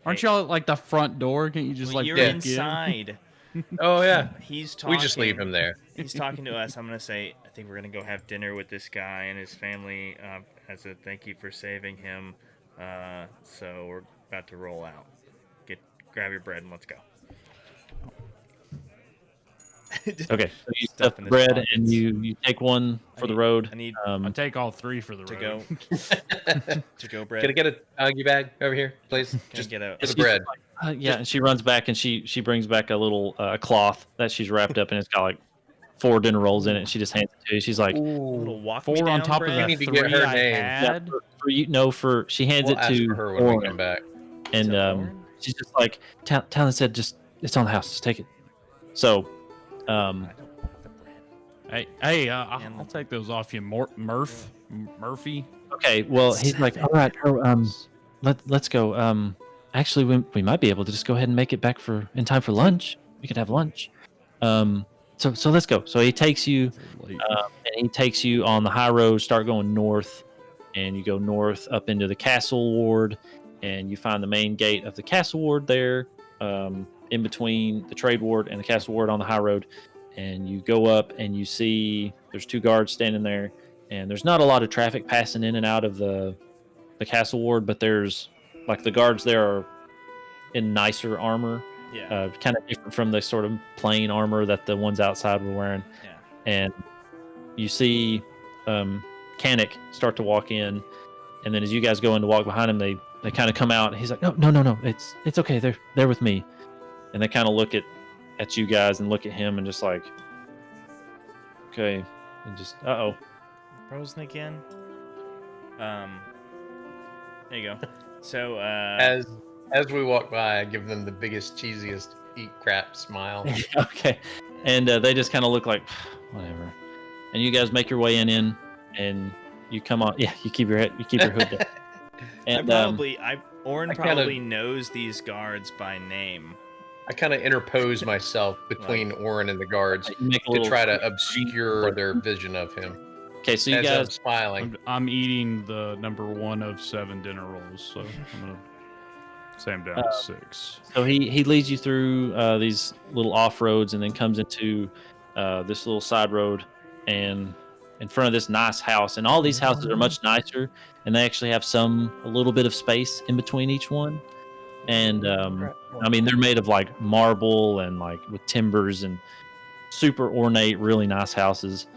Aren't hey, y'all at like the front door? Can't you just well, like you're peek in? inside. Oh yeah, He's talking. we just leave him there. He's talking to us. I'm gonna say, I think we're gonna go have dinner with this guy and his family as a thank you for saving him. So we're about to roll out. Grab your bread and let's go. Okay, so you Stuff stuff in the his bread pockets. and you take one for the road. I need I take all 3 for the to road. go to go bread. Can I get a doggy bag over here, please? Can I Just get a for the bread. Yeah, and she runs back and she brings back a little cloth that she's wrapped up and it's got like 4 dinner rolls in it. And she just hands it to you. She's like, little walk me 4 on down top of bread? You the need to 3 get her I name. had. for you know, for she hands We'll it ask to for her when we Orin, come back. and To Orin? she's just like, Talon said, just it's on the house, just take it. So, I don't want the bread. Hey, And- I'll take those off you, Murphy. okay, well, he's like, all right, let's go. Actually, we might be able to just go ahead and make it back in time for lunch. We could have lunch. So let's go. So he takes you, and he takes you on the high road. Start going north, and you go north up into the castle ward, and you find the main gate of the castle ward there, in between the trade ward and the castle ward on the high road. And you go up, and you see there's 2 guards standing there, and there's not a lot of traffic passing in and out of the castle ward, but there's like the guards there are in nicer armor, Yeah. kind of different from the sort of plain armor that the ones outside were wearing. Yeah. And you see Kanik start to walk in, and then as you guys go in to walk behind him, they kind of come out, and he's like, no, it's okay, they're with me. And they kind of look at you guys and look at him and just like, okay, and just Frozen again. There you go. So As we walk by, I give them the biggest, cheesiest eat crap smile. okay, and they just kind of look like whatever. And you guys make your way in, and you come on. Yeah, you keep your hood down. And Orin I probably kinda- knows these guards by name. I kind of interpose myself between Orin and the guards you make a to little try to obscure their vision of him. Okay, so you As I'm guys, smiling. I'm eating the number 1 of 7 dinner rolls, so I'm gonna say I'm down to 6. so he leads you through these little off roads, and then comes into this little side road, and in front of this nice house. And all these houses are much nicer, and they actually have a little bit of space in between each one. And I mean, they're made of like marble and like with timbers and super ornate, really nice houses.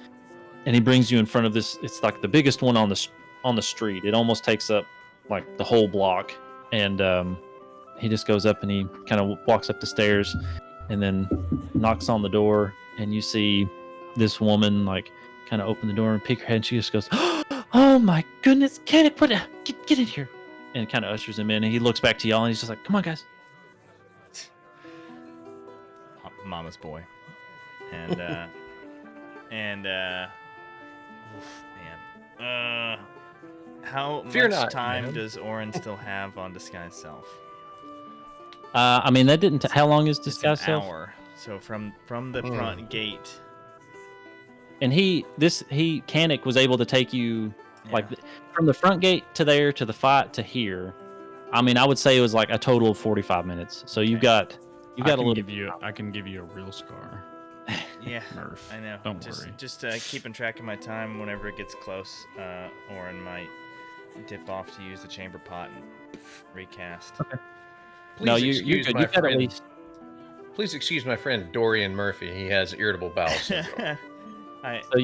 And he brings you in front of this. It's like the biggest one on the street. It almost takes up like the whole block. And he just goes up and he kind of walks up the stairs, and then knocks on the door. And you see this woman like kind of open the door and peek her head. And she just goes, "Oh my goodness, Kenneth, get in here!" And kind of ushers him in. And he looks back to y'all, and he's just like, "Come on, guys." Mama's boy. And oof, man. How Fear much not, time man. does Orin still have on Disguise Self? I mean, that didn't. How long is It's Disguise an Self? hour. So from the front gate. And Kanik was able to take you like Yeah. from the front gate to there to the fight to here. I mean, I would say it was like a total of 45 minutes. So you've got a little. I can give you a real scar. Yeah, Murph. I know. Don't just, worry. Just keeping track of my time. Whenever it gets close, Orin might dip off to use the chamber pot and recast. Okay. Please No, you're excuse good. my You've got at friend. least. Please excuse my friend Dorian Murphy. He has irritable bowel syndrome. So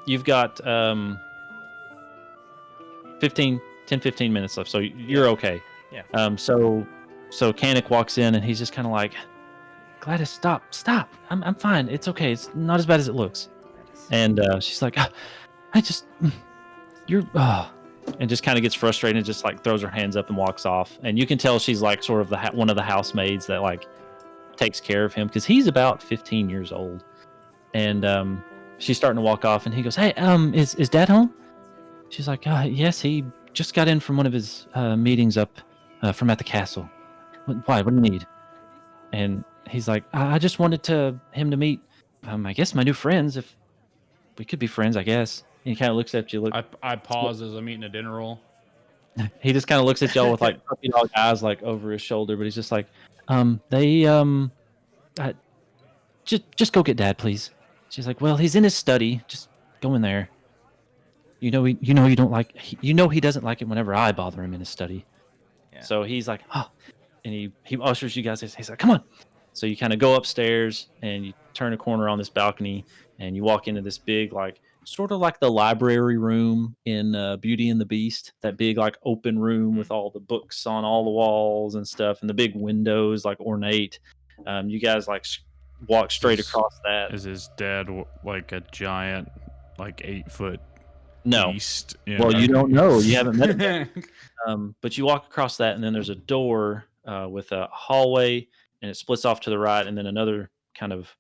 you've got 15 minutes left. So you're okay. Yeah. So Kanik walks in, and he's just kind of like, "Gladys, stop. I'm fine. It's okay. It's not as bad as it looks." And she's like, you're, and just kind of gets frustrated and just like throws her hands up and walks off. And you can tell she's like sort of one of the housemaids that like takes care of him, because he's about 15 years old. And she's starting to walk off, and he goes, "Hey, is Dad home?" She's like, "Yes, he just got in from one of his meetings up from at the castle. Why? What do you need?" And he's like, "I just wanted him to meet, I guess, my new friends. If we could be friends, I guess." And he kind of looks at you. I pause as I'm eating a dinner roll. He just kind of looks at y'all with like puppy dog eyes, like over his shoulder. But he's just like, just go get Dad, please." She's like, "Well, he's in his study. Just go in there. You know you don't like. He doesn't like it whenever I bother him in his study." Yeah. So he's like, "Oh," and he ushers you guys. He's like, "Come on." So you kind of go upstairs, and you turn a corner on this balcony, and you walk into this big, like, sort of like the library room in Beauty and the Beast. That big, like, open room with all the books on all the walls and stuff, and the big windows, like, ornate. You guys like walk straight across that. Is his dad like a giant, like 8-foot No. beast? Well, you don't know. You haven't met him. But you walk across that, and then there's a door with a hallway, and it splits off to the right, and then another kind of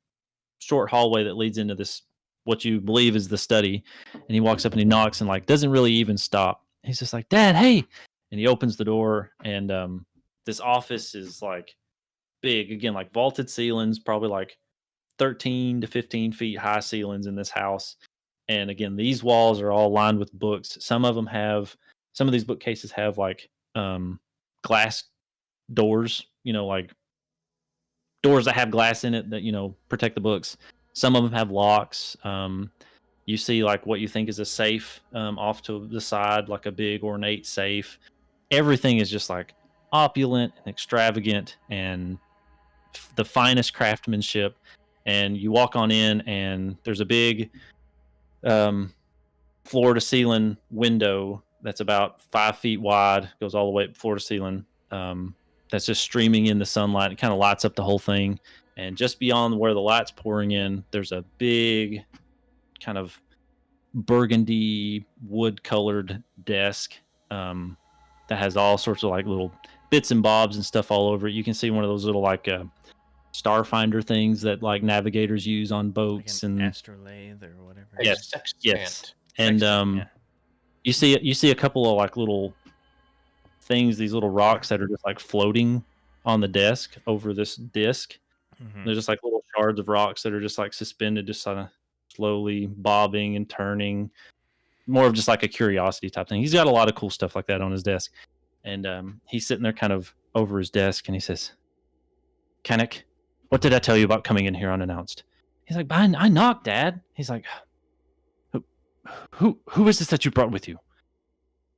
short hallway that leads into this, what you believe is the study. And he walks up and he knocks and like doesn't really even stop. He's just like, "Dad, hey!" And he opens the door, and this office is like big again, like vaulted ceilings, probably like 13 to 15 feet high ceilings in this house. And again, these walls are all lined with books. Some of these bookcases have like glass doors, like doors that have glass in it that, protect the books. Some of them have locks. You see like what you think is a safe off to the side, like a big ornate safe. Everything is just like opulent and extravagant and the finest craftsmanship. And you walk on in, and there's a big floor to ceiling window that's about 5 feet wide, goes all the way floor to ceiling. That's just streaming in the sunlight. It kind of lights up the whole thing. And just beyond where the light's pouring in, there's a big kind of burgundy wood colored desk that has all sorts of like little bits and bobs and stuff all over it. You can see one of those little like starfinder things that like navigators use on boats, like an and astrolabe or whatever. Yes, Sextant. yes. And Yeah. you see a couple of like little things, these little rocks that are just like floating on the desk over this disc. Mhm. They're just like little shards of rocks that are just like suspended, just kind of slowly bobbing and turning. More of just like a curiosity type thing. He's got a lot of cool stuff like that on his desk. And he's sitting there kind of over his desk, and he says, Kennick, what did I tell you about coming in here unannounced? He's like, I knocked, Dad. He's like, who is this that you brought with you?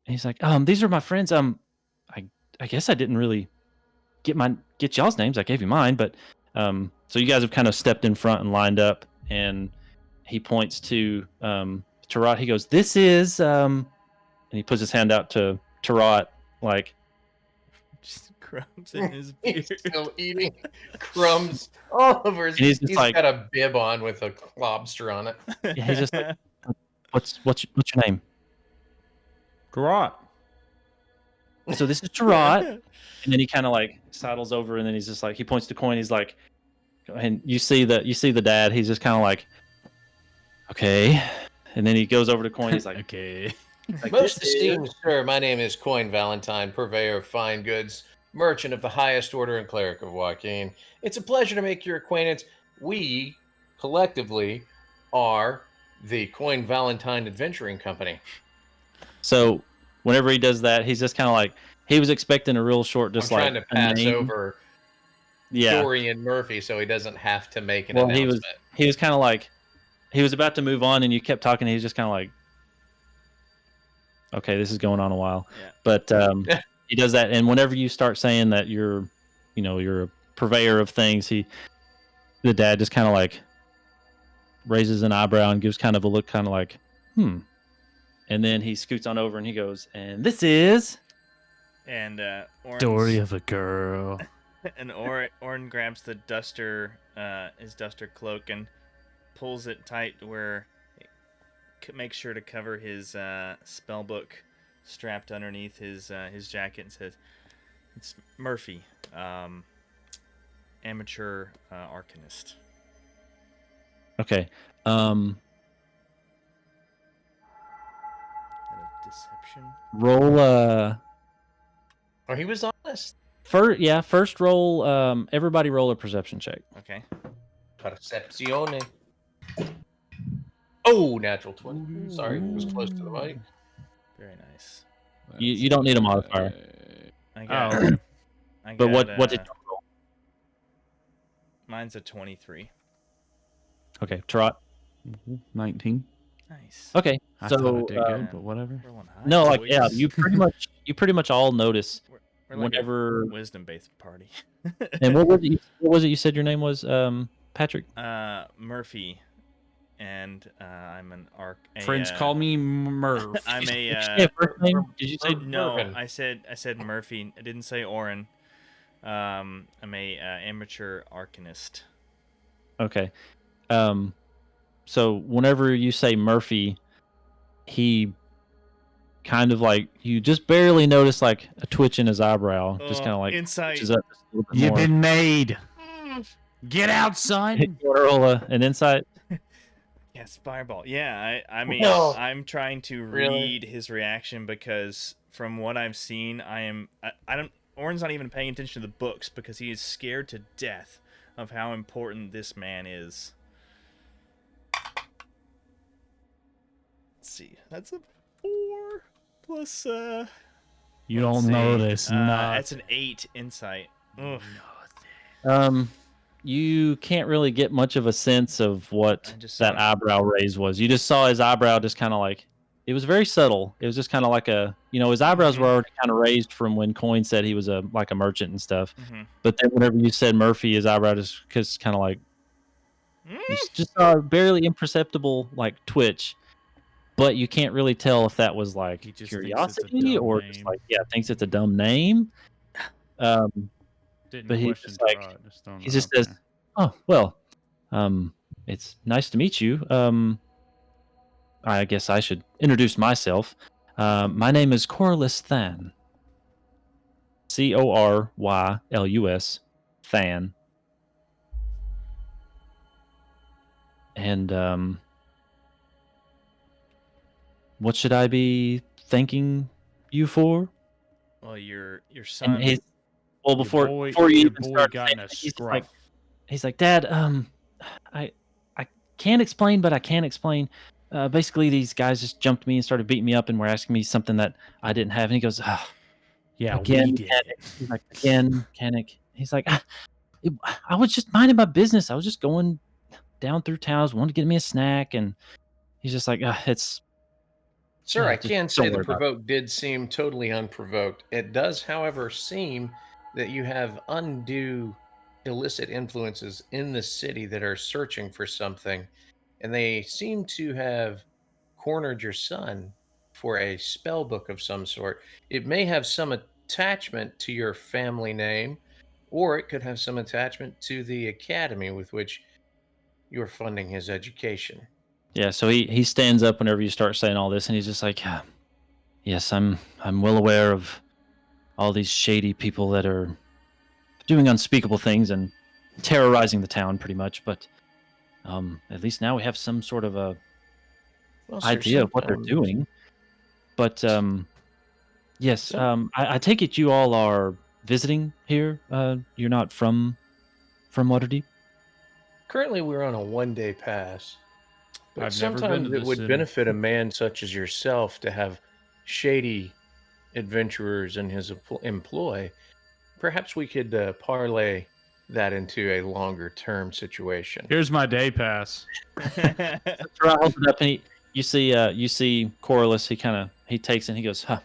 And he's like, these are my friends. I guess I didn't really get y'all's names. I gave you mine, but so you guys have kind of stepped in front and lined up, and he points to Tarot. He goes, this is and he puts his hand out to Tarot, like, Just crumbs in his beard. He's still eating crumbs all over his. And he's just He's like- got a bib on with a lobster on it. yeah, he's just like, what's your name? Garrot. So this is Tarot. And then he kind of like sidles over, and then he's just like, he points to coin. He's like, and you see the dad. He's just kind of like, okay. And then he goes over to coin. He's like, Okay. like, Most "This is-" esteemed sir, my name is Coin Valentine, purveyor of fine goods, merchant of the highest order, and cleric of Joaquin. It's a pleasure to make your acquaintance. We, collectively, are the Coin Valentine Adventuring Company. So whenever he does that, he's just kind of like, he was expecting a real short, I'm just like trying to a pass name. over Yeah. Dorian Murphy so he doesn't have to make an Well, announcement. he was kind of like, he was about to move on, and you kept talking. And he was just kind of like, okay, this is going on a while. Yeah. But he does that, and whenever you start saying that you're a purveyor of things, the dad just kind of like raises an eyebrow and gives kind of a look, kind of like, and then he scoots on over and he goes, and this is And Story of a girl. and Orin grabs the duster, his duster cloak, and pulls it tight where it makes sure to cover his spell book strapped underneath his jacket, and says, "It's Murphy, amateur arcanist." okay. Out of deception. Roll Oh, he was honest. first roll. Everybody roll a perception check. Okay. Percepzione. Oh, natural 20. Sorry, it was close to the mic. Very nice. You don't need a modifier. I got. okay. I But got, what did you roll? Mine's a 23. Okay, Trot. 19. Nice. Okay, I so thought I did uh, good, but whatever. Rolling high, no, like yeah, boys. you pretty much all notice We're like whenever. a wisdom-based party. And what was it you said your name was, Patrick? Murphy, and I'm an Friends call me Murph. I'm Did you a say a first name? Did you say no. Mervin. I said Murphy. I didn't say Orin. I'm a amateur arcanist. Okay. So whenever you say Murphy, he kind of like, you just barely notice like a twitch in his eyebrow, just kind of like insight. twitches up just a little bit You've more. been made. Get out, son. You wanna roll an insight. Yes, fireball. Yeah, I mean, No. I'm trying to Really? read his reaction because from what I've seen, I don't. Orin's not even paying attention to the books because he is scared to death of how important this man is. Let's see. That's a 4 plus You let's don't see. know this. That's an 8 insight. Ugh. you can't really get much of a sense of what I just that saw- eyebrow raise was. You just saw his eyebrow just kind of like, it was very subtle. It was just kind of like his eyebrows were already kind of raised from when Coin said he was a merchant and stuff. Mhm. But then whenever you said Murphy, his eyebrow just kind of like, you just saw a barely imperceptible like twitch. But you can't really tell if that was like He just thinks it's a curiosity dumb or just name. like, thinks it's a dumb name. Didn't But he question just like, Tarot, just throwing he that just out says, there. "Oh, well, it's nice to meet you. I guess I should introduce myself. My name is Corlys Than. Corylus Than. And what should I be thanking you for?" Well, your son. And he's before Your you boy even start got saying in a anything, scruff. he's like, "Dad, I can't explain, but I can explain. Basically, these guys just jumped me and started beating me up and were asking me something that I didn't have." And he goes, Yeah, "Again, we did mechanic." it. He's like, "Again, mechanic." He's like, I was just minding my business. I was just going down through towns, wanted to get me a snack." And he's just like, "It's Sir, I just can don't say the worry about it." provoke did seem totally unprovoked. It does, however, seem that you have undue illicit influences in the city that are searching for something, and they seem to have cornered your son for a spell book of some sort. It may have some attachment to your family name, or it could have some attachment to the academy with which you're funding his education. Yeah, so he stands up whenever you start saying all this, and he's just like, "Yes, I'm well aware of all these shady people that are doing unspeakable things and terrorizing the town, pretty much. But at least now we have some sort of a Well, sir, idea of what they're sometimes doing. But yes, some I take it you all are visiting here. You're not from Waterdeep." currently we're on a 1-day pass, but I've never been to sometimes it this would city. benefit a man such as yourself to have shady adventurers in his employ. Perhaps we could parlay that into a longer term situation. Here's my day pass. Gerard holds it up, and you see Corlys. He takes it, and he goes, "Huh.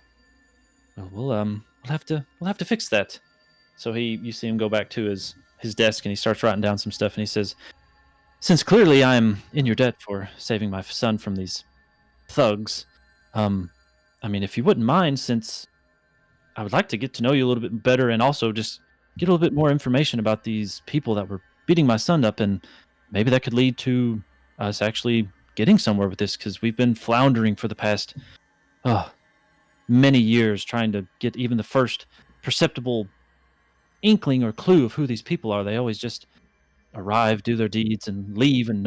Well, we'll have to fix that." So you see him go back to his desk, and he starts writing down some stuff, and he says, "Since clearly I'm in your debt for saving my son from these thugs, I mean, if you wouldn't mind, since I would like to get to know you a little bit better, and also just get a little bit more information about these people that were beating my son up, and maybe that could lead to us actually getting somewhere with this, because we've been floundering for the past many years trying to get even the first perceptible inkling or clue of who these people are. They always just arrive, do their deeds, and leave, and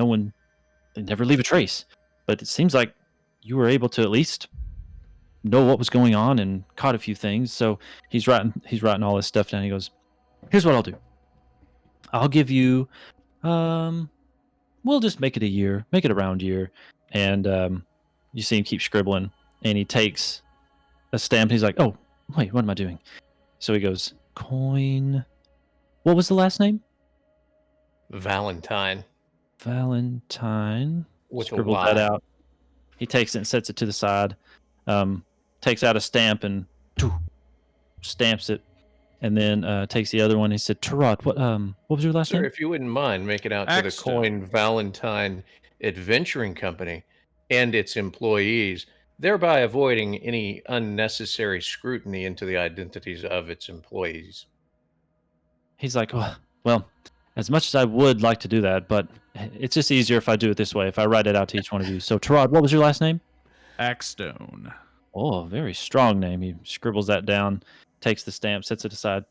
they never leave a trace. But it seems like you were able to at least know what was going on and caught a few things." So he's writing all this stuff down. He goes, "Here's what I'll do. I'll give you, we'll just make it a year, make it a round year." And you see him keep scribbling, and he takes a stamp. He's like, "Oh, wait, what am I doing?" So he goes, "Coin. What was the last name?" Valentine "Valentine." with a Scribbles that Y. out. He takes it and sets it to the side. Takes out a stamp and stamps it, and then takes the other one. He said, "Tarot, what was your last Sir, name?" if you wouldn't mind, make it out to the Axton. Coin Valentine Adventuring Company and its employees, thereby avoiding any unnecessary scrutiny into the identities of its employees. He's like, "Well, as much as I would like to do that, but it's just easier if I do it this way, if I write it out to each one of you. So, Tarot, what was your last name?" Axstone. "Oh, very strong name." He scribbles that down, takes the stamp, sets it aside,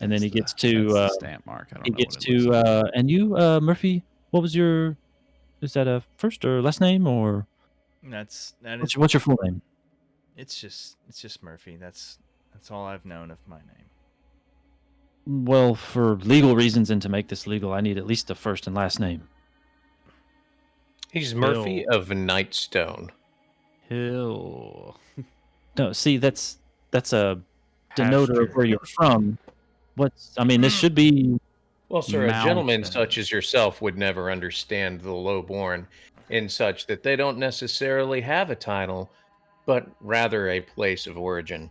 and then he gets That's the to stamp mark. I don't he know gets what it looks to like. and you, Murphy. What was your? Is that a first or last name, or that is. what's your full name? It's just Murphy. That's all I've known of my name. Well, for legal reasons and to make this legal, I need at least a first and last name. He's Murphy Bill. of Nightstone. Hill. No, see, that's a denoter of where you're from. I mean, this should be Well, sir, a gentleman Mountain. such as yourself would never understand the lowborn in such that they don't necessarily have a title, but rather a place of origin.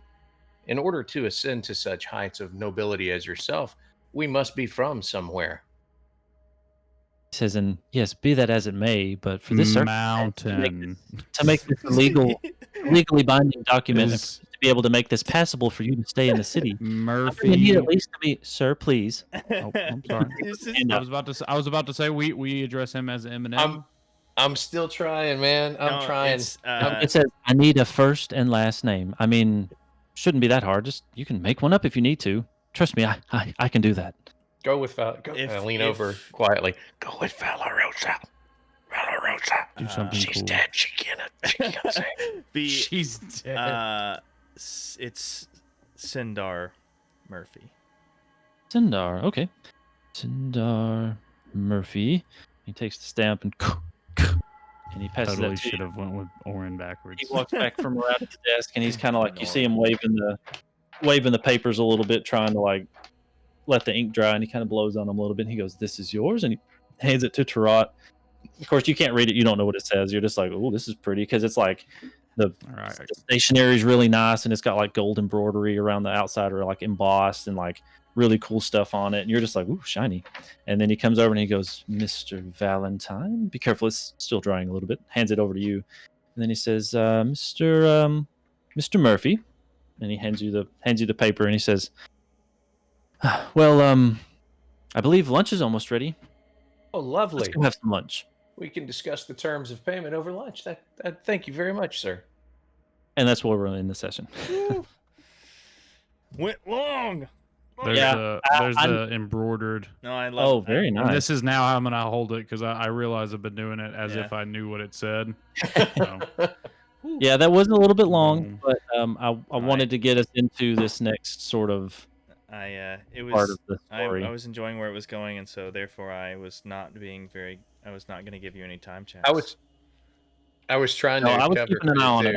In order to ascend to such heights of nobility as yourself, we must be from somewhere. He says, and yes, be that as it may, but for this Mountain. to make this a legally binding document, and Is to be able to make this passable for you to stay in the city, you Murphy. need at least to be, sir, please. Oh, I'm sorry. It's just- And, I was about to say we address him as Eminem. I'm still trying, man. I'm No, trying. it's, it says, I need a first and last name. I mean, shouldn't be that hard. Just you can make one up if you need to. Trust me, I can do that. Go with go. Lean over quietly. Go with Valarosa. Valarosa. Do something She's cool. dead. She can't say. She's dead. It's Sindar Murphy. Sindar, okay. Sindar Murphy. He takes the stamp and he passes Totally that to you. should have went with Orin backwards. He walks back from around his desk and he's kind of like, you see him waving the papers a little bit, trying to like let the ink dry, and he kind of blows on them a little bit. And he goes, "This is yours," and he hands it to Tarot. Of course, you can't read it; you don't know what it says. You're just like, "Oh, this is pretty," because it's like the stationery is really nice, and it's got like gold embroidery around the outside, or like embossed, and like really cool stuff on it. And you're just like, "Ooh, shiny!" And then he comes over and he goes, "Mr. Valentine, be careful; it's still drying a little bit." Hands it over to you, and then he says, "Mr. Murphy," and he hands you the paper, and he says, "Well, I believe lunch is almost ready. Oh, lovely. Let's go have some lunch." We can discuss the terms of payment over lunch. Thank you very much, sir. And that's where we're in the session. Went long. There's Yeah, the embroidered. No, I love. Oh, very And nice. this is now how I'm gonna hold it because I realize I've been doing it as Yeah. if I knew what it said. So, Yeah, that was a little bit long, Boom. but I wanted to get us into this next sort of It part was. of the story. I was enjoying where it was going, and so therefore I was not going to give you any time checks. I was trying No, to I was cover keeping an eye on it.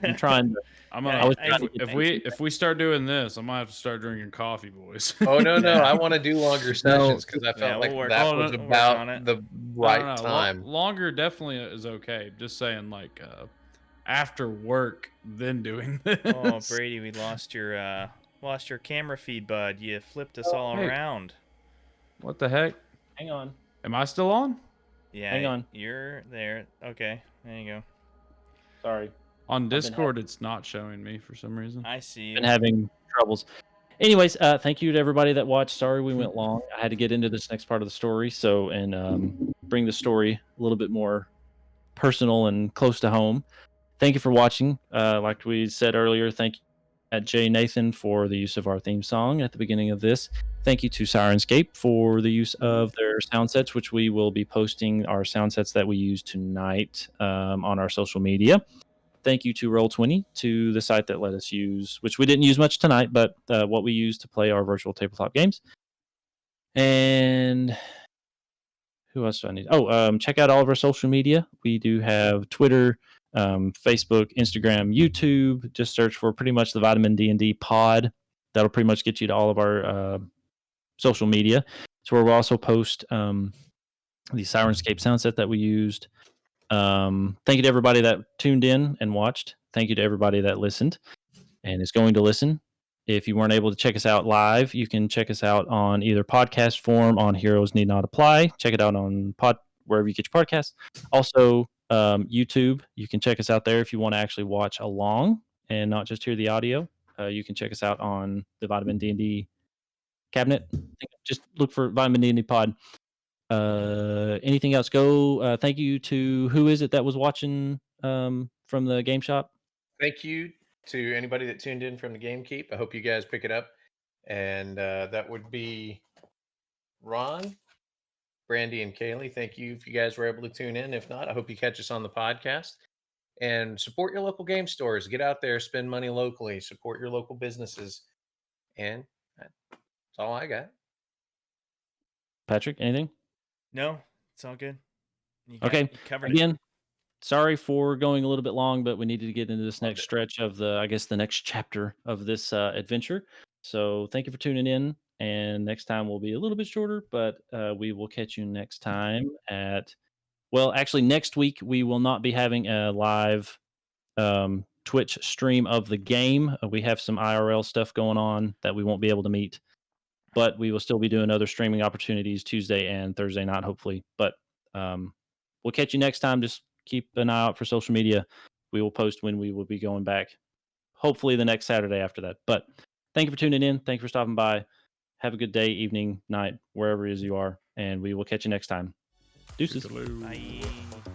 I'm trying to. I'm Yeah, gonna. I was if we start doing this, I might have to start drinking coffee, boys. Oh no, Yeah. I want to do longer sessions because I felt we'll like work- that Oh, was no, we'll work on about it. the right time. Longer definitely is okay. Just saying, like after work, then doing this. Oh, Brady, we lost your camera feed, bud. You flipped us all hey. around. What the heck? Hang on. Am I still on? Yeah, Hang on. You're there. Okay, there you go. Sorry, On Discord, it's not showing me for some reason. I see you. been having troubles. Anyways, thank you to everybody that watched. Sorry we went long. I had to get into this next part of the story, and bring the story a little bit more personal and close to home. Thank you for watching. Like we said earlier, thank you at JNATHYN for the use of our theme song at the beginning of this. Thank you to Syrinscape for the use of their sound sets, which we will be posting our sound sets that we use tonight on our social media. Thank you to Roll20, to the site that let us use, which we didn't use much tonight, but what we use to play our virtual tabletop games. And who else do I need? Check out all of our social media. We do have Twitter, Facebook, Instagram, YouTube. Just search for pretty much the Vitamin D&D pod. That'll pretty much get you to all of our social media. It's where we'll also post the Syrinscape sound set that we used. Thank you to everybody that tuned in and watched. Thank you to everybody that listened and is going to listen. If you weren't able to check us out live, you can check us out on either podcast form on Heroes Need Not Apply. Check it out on wherever you get your podcasts. Also, YouTube. You can check us out there if you want to actually watch along and not just hear the audio. You can check us out on the Vitamin D&D cabinet. Just look for Vitamin D&D pod. Anything else? Go. Thank you to who is it that was watching from the game shop? Thank you to anybody that tuned in from the Game Keep. I hope you guys pick it up. And that would be Ron, Brandy, and Kaylee. Thank you if you guys were able to tune in. If not, I hope you catch us on the podcast. And support your local game stores. Get out there, spend money locally, support your local businesses. And that's all I got. Patrick, anything? No, it's all good. You Okay. you covered it. Again, sorry for going a little bit long, but we needed to get into this next stretch of the next chapter of this adventure. So thank you for tuning in. And next time will be a little bit shorter, but we will catch you next time at. Well, actually, next week we will not be having a live Twitch stream of the game. We have some IRL stuff going on that we won't be able to meet, but we will still be doing other streaming opportunities Tuesday and Thursday night, hopefully. But we'll catch you next time. Just keep an eye out for social media. We will post when we will be going back, hopefully the next Saturday after that. But thank you for tuning in. Thank you for stopping by. Have a good day, evening, night, wherever it is you are, and we will catch you next time. Deuces. Toodaloo. Bye.